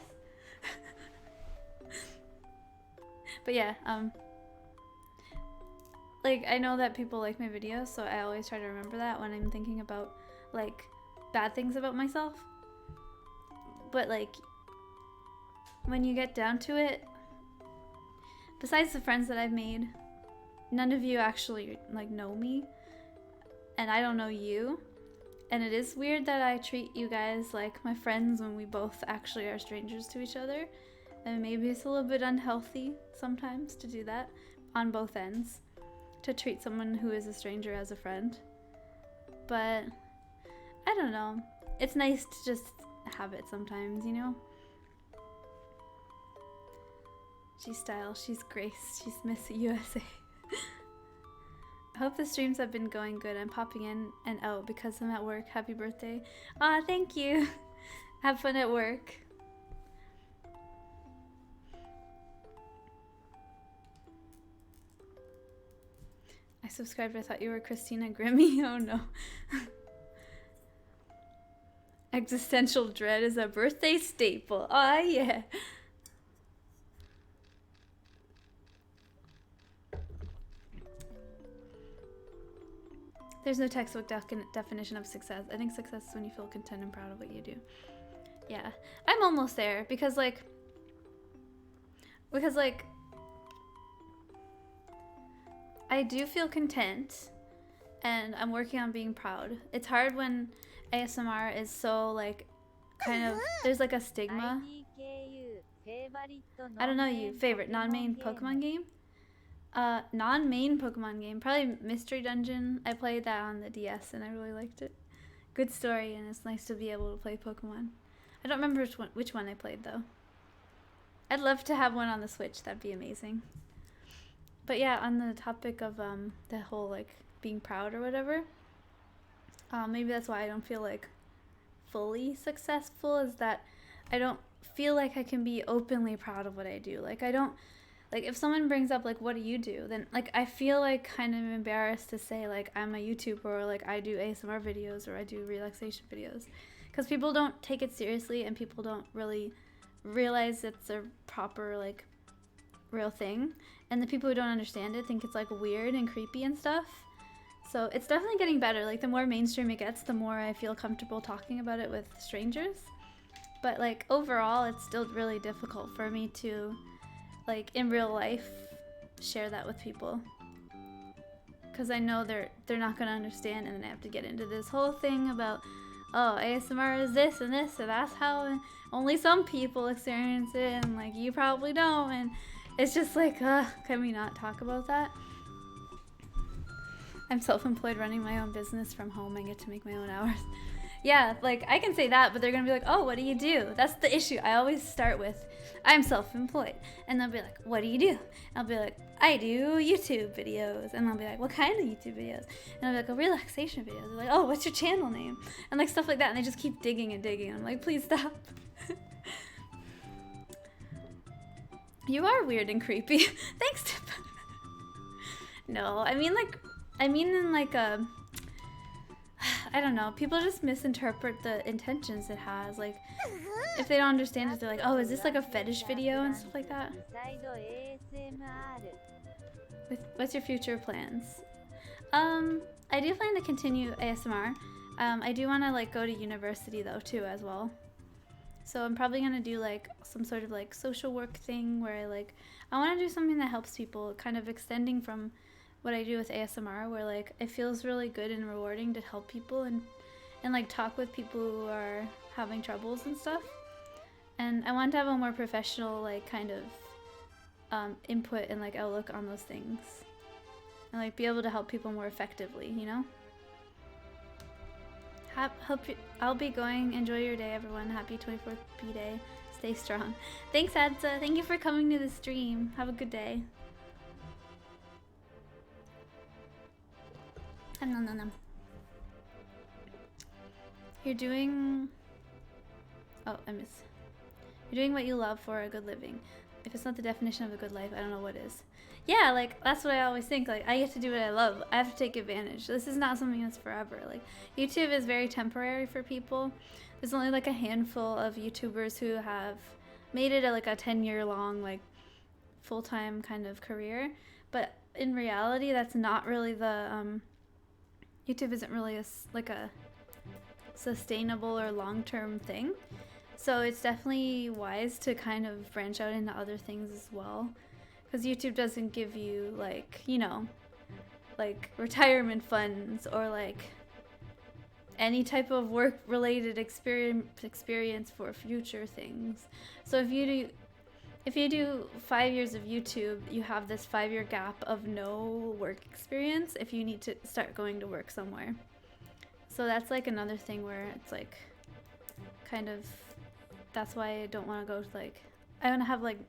But yeah, like I know that people like my videos, so I always try to remember that when I'm thinking about like bad things about myself. But like when you get down to it, besides the friends that I've made, none of you actually like know me, and I don't know you. And it is weird that I treat you guys like my friends when we both actually are strangers to each other. And maybe it's a little bit unhealthy sometimes to do that on both ends, to treat someone who is a stranger as a friend. But I don't know. It's nice to just have it sometimes, you know? She's Style, she's Grace, she's Miss USA. I hope the streams have been going good. I'm popping in and out because I'm at work. Happy birthday. Aw, thank you. Have fun at work. I subscribed. I thought you were Christina Grimmie. Oh no. Existential dread is a birthday staple. Ah, yeah. There's no textbook definition of success. I think success is when you feel content and proud of what you do. Yeah, I'm almost there because like I do feel content and I'm working on being proud. It's hard when ASMR is so like kind of, there's like a stigma. I don't know, you favorite non-main Pokemon game? Non-main Pokemon game, probably Mystery Dungeon. I played that on the DS and I really liked it. Good story, and it's nice to be able to play Pokemon. I don't remember which one I played though. I'd love to have one on the Switch, that'd be amazing. But yeah, on the topic of the whole like being proud or whatever, maybe that's why I don't feel like fully successful, is that I don't feel like I can be openly proud of what I do. Like I don't, like if someone brings up like what do you do, then like I feel like kind of embarrassed to say like I'm a YouTuber or like I do ASMR videos or I do relaxation videos, because people don't take it seriously and people don't really realize it's a proper like real thing, and the people who don't understand it think it's like weird and creepy and stuff. So it's definitely getting better. Like the more mainstream it gets, the more I feel comfortable talking about it with strangers. But like overall, it's still really difficult for me to like in real life share that with people, because I know they're not gonna understand, and then I have to get into this whole thing about, oh, ASMR is this and this, and that's how only some people experience it, and like you probably don't, and it's just like, can we not talk about that? I'm self-employed, running my own business from home. I get to make my own hours. Yeah, like I can say that, but they're gonna be like, oh, what do you do? That's the issue. I always start with, I'm self-employed, and they'll be like, what do you do? And I'll be like, I do YouTube videos. And they'll be like, what kind of YouTube videos? And I'll be like, a relaxation video. They're like, oh, what's your channel name? And like stuff like that, and they just keep digging and digging. I'm like, please stop. You are weird and creepy. Thanks, Tip. No, I mean in like a, I don't know. People just misinterpret the intentions it has. Like, if they don't understand it, they're like, oh, is this like a fetish video and stuff like that? What's your future plans? I do plan to continue ASMR. I do want to like go to university though too as well. So I'm probably gonna do like some sort of like social work thing where I want to do something that helps people, kind of extending from what I do with ASMR, where like it feels really good and rewarding to help people and like talk with people who are having troubles and stuff. And I want to have a more professional like kind of input and like outlook on those things, and like be able to help people more effectively, you know? I'll be going. Enjoy your day, everyone. Happy 24th B-Day. Stay strong. Thanks, Adsa. Thank you for coming to the stream. Have a good day. No. You're doing... Oh, I miss. You're doing what you love for a good living. If it's not the definition of a good life, I don't know what is. Yeah, like, that's what I always think. Like, I get to do what I love. I have to take advantage. This is not something that's forever. Like, YouTube is very temporary for people. There's only, like, a handful of YouTubers who have made it like a 10-year long, like, full-time kind of career. But in reality, that's not really the, YouTube isn't really a sustainable or long-term thing. So it's definitely wise to kind of branch out into other things as well. Because YouTube doesn't give you, like, you know, like retirement funds or like any type of work-related experience for future things. So if you do 5 years of YouTube, you have this 5-year gap of no work experience if you need to start going to work somewhere. So that's like another thing where it's like kind of, that's why I don't want to go to like, I want to have like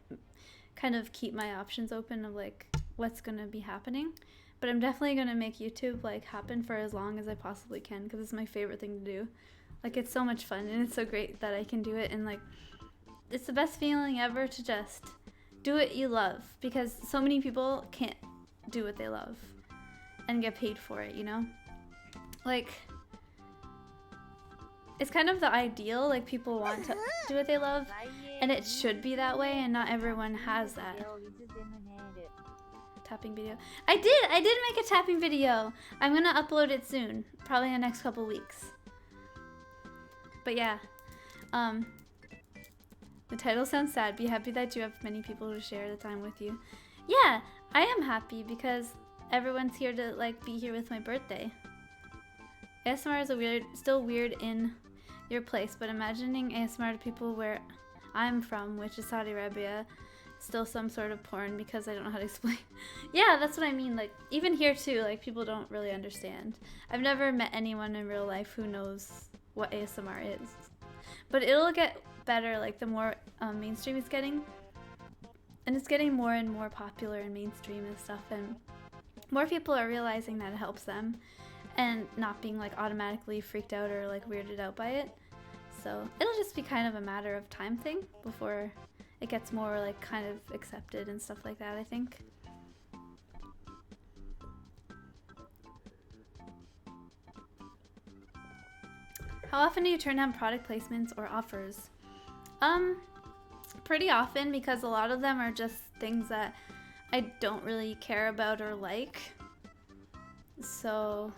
kind of keep my options open of like what's gonna be happening. But I'm definitely gonna make YouTube like happen for as long as I possibly can, because it's my favorite thing to do. Like, it's so much fun and it's so great that I can do it, and like it's the best feeling ever to just do what you love, because so many people can't do what they love and get paid for it, you know? Like, it's kind of the ideal, like people want to do what they love, and it should be that way, and not everyone has that. Tapping video. I did make a tapping video. I'm gonna upload it soon, probably in the next couple weeks. But yeah, the title sounds sad. Be happy that you have many people to share the time with you. Yeah, I am happy because everyone's here to like be here with my birthday. ASMR is still weird in your place, but imagining ASMR to people where I'm from, which is Saudi Arabia, still some sort of porn, because I don't know how to explain. Yeah, that's what I mean. Like, even here too, like people don't really understand. I've never met anyone in real life who knows what ASMR is, but it'll get better like the more mainstream it's getting, and it's getting more and more popular and mainstream and stuff, and more people are realizing that it helps them and not being like automatically freaked out or like weirded out by it. So it'll just be kind of a matter of time thing before it gets more like kind of accepted and stuff like that, I think. How often do you turn down product placements or offers? Pretty often, because a lot of them are just things that I don't really care about or like. So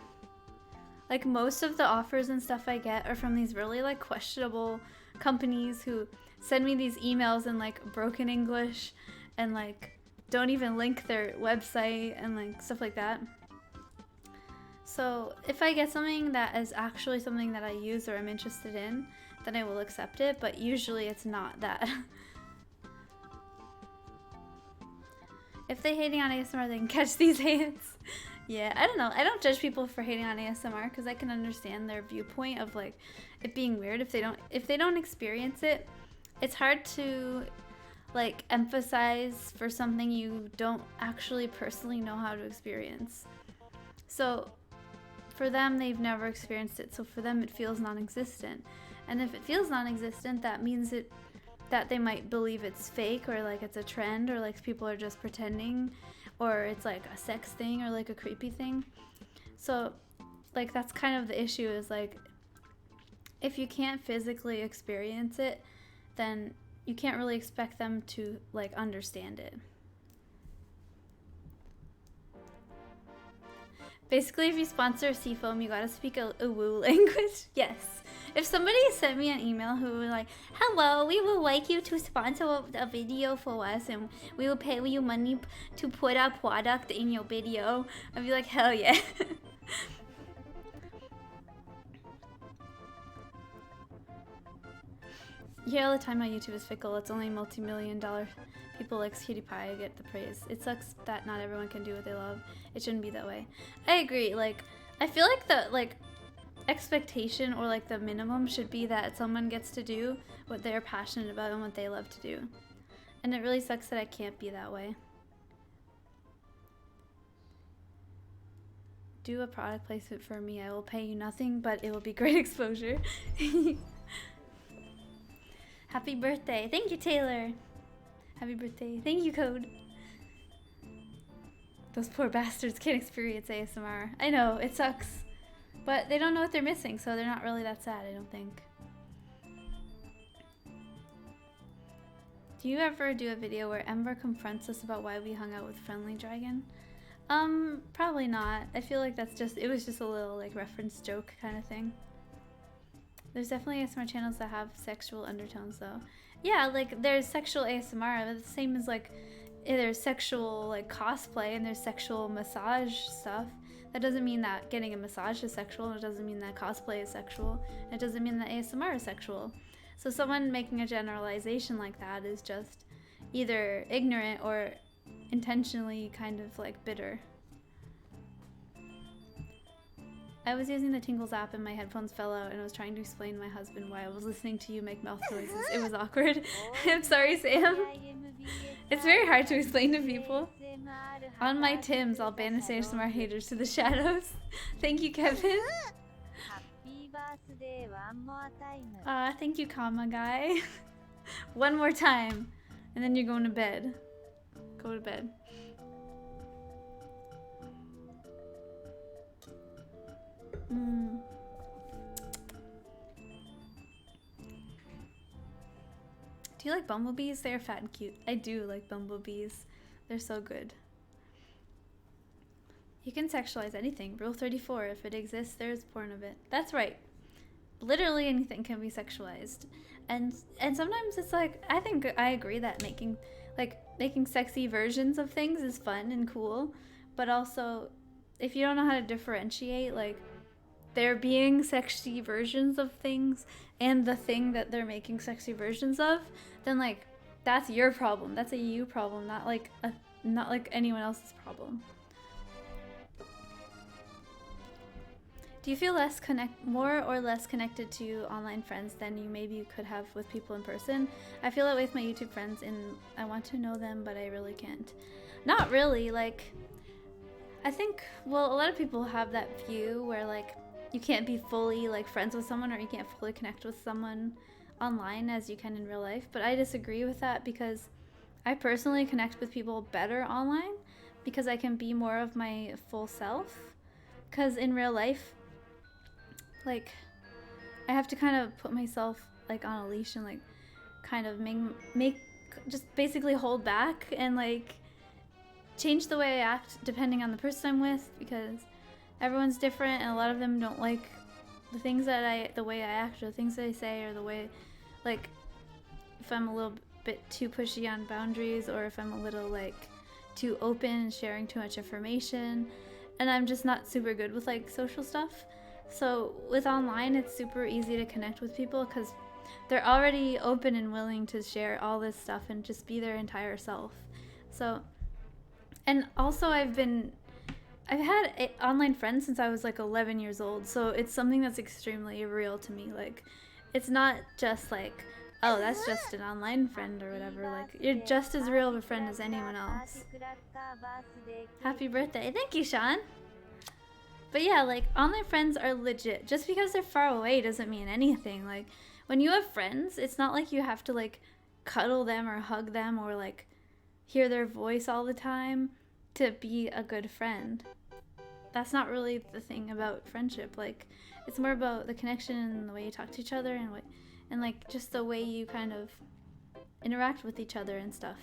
like most of the offers and stuff I get are from these really like questionable companies who send me these emails in like broken English and like don't even link their website and like stuff like that. So if I get something that is actually something that I use or I'm interested in, then I will accept it, but usually it's not that. If they hating on ASMR, they can catch these hands. Yeah, I don't know. I don't judge people for hating on ASMR because I can understand their viewpoint of like it being weird if they don't experience it. It's hard to like emphasize for something you don't actually personally know how to experience. So for them, they've never experienced it, so for them it feels non-existent. And if it feels non-existent, that means that they might believe it's fake, or like it's a trend, or like people are just pretending, or it's like a sex thing or like a creepy thing. So like that's kind of the issue is like if you can't physically experience it, then you can't really expect them to like understand it. Basically, if you sponsor Seafoam, you gotta speak a woo language. Yes. If somebody sent me an email who was like, "Hello, we would like you to sponsor a video for us, and we will pay you money to put our product in your video," I'd be like, "Hell yeah!" You hear all the time how YouTube is fickle. It's only multi-million-dollar people like PewDiePie get the praise. It sucks that not everyone can do what they love. It shouldn't be that way. I agree. Like, I feel like the expectation or like the minimum should be that someone gets to do what they're passionate about and what they love to do. And it really sucks that I can't be that way. Do a product placement for me. I will pay you nothing, but it will be great exposure. Happy birthday. Thank you, Taylor. Happy birthday. Thank you, Code. Those poor bastards can't experience ASMR. I know, it sucks. But they don't know what they're missing, so they're not really that sad, I don't think. Do you ever do a video where Ember confronts us about why we hung out with Friendly Dragon? Probably not. I feel like it was just a little like reference joke kind of thing. There's definitely ASMR channels that have sexual undertones though. Yeah, like there's sexual ASMR, but the same as like there's sexual like cosplay and there's sexual massage stuff. That doesn't mean that getting a massage is sexual, and it doesn't mean that cosplay is sexual. It doesn't mean that ASMR is sexual. So someone making a generalization like that is just either ignorant or intentionally kind of like bitter. I was using the Tingles app and my headphones fell out and I was trying to explain to my husband why I was listening to you make mouth noises. It was awkward. I'm sorry, Sam. It's very hard to explain to people. On my Tims, I'll banish ASMR haters to the shadows. Thank you, Kevin. Thank you, comma guy. One more time, and then you're going to bed. Go to bed. Do you like bumblebees? They're fat and cute. I do like bumblebees. They're so good. You can sexualize anything. Rule 34. If it exists, there's porn of it. That's right. Literally anything can be sexualized. And sometimes it's like, I think I agree that making sexy versions of things is fun and cool. But also, if you don't know how to differentiate, like, there being sexy versions of things and the thing that they're making sexy versions of, then like that's your problem. That's a you problem, not like anyone else's problem. Do you feel more or less connected to online friends than you could have with people in person? I feel that way with my YouTube friends, and I want to know them, but I really can't. Not really. Like, I think, well, a lot of people have that view where like you can't be fully like friends with someone, or you can't fully connect with someone online as you can in real life. But I disagree with that because I personally connect with people better online because I can be more of my full self. Because in real life, like, I have to kind of put myself like on a leash and like kind of make just basically hold back and like change the way I act depending on the person I'm with, because everyone's different and a lot of them don't like the way I act or the things that I say, or the way, like, if I'm a little bit too pushy on boundaries, or if I'm a little like too open and sharing too much information. And I'm just not super good with like social stuff. So with online, it's super easy to connect with people because they're already open and willing to share all this stuff and just be their entire self. So, and also I've had online friends since I was like 11 years old. So it's something that's extremely real to me. Like, it's not just like, oh, that's just an online friend or whatever. Like, you're just as real of a friend as anyone else. Happy birthday. Thank you, Sean. But yeah, like, online friends are legit. Just because they're far away doesn't mean anything. Like, when you have friends, it's not like you have to like cuddle them or hug them or like hear their voice all the time to be a good friend. that's not really the thing about friendship. Like, it's more about the connection and the way you talk to each other and like just the way you kind of interact with each other and stuff.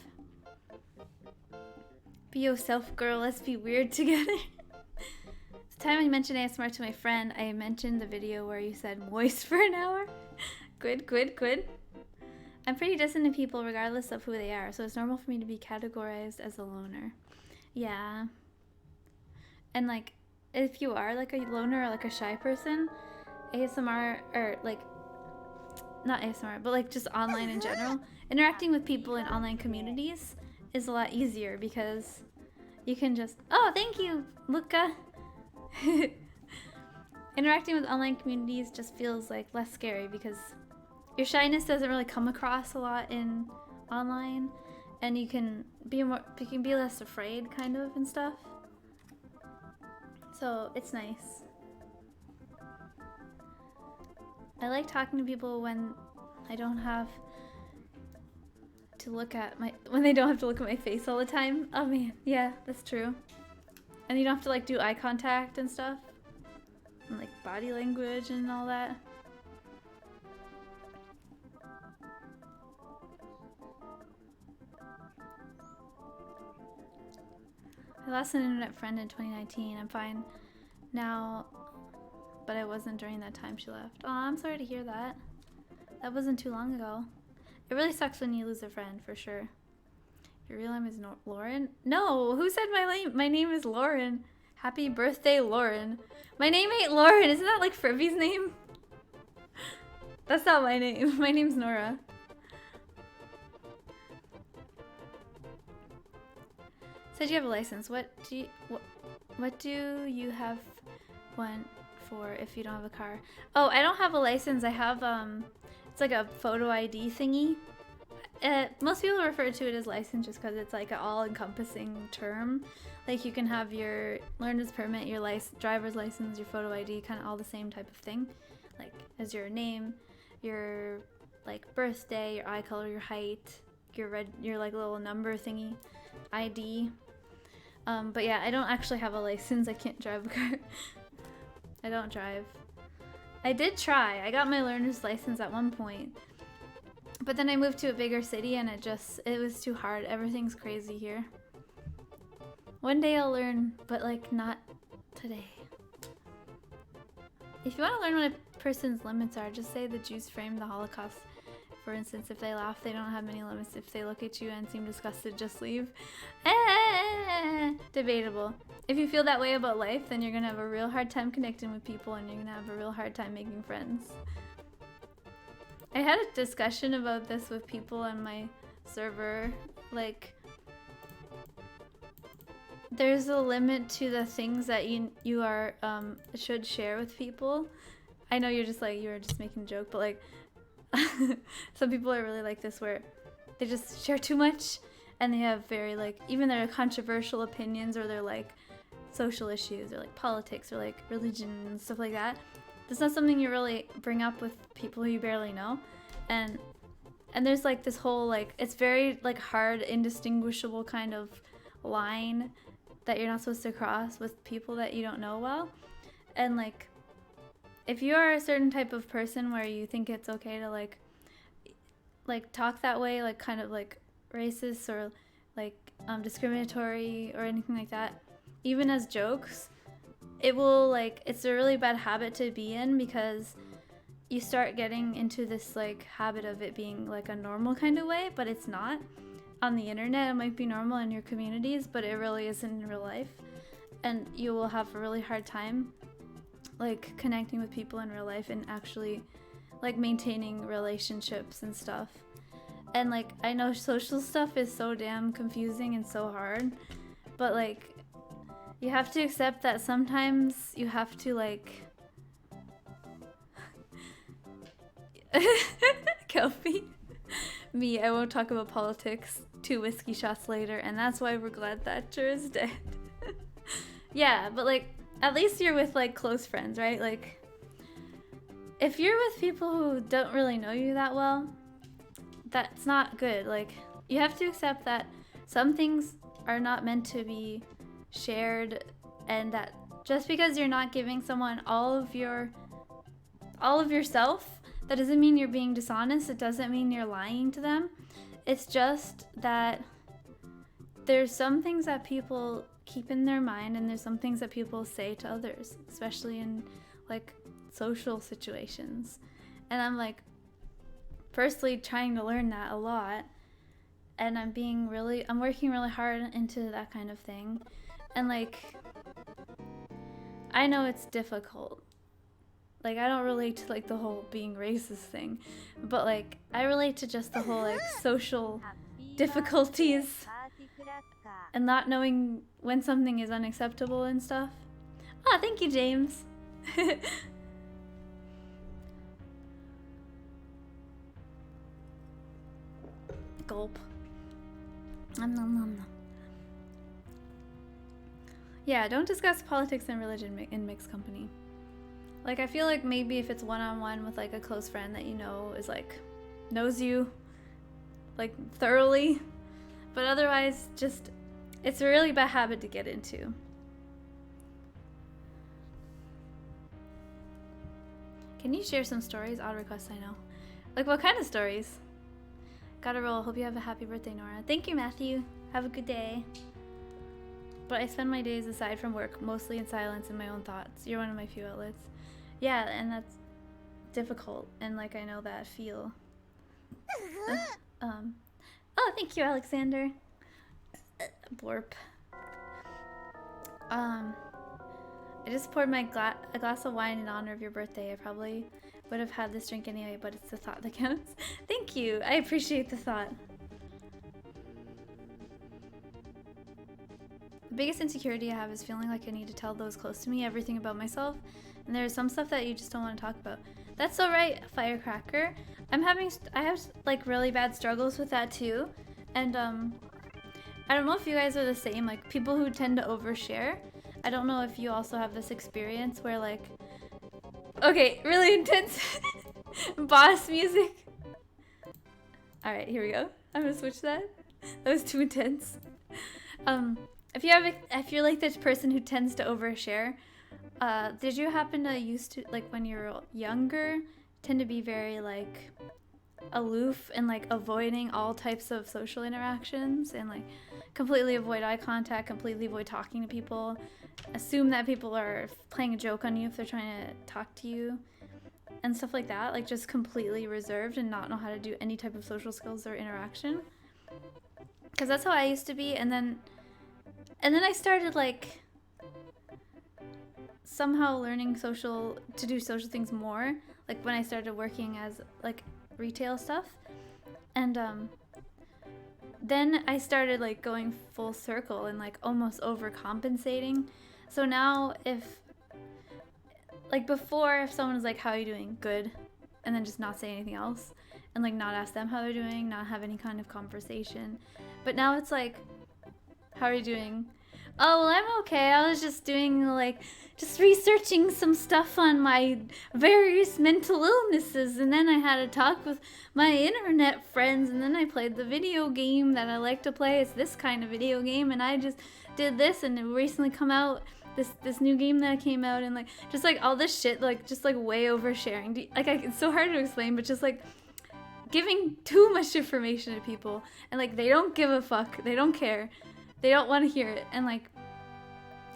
Be yourself, girl. Let's be weird together. The time I mentioned ASMR to my friend, I mentioned the video where you said moist for an hour. Good. I'm pretty distant to people regardless of who they are, so it's normal for me to be categorized as a loner. Yeah. And like, if you are like a loner or like a shy person, ASMR, or like, not ASMR, but like just online in general, interacting with people in online communities is a lot easier because you can just, oh, thank you, Luca. Interacting with online communities just feels like less scary because your shyness doesn't really come across a lot in online, and you can be less afraid kind of and stuff. So it's nice. I like talking to people when I don't have to look at when they don't have to look at my face all the time. Oh man, yeah, that's true. And you don't have to like do eye contact and stuff. And like body language and all that. I lost an internet friend in 2019. I'm fine now, but I wasn't during that time she left. Oh, I'm sorry to hear that. That wasn't too long ago. It really sucks when you lose a friend, for sure. Your real name is Lauren? No, who said my name is Lauren? Happy birthday, Lauren. My name ain't Lauren. Isn't that like Fribby's name? That's not my name. My name's Nora. Said you have a license. What do you have one for if you don't have a car? Oh, I don't have a license. I have it's like a photo ID thingy. Most people refer to it as license just because it's like an all-encompassing term. Like you can have your learner's permit, your driver's license, your photo ID, kind of all the same type of thing. Like as your name, your like birthday, your eye color, your height, your like little number thingy, ID. But yeah, I don't actually have a license. I can't drive a car. I don't drive. I did try. I got my learner's license at one point. But then I moved to a bigger city and it was too hard. Everything's crazy here. One day I'll learn, but like not today. If you want to learn what a person's limits are, just say the Jews framed the Holocaust. For instance, if they laugh, they don't have many limits. If they look at you and seem disgusted, just leave. Debatable. If you feel that way about life, then you're gonna have a real hard time connecting with people and you're gonna have a real hard time making friends. I had a discussion about this with people on my server. Like, there's a limit to the things that you are should share with people. I know you were just making a joke, but like some people are really like this where they just share too much and they have very like even their controversial opinions or their like social issues or like politics or like religion and stuff like that. That's not something you really bring up with people who you barely know. And there's like this whole like it's very like hard indistinguishable kind of line that you're not supposed to cross with people that you don't know well. And like if you are a certain type of person where you think it's okay to like talk that way, like kind of like racist or like discriminatory or anything like that, even as jokes, it will like it's a really bad habit to be in because you start getting into this like habit of it being like a normal kind of way, but it's not. On the internet it might be normal in your communities, but it really isn't in real life, and you will have a really hard time like connecting with people in real life and actually like maintaining relationships and stuff. And like I know social stuff is so damn confusing and so hard, but like you have to accept that sometimes you have to like Kelpie. Me, I won't talk about politics. 2 whiskey shots later, and that's why we're glad Thatcher is dead. Yeah, but like at least you're with like close friends, right? Like if you're with people who don't really know you that well, that's not good. Like you have to accept that some things are not meant to be shared and that Just because you're not giving someone all of yourself, that doesn't mean you're being dishonest. It doesn't mean you're lying to them. It's just that there's some things that people keep in their mind, and there's some things that people say to others, especially in like social situations. And I'm like firstly trying to learn that a lot, and I'm working really hard into that kind of thing. And like, I know it's difficult. Like, I don't relate to like the whole being racist thing, but like I relate to just the whole like social difficulties and not knowing when something is unacceptable and stuff. Ah, thank you, James. Gulp. Nom, nom, nom, nom. Yeah, don't discuss politics and religion in mixed company. Like, I feel like maybe if it's one-on-one with like a close friend that you know is like knows you like thoroughly, but otherwise just it's a really bad habit to get into. Can you share some stories? Odd request, I know. Like, what kind of stories? Gotta roll. Hope you have a happy birthday, Nora. Thank you, Matthew. Have a good day. But I spend my days aside from work mostly in silence and my own thoughts. You're one of my few outlets. Yeah, and that's difficult, and like I know that feel. Oh, thank you, Alexander. Blorp. I just poured a glass of wine in honor of your birthday. I probably would have had this drink anyway, but it's the thought that counts. Thank you. I appreciate the thought. The biggest insecurity I have is feeling like I need to tell those close to me everything about myself, and there's some stuff that you just don't want to talk about. That's so right, Firecracker. I have like really bad struggles with that too, and I don't know if you guys are the same, like people who tend to overshare. I don't know if you also have this experience where like, okay, really intense boss music. All right, here we go. I'm gonna switch that. That was too intense. If you're like this person who tends to overshare, did you happen to used to, like when you were younger, tend to be very like aloof and like avoiding all types of social interactions and like completely avoid eye contact, completely avoid talking to people, assume that people are playing a joke on you if they're trying to talk to you and stuff like that, like just completely reserved and not know how to do any type of social skills or interaction? Because that's how I used to be, and then I started like somehow learning to do social things more, like when I started working as like retail stuff, and then I started like going full circle and like almost overcompensating. So now if like before, if someone was like, how are you doing? Good, and then just not say anything else and like not ask them how they're doing, not have any kind of conversation. But now it's like, how are you doing? Oh, well, I'm okay. I was just doing like just researching some stuff on my various mental illnesses, and then I had a talk with my internet friends, and then I played the video game that I like to play. It's this kind of video game, and I just did this, and it recently come out this new game that came out, and like just like all this shit, like just like way oversharing. It's so hard to explain, but just like giving too much information to people, and like they don't give a fuck, they don't care, they don't want to hear it, and like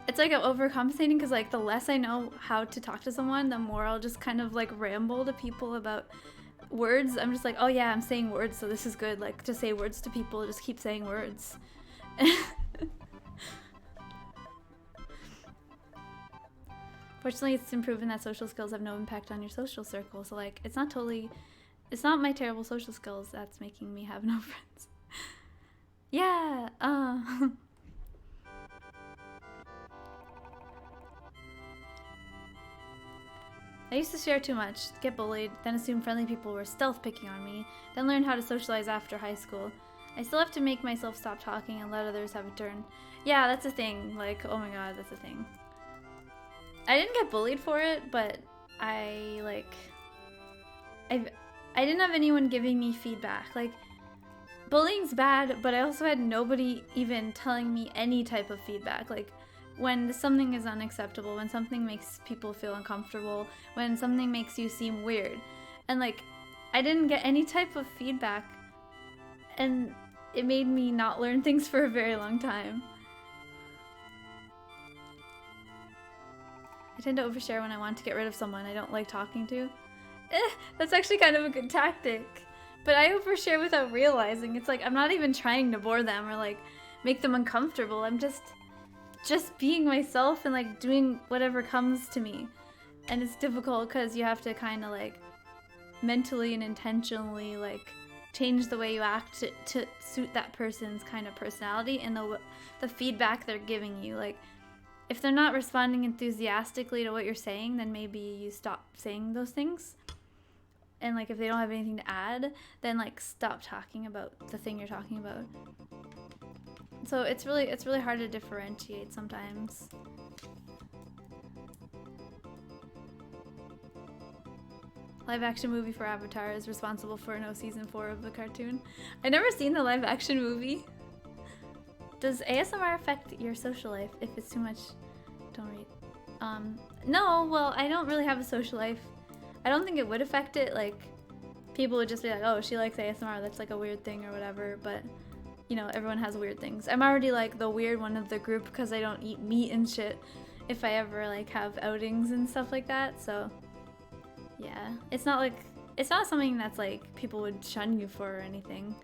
it's like I'm overcompensating because like the less I know how to talk to someone, the more I'll just kind of like ramble to people about words. I'm just like, oh yeah, I'm saying words, so this is good. Like to say words to people, just keep saying words. Fortunately, it's been proven that social skills have no impact on your social circle. So like, it's not my terrible social skills that's making me have no friends. Yeah. I used to share too much, get bullied, then assume friendly people were stealth picking on me, then learn how to socialize after high school. I still have to make myself stop talking and let others have a turn. Yeah, that's a thing. Like, oh my god, that's a thing. I didn't get bullied for it, but I didn't have anyone giving me feedback. Like, bullying's bad, but I also had nobody even telling me any type of feedback. Like, when something is unacceptable, when something makes people feel uncomfortable, when something makes you seem weird. And like, I didn't get any type of feedback, and it made me not learn things for a very long time. I tend to overshare when I want to get rid of someone I don't like talking to. That's actually kind of a good tactic. But I overshare without realizing. It's like I'm not even trying to bore them or like make them uncomfortable. I'm just being myself and like doing whatever comes to me. And it's difficult because you have to kind of like mentally and intentionally like change the way you act to suit that person's kind of personality and the feedback they're giving you. Like if they're not responding enthusiastically to what you're saying, then maybe you stop saying those things. And like if they don't have anything to add, then like stop talking about the thing you're talking about. So it's really hard to differentiate sometimes. Live action movie for Avatar is responsible for no season 4 of the cartoon. I've never seen the live action movie. Does ASMR affect your social life? If it's too much, don't read. No, well, I don't really have a social life. I don't think it would affect it. Like, people would just be like, oh, she likes ASMR, that's like a weird thing or whatever. But, you know, everyone has weird things. I'm already like the weird one of the group because I don't eat meat and shit if I ever like have outings and stuff like that. So, yeah. It's not something that's like people would shun you for or anything.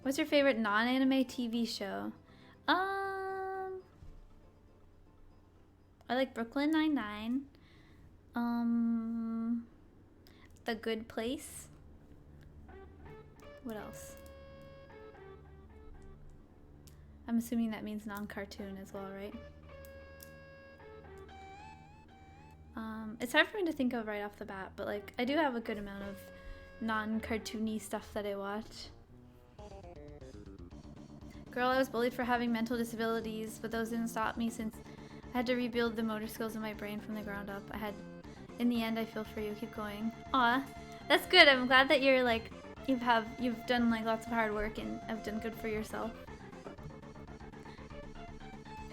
What's your favorite non-anime TV show? I like Brooklyn Nine-Nine. The Good Place. What else? I'm assuming that means non-cartoon as well, right? It's hard for me to think of right off the bat, but like I do have a good amount of non-cartoony stuff that I watch. Girl, I was bullied for having mental disabilities, but those didn't stop me since I had to rebuild the motor skills in my brain from the ground up. In the end, I feel for you. Keep going. Aw, that's good. I'm glad that you're like, you've done like lots of hard work and have done good for yourself.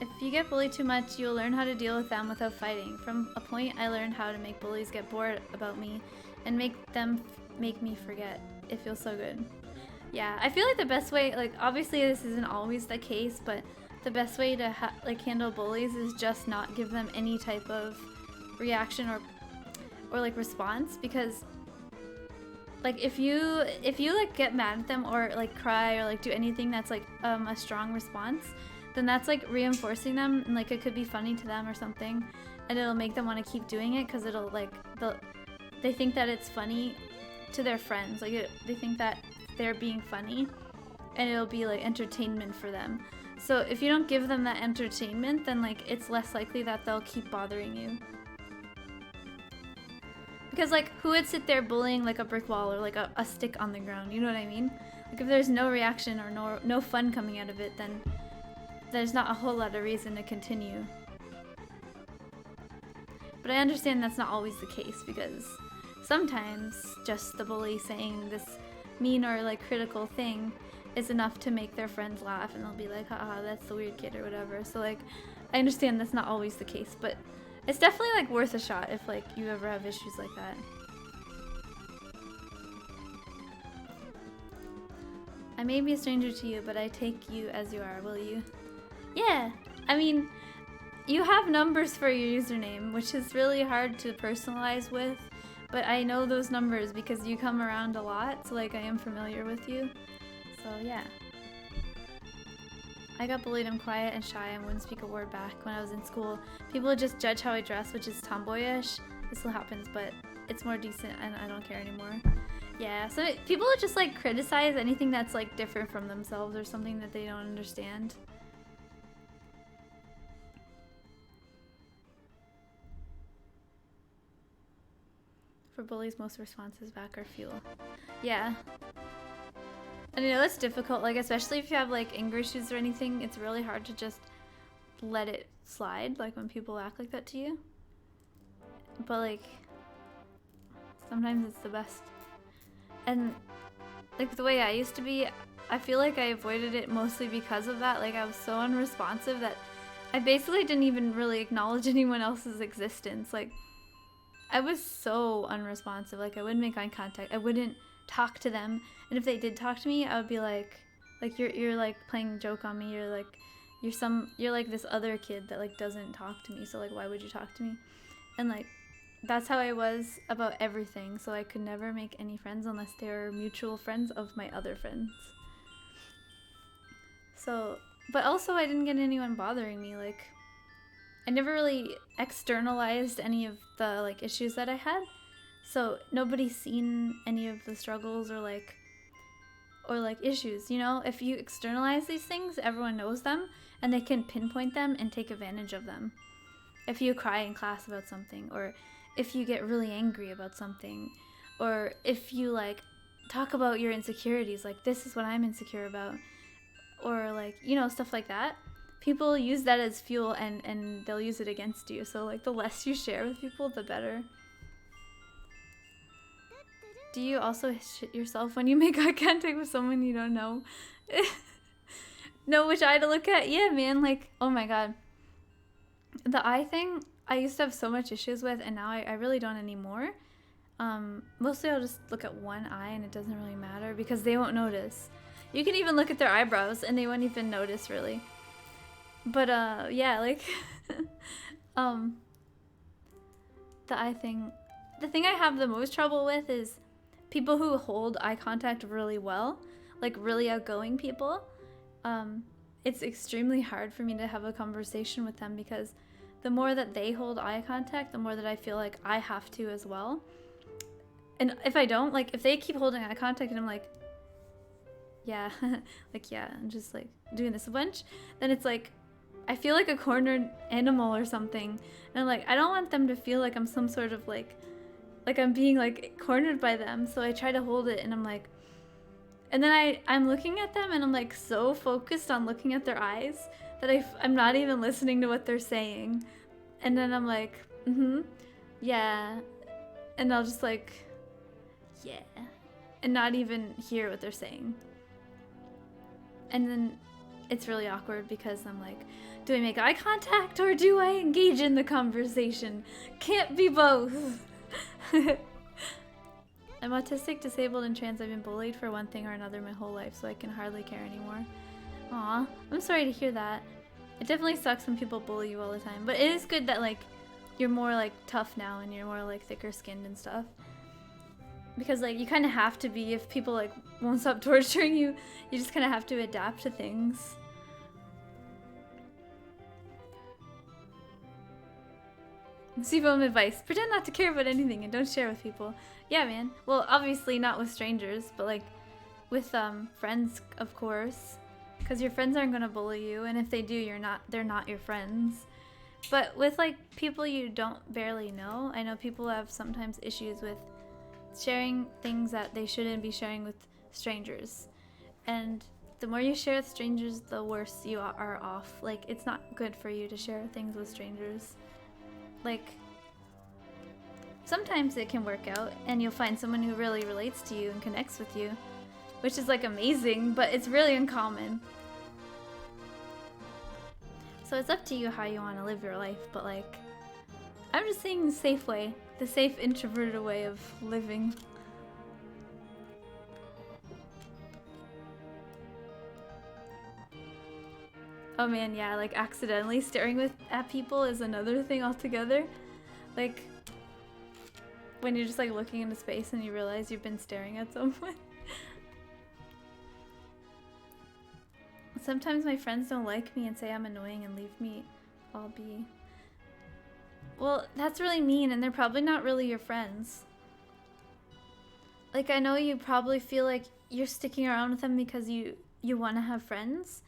If you get bullied too much, you'll learn how to deal with them without fighting. From a point, I learned how to make bullies get bored about me and make them make me forget. It feels so good. Yeah, I feel like the best way, like obviously this isn't always the case, but the best way to like handle bullies is just not give them any type of reaction or like response, because like if you like get mad at them or like cry or like do anything that's like a strong response, then that's like reinforcing them, and like it could be funny to them or something, and it'll make them want to keep doing it because it'll like they think that it's funny to their friends, like they think that they're being funny and it'll be like entertainment for them. So if you don't give them that entertainment, then like it's less likely that they'll keep bothering you. Because like who would sit there bullying like a brick wall or like a stick on the ground, you know what I mean? Like if there's no reaction or no fun coming out of it, then there's not a whole lot of reason to continue. But I understand that's not always the case, because sometimes just the bully saying this mean or like critical thing is enough to make their friends laugh, and they'll be like, haha, that's the weird kid or whatever. So like I understand that's not always the case, but it's definitely like worth a shot if like you ever have issues like that. I may be a stranger to you, but I take you as you are, will you? Yeah, I mean, you have numbers for your username, which is really hard to personalize with, but I know those numbers because you come around a lot, so like I am familiar with you. So yeah. I got bullied. I'm quiet and shy and wouldn't speak a word back when I was in school. People would just judge how I dress, which is tomboyish. This still happens, but it's more decent and I don't care anymore. Yeah, so people would just like criticize anything that's like different from themselves or something that they don't understand. For bullies, most responses back are fuel. Yeah. And I know it's difficult, like especially if you have like anger issues or anything, it's really hard to just let it slide, like when people act like that to you. But like, sometimes it's the best. And like the way I used to be, I feel like I avoided it mostly because of that. Like I was so unresponsive that I basically didn't even really acknowledge anyone else's existence. Like I was so unresponsive. Like I wouldn't make eye contact. I wouldn't talk to them. And if they did talk to me, I would be like you're like playing a joke on me. You're like this other kid that like doesn't talk to me. So like why would you talk to me? And like that's how I was about everything. So I could never make any friends unless they were mutual friends of my other friends. So, but also I didn't get anyone bothering me. Like I never really externalized any of the like issues that I had. So nobody's seen any of the struggles or like issues, you know? If you externalize these things, everyone knows them and they can pinpoint them and take advantage of them. If you cry in class about something, or if you get really angry about something, or if you like talk about your insecurities, like this is what I'm insecure about, or like, you know, stuff like that. People use that as fuel and they'll use it against you. So like the less you share with people, the better. Do you also shit yourself when you make eye contact with someone you don't know? Know which eye to look at? Yeah, man, like, oh my god. The eye thing, I used to have so much issues with, and now I really don't anymore. Mostly I'll just look at one eye and it doesn't really matter because they won't notice. You can even look at their eyebrows and they won't even notice, really. But, yeah, like, the eye thing. The thing I have the most trouble with is people who hold eye contact really well, like really outgoing people. It's extremely hard for me to have a conversation with them because the more that they hold eye contact, the more that I feel like I have to as well. And if I don't, like, if they keep holding eye contact and I'm like, yeah, like, yeah, I'm just like doing this a bunch, then it's like, I feel like a cornered animal or something. And I'm like, I don't want them to feel like I'm some sort of like I'm being like cornered by them. So I try to hold it and I'm like, and then I'm looking at them and I'm like so focused on looking at their eyes that I'm not even listening to what they're saying. And then I'm like, yeah. And I'll just like, yeah. And not even hear what they're saying. And then it's really awkward because I'm like, do I make eye contact or do I engage in the conversation? Can't be both. I'm autistic, disabled, and trans. I've been bullied for one thing or another my whole life, so I can hardly care anymore. Aw, I'm sorry to hear that. It definitely sucks when people bully you all the time, but it is good that like you're more like tough now and you're more like thicker skinned and stuff. Because like you kind of have to be if people like won't stop torturing you. You just kind of have to adapt to things. Seafoam advice: pretend not to care about anything and don't share with people. Yeah, man. Well, obviously not with strangers, but like with friends, of course, because your friends aren't gonna bully you, and if they do, they're not your friends. But with like people you don't barely know, I know people have sometimes issues with sharing things that they shouldn't be sharing with strangers, and the more you share with strangers, the worse you are off. Like, it's not good for you to share things with strangers. Like, sometimes it can work out and you'll find someone who really relates to you and connects with you, which is like amazing, but it's really uncommon. So it's up to you how you want to live your life, but like, I'm just saying the safe way, the safe introverted way of living. Oh man, yeah, like accidentally staring at people is another thing altogether. Like, when you're just like looking into space and you realize you've been staring at someone. Sometimes my friends don't like me and say I'm annoying and leave me all be. Well, that's really mean, and they're probably not really your friends. Like, I know you probably feel like you're sticking around with them because you want to have friends.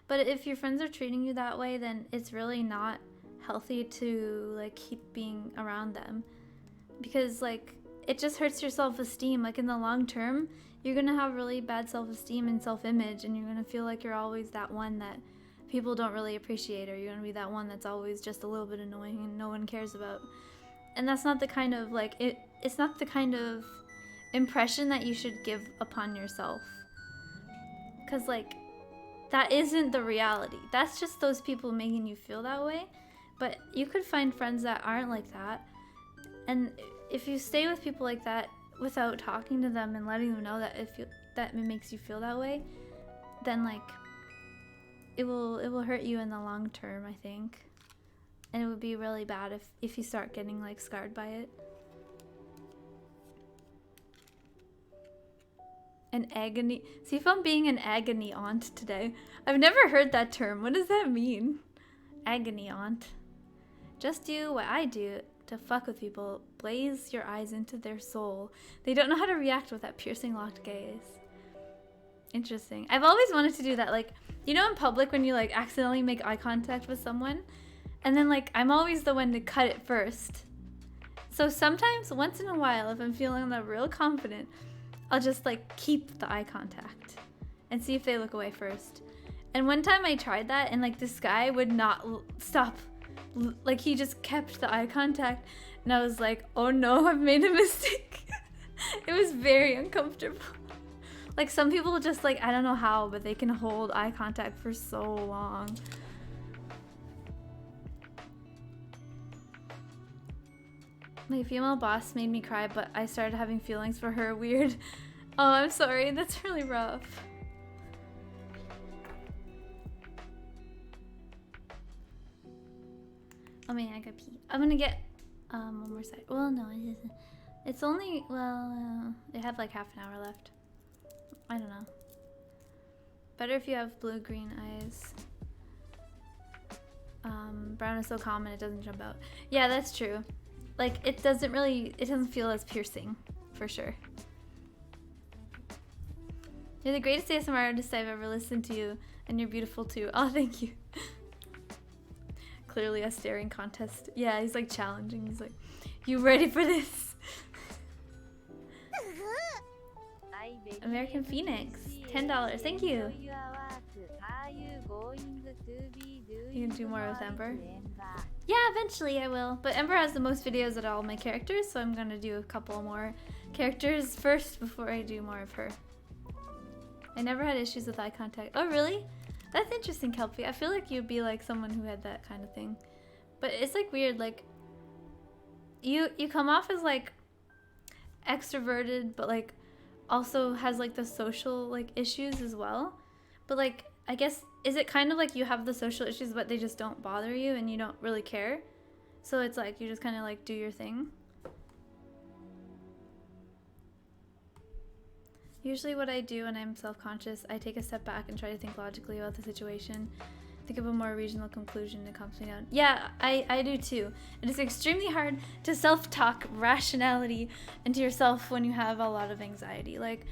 But if your friends are treating you that way, then it's really not healthy to like keep being around them. Because like it just hurts your self-esteem. Like in the long term, you're gonna have really bad self-esteem and self-image, and you're gonna feel like you're always that one that people don't really appreciate, or you're gonna be that one that's always just a little bit annoying and no one cares about. And that's not the kind of like it's not the kind of impression that you should give upon yourself. Because, like, that isn't the reality. That's just those people making you feel that way. But you could find friends that aren't like that. And if you stay with people like that without talking to them and letting them know that that it makes you feel that way, then, like, it will hurt you in the long term, I think. And it would be really bad if you start getting, like, scarred by it. An agony. See if I'm being an agony aunt today. I've never heard that term. What does that mean? Agony aunt. Just do what I do to fuck with people. Blaze your eyes into their soul. They don't know how to react with that piercing locked gaze. Interesting. I've always wanted to do that. Like, you know, in public when you, like, accidentally make eye contact with someone? And then, like, I'm always the one to cut it first. So sometimes, once in a while, if I'm feeling real confident, I'll just, like, keep the eye contact and see if they look away first. And one time I tried that, and, like, this guy would not stop. Like, he just kept the eye contact, and I was like, oh no, I've made a mistake. It was very uncomfortable. Like, some people just, like, I don't know how, but they can hold eye contact for so long. My female boss made me cry, but I started having feelings for her. Weird. Oh, I'm sorry. That's really rough. Oh man, I gotta pee. I'm gonna get one more side. Well, no, it isn't. It's only, well, they have like half an hour left. I don't know. Better if you have blue-green eyes. Brown is so common it doesn't jump out. Yeah, that's true. Like, it doesn't feel as piercing, for sure. You're the greatest ASMR artist I've ever listened to, and you're beautiful too. Oh, thank you. Clearly a staring contest. Yeah, he's like challenging. He's like, you ready for this? American Phoenix, $10. Thank you. You can do more with Ember? Yeah, eventually I will. But Ember has the most videos of all my characters, so I'm gonna do a couple more characters first before I do more of her. I never had issues with eye contact. Oh, really? That's interesting, Kelpie. I feel like you'd be like someone who had that kind of thing. But it's like weird, like you come off as like extroverted, but like also has like the social like issues as well. But like, I guess, is it kind of like you have the social issues but they just don't bother you and you don't really care? So it's like you just kind of like do your thing. Usually what I do when I'm self-conscious, I take a step back and try to think logically about the situation. Think of a more reasonable conclusion to calm me down. Yeah, I do too. It is extremely hard to self-talk rationality into yourself when you have a lot of anxiety. Like,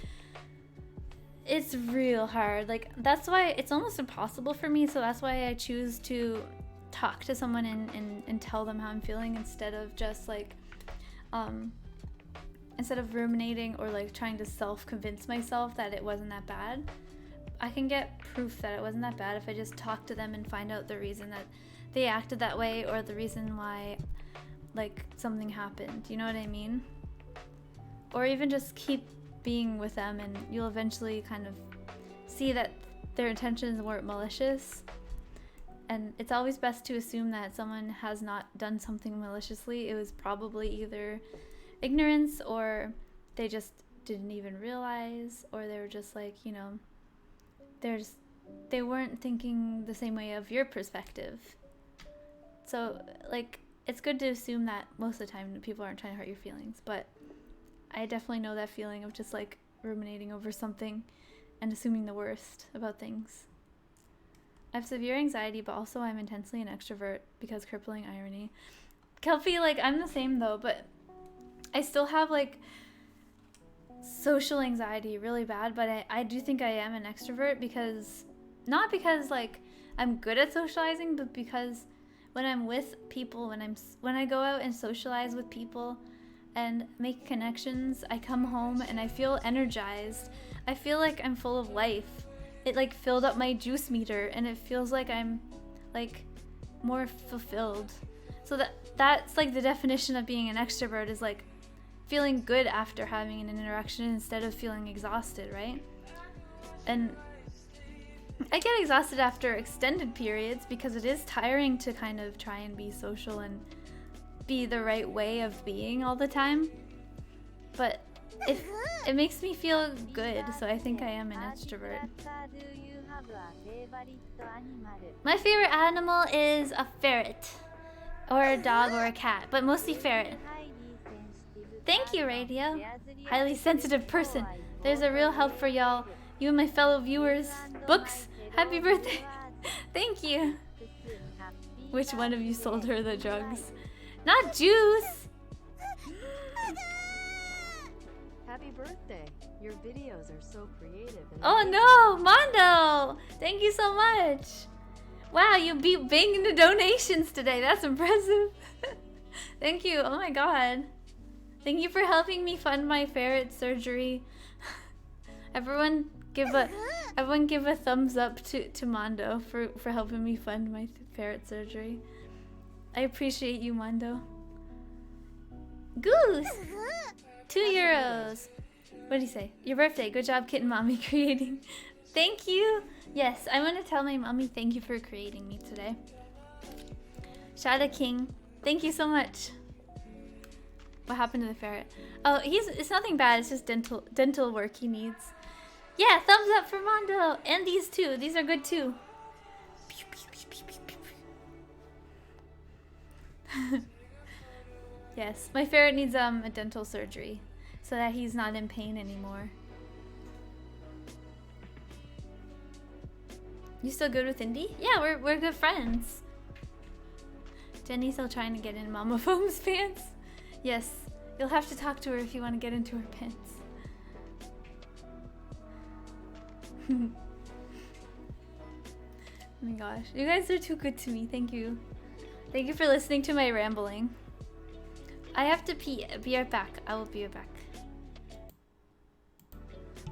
it's real hard. Like, that's why it's almost impossible for me. So that's why I choose to talk to someone and tell them how I'm feeling instead of just like, instead of ruminating or like trying to self-convince myself that it wasn't that bad. I can get proof that it wasn't that bad if I just talk to them and find out the reason that they acted that way or the reason why like something happened. You know what I mean? Or even just keep being with them and you'll eventually kind of see that their intentions weren't malicious. And it's always best to assume that someone has not done something maliciously. It was probably either ignorance or they just didn't even realize, or they were just like, you know, they weren't thinking the same way of your perspective. So like, it's good to assume that most of the time people aren't trying to hurt your feelings, but I definitely know that feeling of just like ruminating over something and assuming the worst about things. I have severe anxiety, but also I'm intensely an extrovert because crippling irony. Kelpie, like, I'm the same though, but I still have like social anxiety really bad, but I do think I am an extrovert because, not because like I'm good at socializing, but because when I'm with people, when I go out and socialize with people and make connections, I come home and I feel energized. I feel like I'm full of life. It like filled up my juice meter and it feels like I'm like more fulfilled. So that's like the definition of being an extrovert, is like feeling good after having an interaction instead of feeling exhausted, right? And I get exhausted after extended periods because it is tiring to kind of try and be social and be the right way of being all the time. But it makes me feel good, so I think I am an extrovert. Do you have a favorite animal? My favorite animal is a ferret. Or a dog or a cat, but mostly ferret. Thank you, Radio. Highly sensitive person. There's a real help for y'all. You and my fellow viewers. Books. Happy birthday. Thank you. Which one of you sold her the drugs? Not juice. Happy birthday. Your videos are so creative and Oh no, Mondo. Thank you so much. Wow, you beat banging the donations today. That's impressive. Thank you. Oh my god. Thank you for helping me fund my ferret surgery. Everyone give a thumbs up to Mondo for helping me fund my ferret surgery. I appreciate you, Mondo. Goose! €2. What did he say? Your birthday. Good job, Kitten Mommy, creating. Thank you. Yes, I want to tell my mommy thank you for creating me today. Shada King, thank you so much. What happened to the ferret? Oh, it's nothing bad. It's just dental work he needs. Yeah, thumbs up for Mondo. And these two. These are good too. Yes, my ferret needs a dental surgery so that he's not in pain anymore. You still good with Indy? Yeah, we're good friends. Jenny's still trying to get in Mama Foam's pants. Yes, you'll have to talk to her if you want to get into her pants. Oh my gosh, you guys are too good to me. Thank you. Thank you for listening to my rambling. I have to pee. Be right back. I will be right back.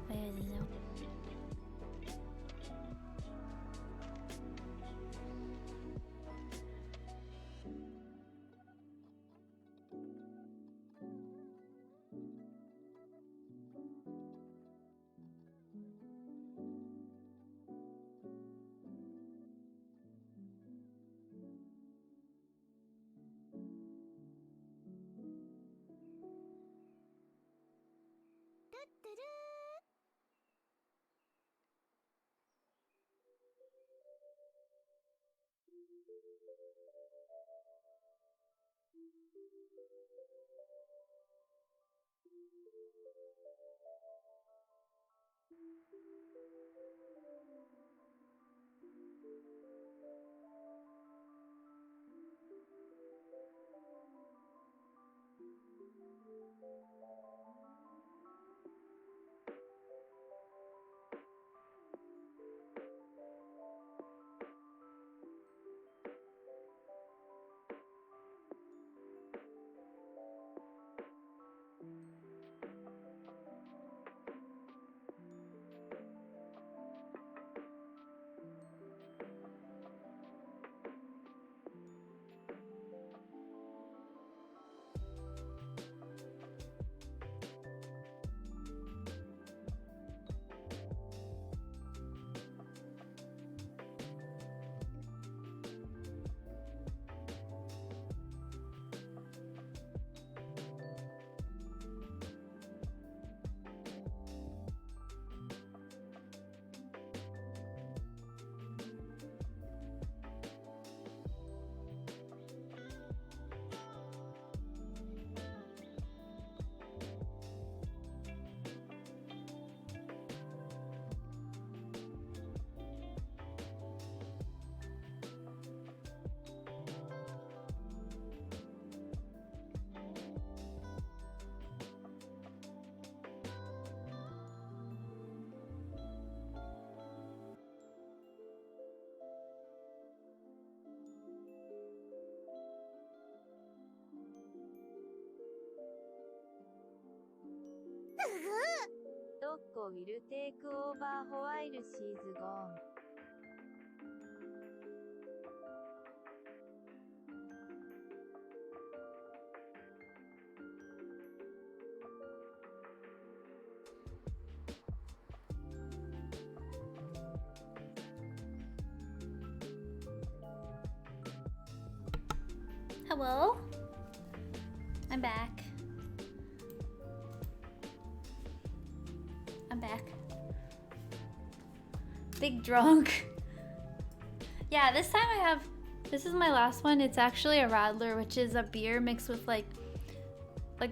Where is he now? Dokko will take over while she's gone. Hello? I'm back. I'm back. Big drunk. Yeah, this time I have, this is my last one. It's actually a Radler, which is a beer mixed with like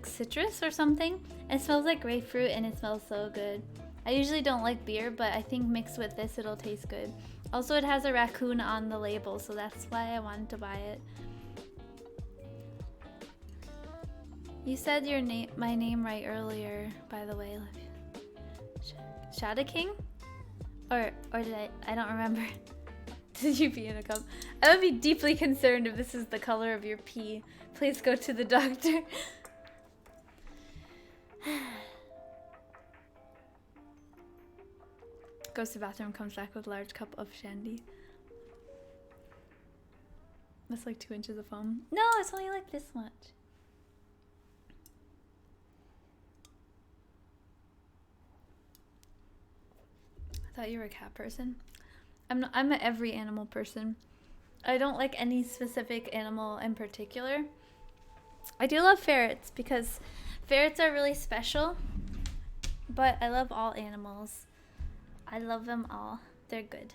citrus or something. It smells like grapefruit and it smells so good. I usually don't like beer, but I think mixed with this it'll taste good. Also, it has a raccoon on the label, so that's why I wanted to buy it. You said your name, my name right earlier, by the way. Shada King? Or did I don't remember. Did you pee in a cup? I would be deeply concerned if this is the color of your pee. Please go to the doctor. Goes to bathroom, comes back with large cup of shandy. That's like 2 inches of foam. No, it's only like this much. I thought you were a cat person. I'm an every animal person. I don't like any specific animal in particular. I do love ferrets because ferrets are really special, but I love all animals. I love them all. They're good.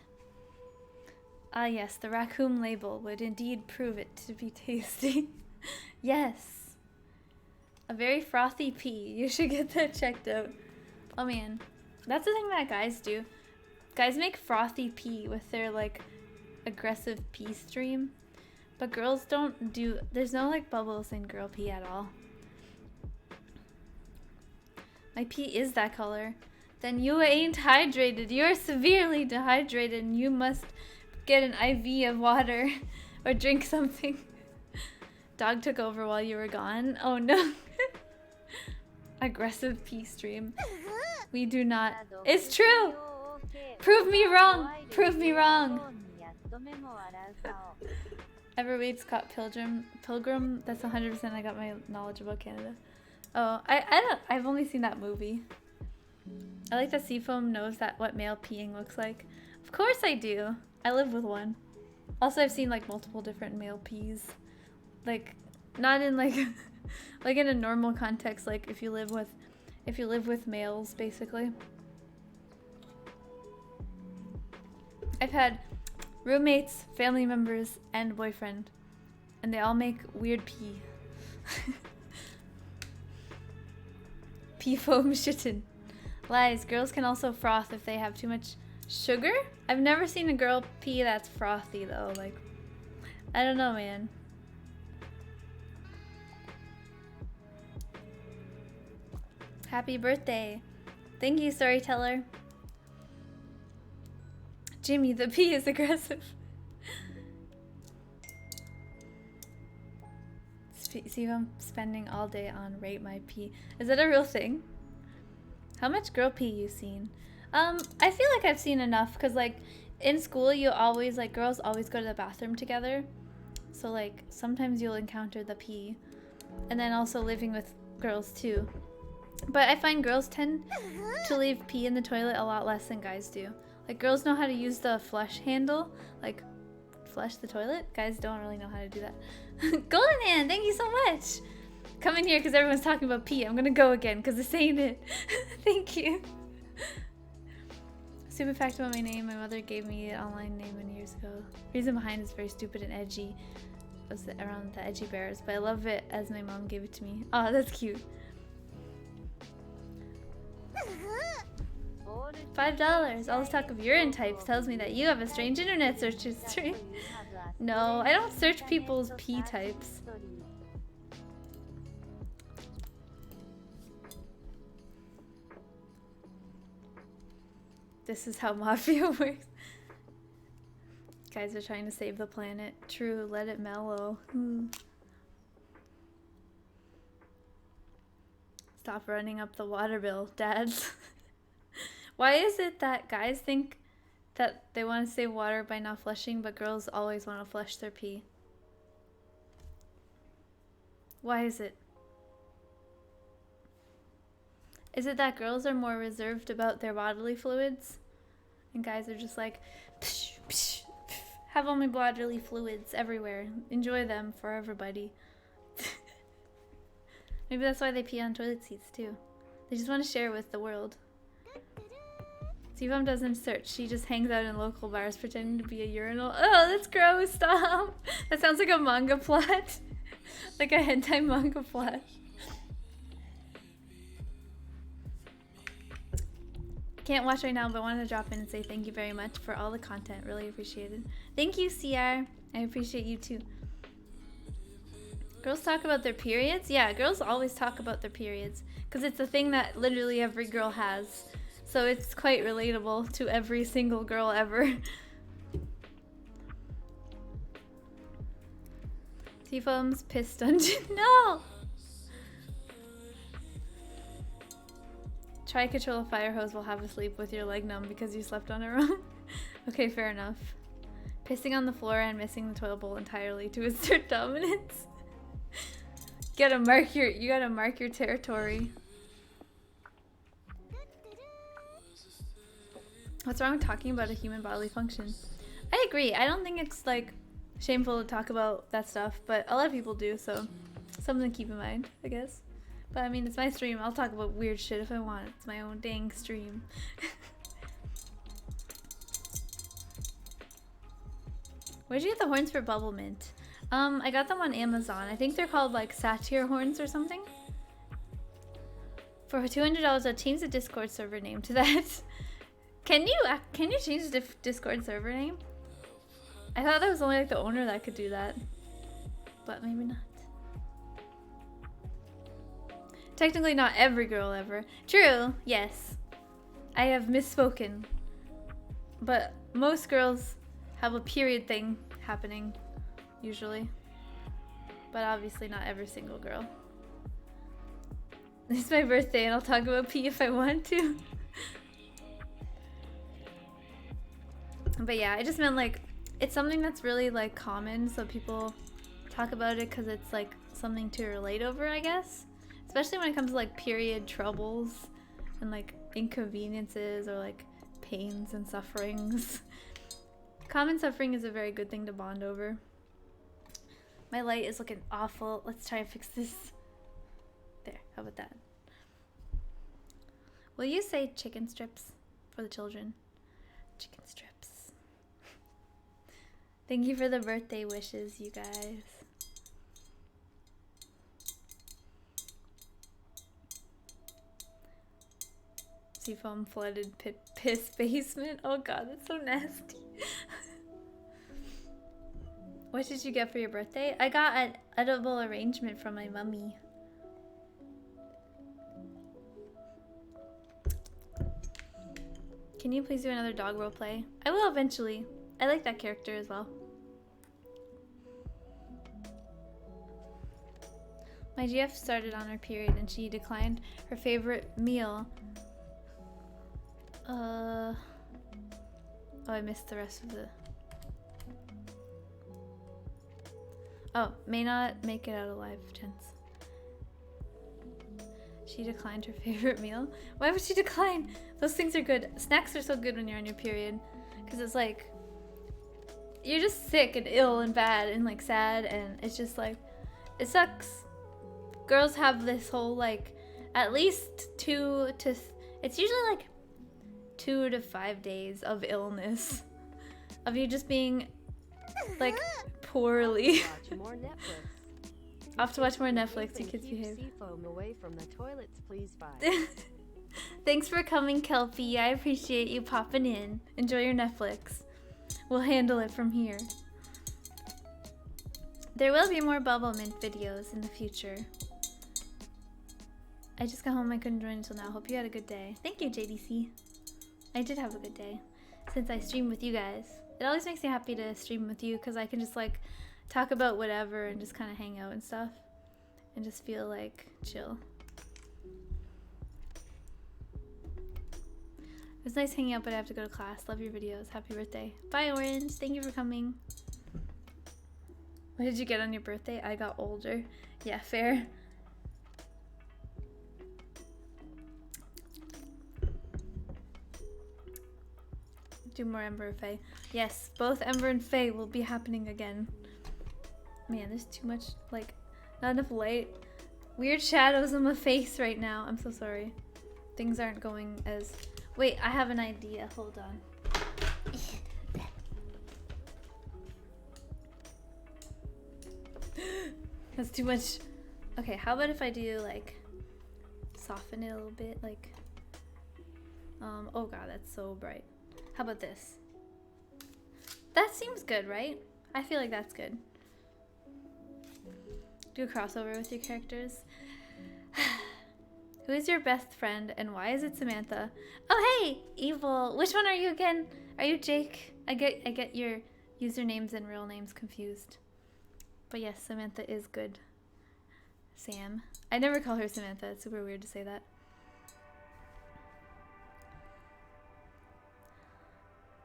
Ah yes, the raccoon label would indeed prove it to be tasty. Yes. A very frothy pee. You should get that checked out. Oh man. That's the thing that guys do. Guys make frothy pee with their like aggressive pee stream. But girls don't do, there's no like bubbles in girl pee at all. My pee is that color. Then you ain't hydrated. You're severely dehydrated and you must get an IV of water or drink something. Dog took over while you were gone. Oh no. Aggressive pee stream. We do not. It's true. Prove me wrong. Prove me wrong. Everwade's caught Pilgrim. That's 100%. I got my knowledge about Canada. Oh, I've only seen that movie. I like that Seafoam knows that what male peeing looks like. Of course I do. I live with one. Also, I've seen like multiple different male pees. Like, not in like, like in a normal context. Like if you live with males, basically. I've had roommates, family members, and boyfriend, and they all make weird pee. Pee foam shittin'. Lies. Girls can also froth if they have too much sugar? I've never seen a girl pee that's frothy though. Like, I don't know, man. Happy birthday. Thank you, storyteller. Jimmy, the pee is aggressive. See, I'm spending all day on rate my pee. Is that a real thing? How much girl pee you seen? I feel like I've seen enough because like in school you always like girls always go to the bathroom together. So like sometimes you'll encounter the pee. And then also living with girls too. But I find girls tend to leave pee in the toilet a lot less than guys do. Like girls know how to use the flush handle, like flush the toilet. Guys don't really know how to do that. Golden Hand, thank you so much. Come in here because everyone's talking about pee. I'm gonna go again because this ain't it. Thank you. Stupid fact about my name. My mother gave me an online name many years ago. Reason behind is very stupid and edgy. It was around the edgy bears, but I love it as my mom gave it to me. Oh, that's cute. $5. All this talk of urine types tells me that you have a strange internet search history. No, I don't search people's pee types. This is how Mafia works. Guys are trying to save the planet. True, let it mellow. Stop running up the water bill, dads. Why is it that guys think that they want to save water by not flushing, but girls always want to flush their pee? Why is it? Is it that girls are more reserved about their bodily fluids? And guys are just like, psh, psh, psh, have all my bodily fluids everywhere. Enjoy them for everybody. Maybe that's why they pee on toilet seats too. They just want to share with the world. Seafoam doesn't search. She just hangs out in local bars pretending to be a urinal. Oh, that's gross. Stop. That sounds like a manga plot. Like a hentai manga plot. Can't watch right now, but wanted to drop in and say thank you very much for all the content. Really appreciated. Thank you, CR. I appreciate you too. Girls talk about their periods? Yeah, girls always talk about their periods because it's a thing that literally every girl has. So it's quite relatable to every single girl ever. Seafoam's piss dungeon. No! Try control a fire hose while half asleep with your leg numb because you slept on it wrong. Okay, fair enough. Pissing on the floor and missing the toilet bowl entirely to assert dominance. You gotta mark your territory. What's wrong with talking about a human bodily function? I agree. I don't think it's like shameful to talk about that stuff, but a lot of people do, so something to keep in mind, I guess. But I mean, it's my stream. I'll talk about weird shit if I want. It's my own dang stream. Where'd you get the horns for Bubble Mint? I got them on Amazon. I think they're called like satyr horns or something. For $200, I'll change the Discord server name to that. Can you change the Discord server name? I thought that was only like the owner that could do that, but maybe not. Technically not every girl ever. True, yes. I have misspoken. But most girls have a period thing happening, usually. But obviously not every single girl. It's my birthday and I'll talk about pee if I want to. But yeah, I just meant like, it's something that's really like common, so people talk about it because it's like something to relate over, I guess. Especially when it comes to like period troubles and like inconveniences or like pains and sufferings. Common suffering is a very good thing to bond over. My light is looking awful. Let's try and fix this. There, how about that? Will you say chicken strips for the children? Chicken strips. Thank you for the birthday wishes, you guys. Seafoam flooded piss basement. Oh god, that's so nasty. What did you get for your birthday? I got an edible arrangement from my mummy. Can you please do another dog roleplay? I will eventually. I like that character as well. My GF started on her period and she declined her favorite meal. Oh, I missed the rest of the... Oh, may not make it out alive, chance. She declined her favorite meal? Why would she decline? Those things are good. Snacks are so good when you're on your period. Because it's like... You're just sick and ill and bad and like sad and it's just like... It sucks. Girls have this whole like... At least it's usually like 2 to 5 days of illness. Of you just being like poorly. Watch more Netflix. Off to watch more Netflix, you kids behave. Seafoam away from the toilets, please bye. Thanks for coming, Kelpie. I appreciate you popping in. Enjoy your Netflix. We'll handle it from here. There will be more Bubble Mint videos in the future. I just got home. I couldn't join until now. Hope you had a good day. Thank you, JDC. I did have a good day since I streamed with you guys. It always makes me happy to stream with you because I can just like talk about whatever and just kind of hang out and stuff and just feel like chill. It was nice hanging out, but I have to go to class. Love your videos. Happy birthday. Bye, Orange. Thank you for coming. What did you get on your birthday? I got older. Yeah, fair. Do more Ember and Faye. Yes, both Ember and Faye will be happening again. Man, there's too much, like, not enough light. Weird shadows on my face right now. I'm so sorry. Things aren't going as... Wait, I have an idea. Hold on. That's too much. Okay, how about if I do, like, soften it a little bit, like... oh god, that's so bright. How about this? That seems good, right? I feel like that's good. Do a crossover with your characters. Who is your best friend and why is it Samantha? Oh hey, Evil. Which one are you again? Are you Jake? I get your usernames and real names confused. But yes, Samantha is good. Sam. I never call her Samantha. It's super weird to say that.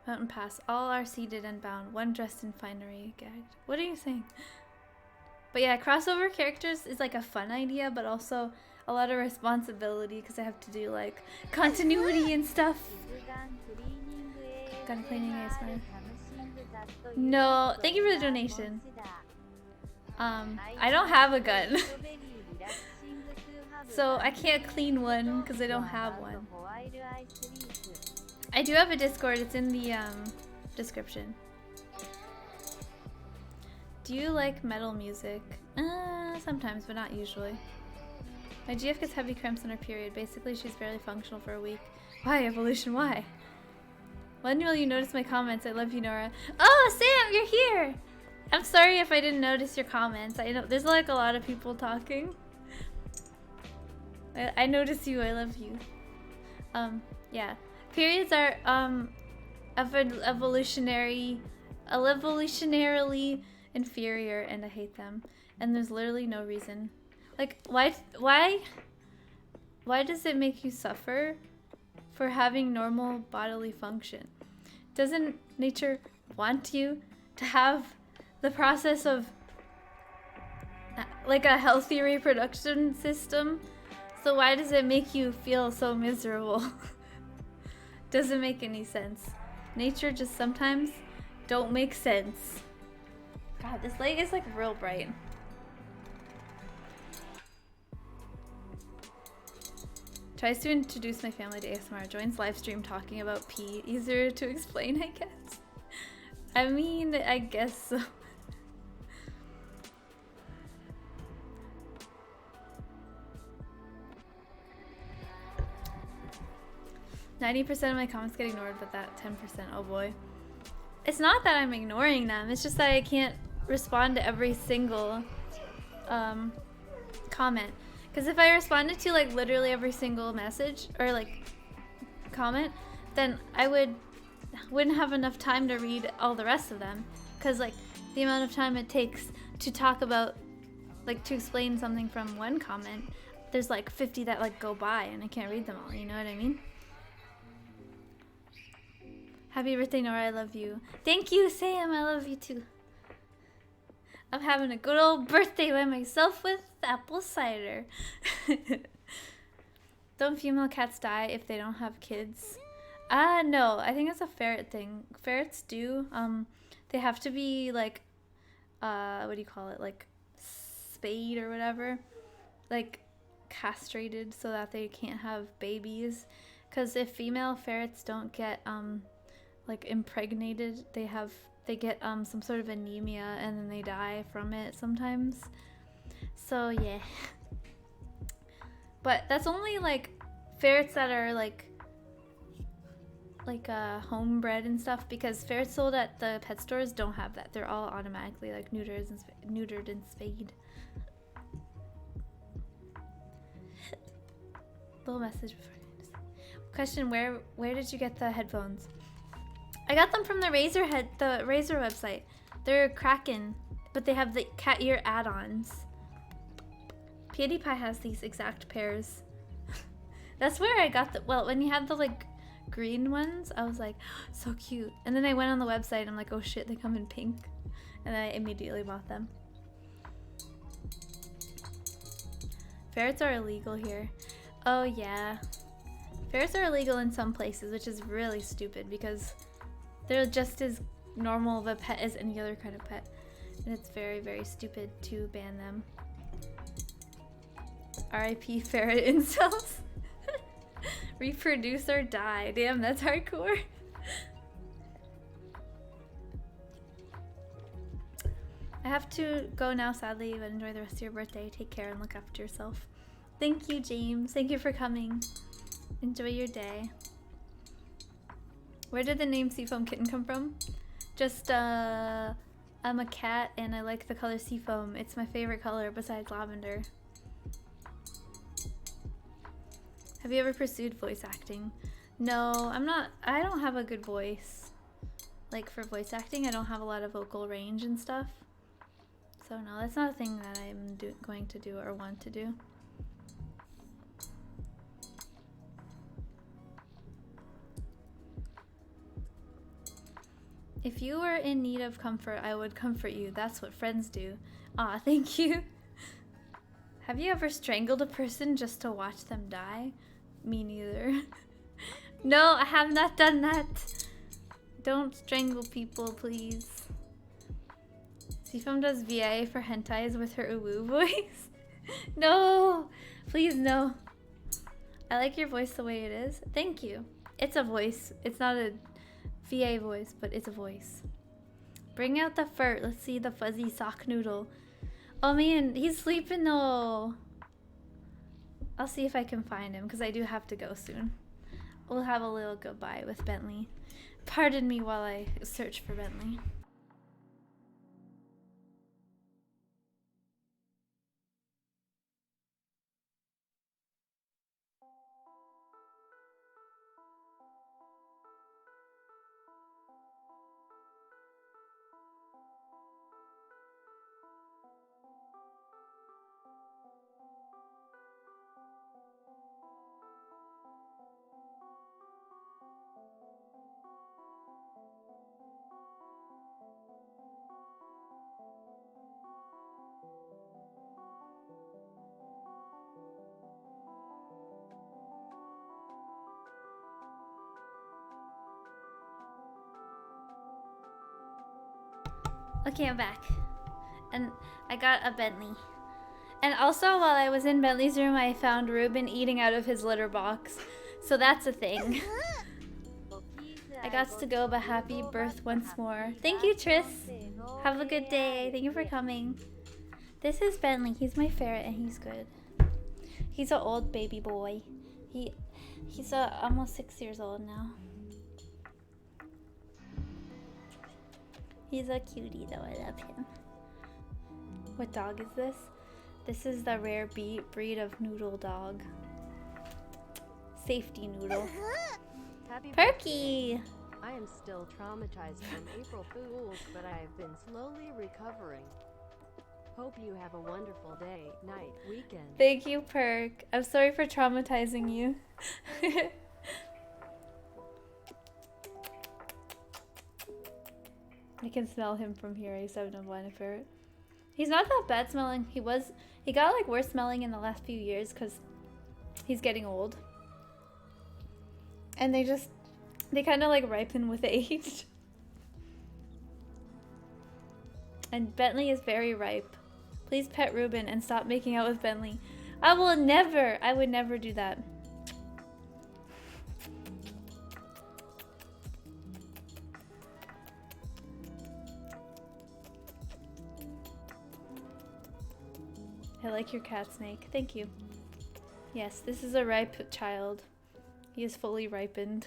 Mountain Pass. All are seated and bound. One dressed in finery. Gagged. What are you saying? But yeah, crossover characters is like a fun idea, but also a lot of responsibility because I have to do like continuity and stuff. Gun cleaning ASMR. No, thank you for the donation. I don't have a gun. So I can't clean one because I don't have one. I do have a Discord, it's in the description. Do you like metal music? Sometimes, but not usually. My GF gets heavy cramps on her period. Basically, she's barely functional for a week. Why, Evolution, why? When will you notice my comments? I love you, Nora. Oh, Sam, you're here! I'm sorry if I didn't notice your comments. I know there's like a lot of people talking. I notice you, I love you. Yeah. Periods are evolutionarily inferior and I hate them. And there's literally no reason. Like why does it make you suffer for having normal bodily function? Doesn't nature want you to have the process of like a healthy reproduction system? So why does it make you feel so miserable? Doesn't make any sense. Nature just sometimes don't make sense. God, this light is like real bright. Tries to introduce my family to ASMR. Joins live stream talking about pee. Easier to explain, I guess. I mean, I guess so. 90% of my comments get ignored, but that 10%, oh boy. It's not that I'm ignoring them, it's just that I can't respond to every single comment. Because if I responded to like literally every single message or like comment, then I wouldn't have enough time to read all the rest of them. Because like the amount of time it takes to talk about, like to explain something from one comment, there's like 50 that like go by and I can't read them all, you know what I mean? Happy birthday, Nora, I love you. Thank you, Sam, I love you too. I'm having a good old birthday by myself with apple cider. Don't female cats die if they don't have kids? No, I think it's a ferret thing. Ferrets do. They have to be like, what do you call it? Like spayed or whatever. Like castrated so that they can't have babies. Because if female ferrets don't get like impregnated, they get some sort of anemia and then they die from it sometimes. So yeah. But that's only like ferrets that are like homebred and stuff, because ferrets sold at the pet stores don't have that. They're all automatically like neutered and spayed. Little message before. Question: Where did you get the headphones? I got them from the Razer website. They're Kraken, but they have the cat ear add-ons. PewDiePie has these exact pairs. That's where I got the, well, when you had the like green ones, I was like, oh, so cute. And then I went on the website and I'm like, oh shit, they come in pink. And then I immediately bought them. Ferrets are illegal here. Oh yeah. Ferrets are illegal in some places, which is really stupid because They're just as normal of a pet as any other kind of pet. And it's very, very stupid to ban them. RIP ferret incels. Reproduce or die. Damn, that's hardcore. I have to go now, sadly, but enjoy the rest of your birthday. Take care and look after yourself. Thank you, James. Thank you for coming. Enjoy your day. Where did the name Seafoam Kitten come from? Just, I'm a cat and I like the color seafoam. It's my favorite color besides lavender. Have you ever pursued voice acting? No, I don't have a good voice. Like for voice acting, I don't have a lot of vocal range and stuff. So no, that's not a thing that I'm going to do or want to do. If you were in need of comfort, I would comfort you. That's what friends do. Aw, thank you. Have you ever strangled a person just to watch them die? Me neither. No, I have not done that. Don't strangle people, please. Seafoam does VA for hentais with her uwu voice. No, please no. I like your voice the way it is. Thank you. It's a voice. It's not a VA voice, but it's a voice. Bring out the furt. Let's see the fuzzy sock noodle. Oh man, he's sleeping though. I'll see if I can find him because I do have to go soon. We'll have a little goodbye with Bentley. Pardon me while I search for Bentley. Okay, I'm back. And I got a Bentley. And also, while I was in Bentley's room, I found Ruben eating out of his litter box. So that's a thing. I got to go, but happy birth once more. Thank you, Tris. Have a good day. Thank you for coming. This is Bentley. He's my ferret, and he's good. He's an old baby boy. He's almost 6 years old now. He's a cutie though, I love him. What dog is this? This is the rare breed of noodle dog. Safety noodle. Happy Perky! birthday. I am still traumatized from April Fools, but I have been slowly recovering. Hope you have a wonderful day, night, weekend. Thank you, Perk. I'm sorry for traumatizing you. I can smell him from here. I used to have no blind ferret. He's not that bad smelling. He got like worse smelling in the last few years because he's getting old. And they kind of like ripen with age. And Bentley is very ripe. Please pet Ruben and stop making out with Bentley. I would never do that. I like your cat, Snake. Thank you. Yes, this is a ripe child. He is fully ripened.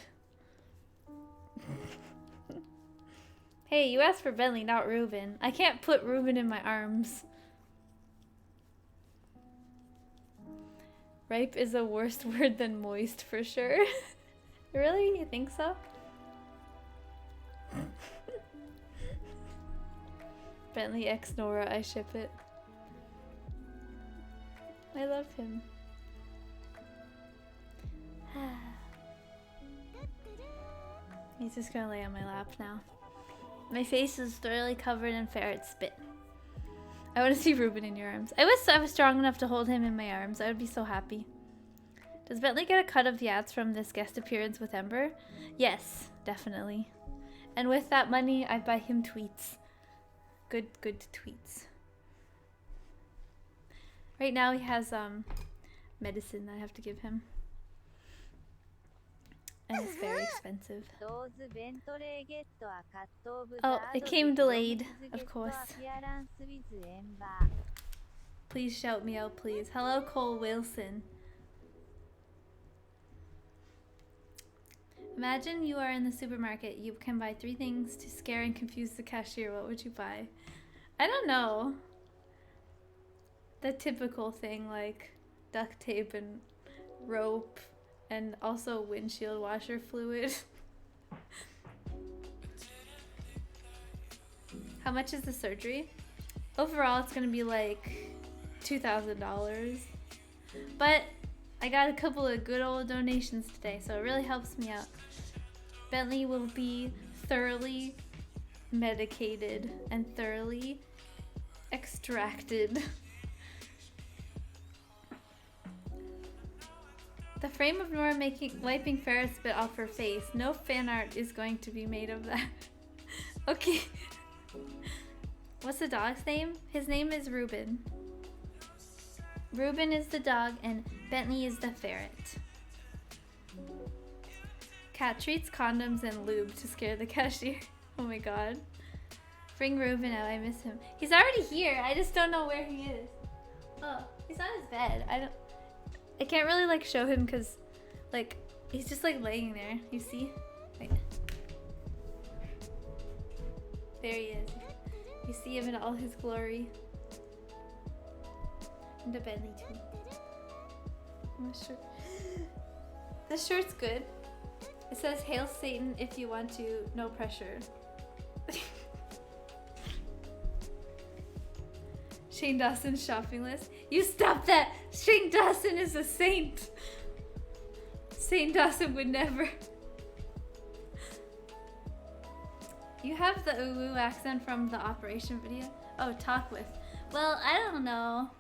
Hey, you asked for Bentley, not Ruben. I can't put Ruben in my arms. Ripe is a worse word than moist for sure. Really? You think so? Bentley X Nora, I ship it. I love him. He's just gonna lay on my lap now. My face is thoroughly covered in ferret spit. I want to see Ruben in your arms. I wish I was strong enough to hold him in my arms. I would be so happy. Does Bentley get a cut of the ads from this guest appearance with Ember? Yes, definitely. And with that money, I buy him tweets. Good tweets. Right now he has medicine that I have to give him. And it's very expensive. Oh, it came delayed, of course. Please shout me out, please. Hello, Cole Wilson. Imagine you are in the supermarket. You can buy 3 things to scare and confuse the cashier. What would you buy? I don't know. The typical thing like duct tape and rope and also windshield washer fluid. How much is the surgery? Overall, it's gonna be like $2,000. But I got a couple of good old donations today, so it really helps me out. Bentley will be thoroughly medicated and thoroughly extracted. The frame of Nora wiping Ferris spit off her face. No fan art is going to be made of that. Okay. What's the dog's name? His name is Reuben. Reuben is the dog and Bentley is the ferret. Cat treats, condoms, and lube to scare the cashier. Oh my god. Bring Reuben out, I miss him. He's already here, I just don't know where he is. Oh, he's on his bed. I can't really like show him because like he's just like laying there. You see? Wait. There he is. You see him in all his glory. And the Bentley too. This shirt's good. It says "Hail Satan if you want to, no pressure." Shane Dawson's shopping list. You stop that! Shane Dawson is a saint! Shane Dawson would never. You have the uwu accent from the Operation video? Oh, talk with. Well, I don't know.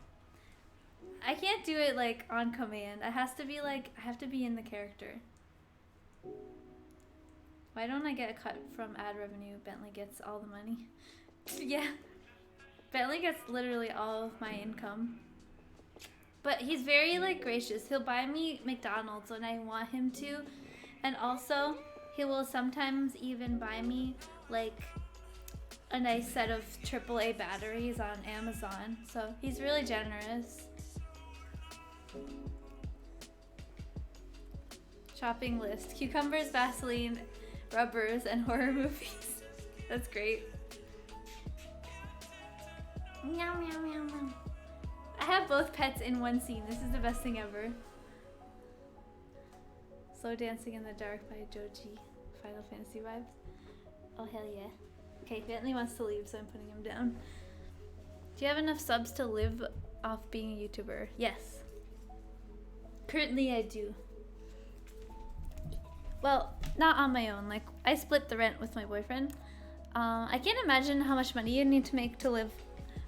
I can't do it like on command. It has to be like, I have to be in the character. Why don't I get a cut from ad revenue? Bentley gets all the money. Yeah. Bentley gets literally all of my income. But he's very like gracious. He'll buy me McDonald's when I want him to. And also, he will sometimes even buy me like a nice set of AAA batteries on Amazon. So he's really generous. Shopping list. Cucumbers, Vaseline, rubbers, and horror movies. That's great. Meow, meow, meow, meow. I have both pets in one scene. This is the best thing ever. Slow Dancing in the Dark by Joji. Final Fantasy vibes. Oh, hell yeah. Okay, Bentley wants to leave, so I'm putting him down. Do you have enough subs to live off being a YouTuber? Yes. Currently, I do. Well, not on my own. Like, I split the rent with my boyfriend. I can't imagine how much money you need to make to live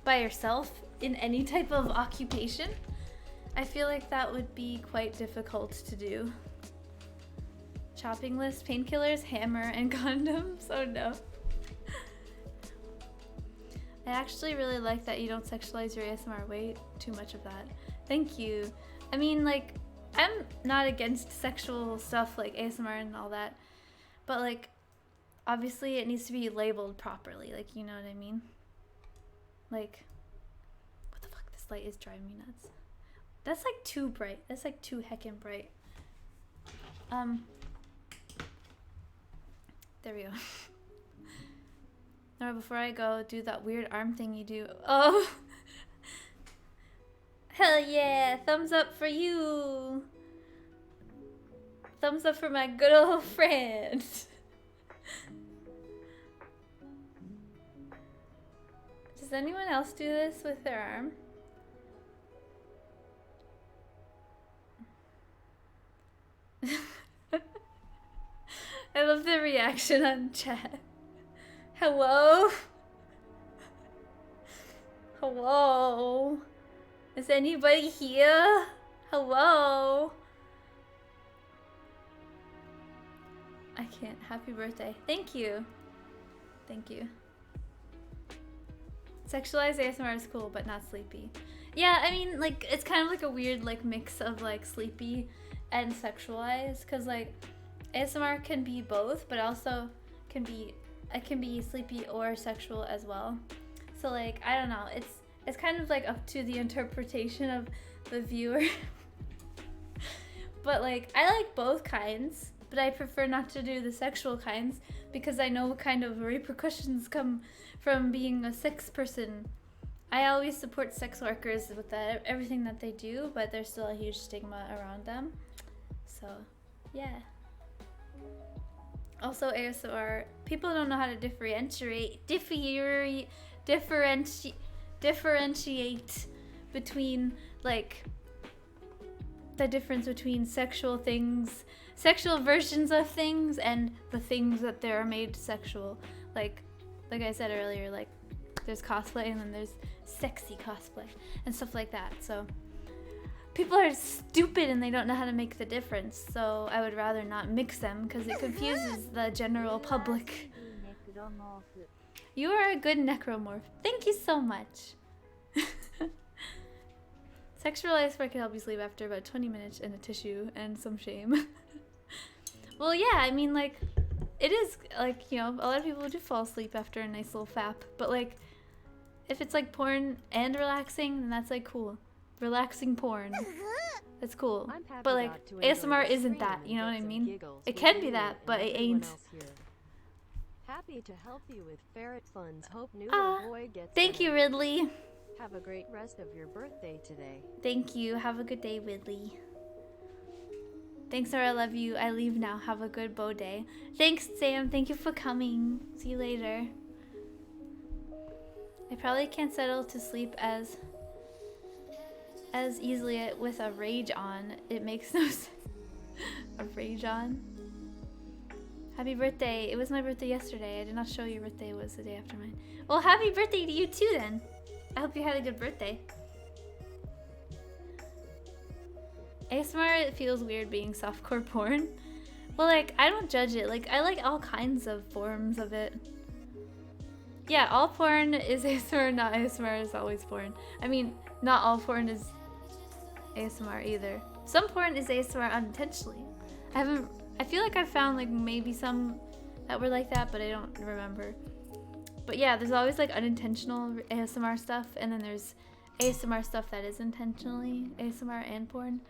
by yourself in any type of occupation. I feel like that would be quite difficult to do. Shopping list, painkillers, hammer, and condoms. Oh no. I actually really like that you don't sexualize your ASMR. Way too much of that. Thank you. I mean, like, I'm not against sexual stuff like ASMR and all that, but like, obviously it needs to be labeled properly. Like, you know what I mean? Like, what the fuck? This light is driving me nuts. That's like too bright. That's like too heckin' bright. There we go. Now, before I go, do that weird arm thing you do. Oh! Hell yeah! Thumbs up for you! Thumbs up for my good old friend! Does anyone else do this with their arm? I love the reaction on chat. Hello? Hello? Is anybody here? Hello? I can't. Happy birthday. Thank you. Thank you. Sexualized ASMR is cool, but not sleepy. Yeah, I mean, like, it's kind of like a weird, like, mix of, like, sleepy and sexualized, because, like, ASMR can be both, but also it can be sleepy or sexual as well. So, like, I don't know, it's kind of, like, up to the interpretation of the viewer. But, like, I like both kinds, but I prefer not to do the sexual kinds because I know what kind of repercussions come from being a sex person. I always support sex workers with everything that they do, but there's still a huge stigma around them. So, yeah. Also, ASMR, people don't know how to differentiate between, like, the difference between sexual versions of things, and the things that they're made sexual. Like I said earlier, like, there's cosplay and then there's sexy cosplay and stuff like that. So people are stupid and they don't know how to make the difference. So I would rather not mix them because it confuses the general public. You are a good necromorph. Thank you so much. Sexualized work can help you sleep after about 20 minutes in a tissue and some shame. Well, yeah, I mean, like, it is, like, you know, a lot of people do fall asleep after a nice little fap, but, like, if it's, like, porn and relaxing, then that's, like, cool. Relaxing porn. That's cool. But, like, ASMR isn't that, you know what I mean? It can be that, but it ain't. Happy to help you with ferret funds. Hope new boy gets Thank you, Ridley. Have a great rest of your birthday today. Thank you. Have a good day, Ridley. Thanks, Sarah. I love you. I leave now. Have a good bow day. Thanks, Sam. Thank you for coming. See you later. I probably can't settle to sleep as easily with a rage on. It makes no sense. A rage on? Happy birthday. It was my birthday yesterday. I did not show your birthday was the day after mine. Well, happy birthday to you too then. I hope you had a good birthday. ASMR, it feels weird being softcore porn. Well, like, I don't judge it. Like, I like all kinds of forms of it. Yeah, all porn is ASMR, not ASMR is always porn. I mean, not all porn is ASMR either. Some porn is ASMR unintentionally. I feel like I found, like, maybe some that were like that, but I don't remember. But yeah, there's always, like, unintentional ASMR stuff, and then there's ASMR stuff that is intentionally ASMR and porn.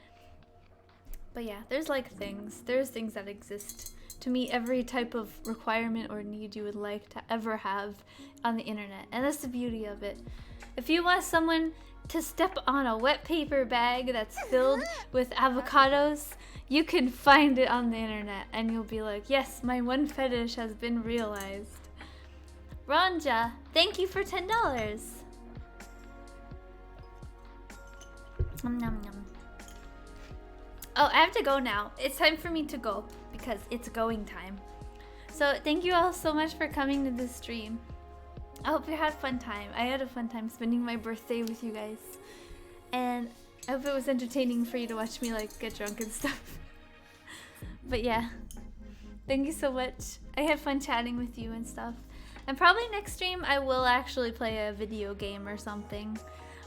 But yeah, there's, like, there's things that exist to meet every type of requirement or need you would like to ever have on the internet. And that's the beauty of it. If you want someone to step on a wet paper bag that's filled with avocados, you can find it on the internet and you'll be like, yes, my one fetish has been realized. Ronja, thank you for $10. Nom nom nom. Oh, I have to go now. It's time for me to go because it's going time. So thank you all so much for coming to this stream. I hope you had a fun time. I had a fun time spending my birthday with you guys. And I hope it was entertaining for you to watch me, like, get drunk and stuff. But yeah, thank you so much. I had fun chatting with you and stuff. And probably next stream I will actually play a video game or something.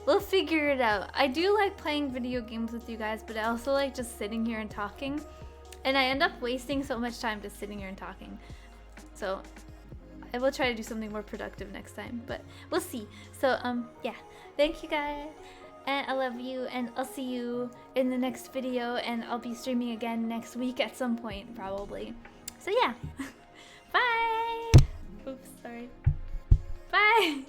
We'll figure it out. I do like playing video games with you guys, but I also like just sitting here and talking. And I end up wasting so much time just sitting here and talking. So I will try to do something more productive next time, but we'll see. So yeah, thank you guys. And I love you, and I'll see you in the next video, and I'll be streaming again next week at some point, probably. So yeah, bye! Oops, sorry. Bye!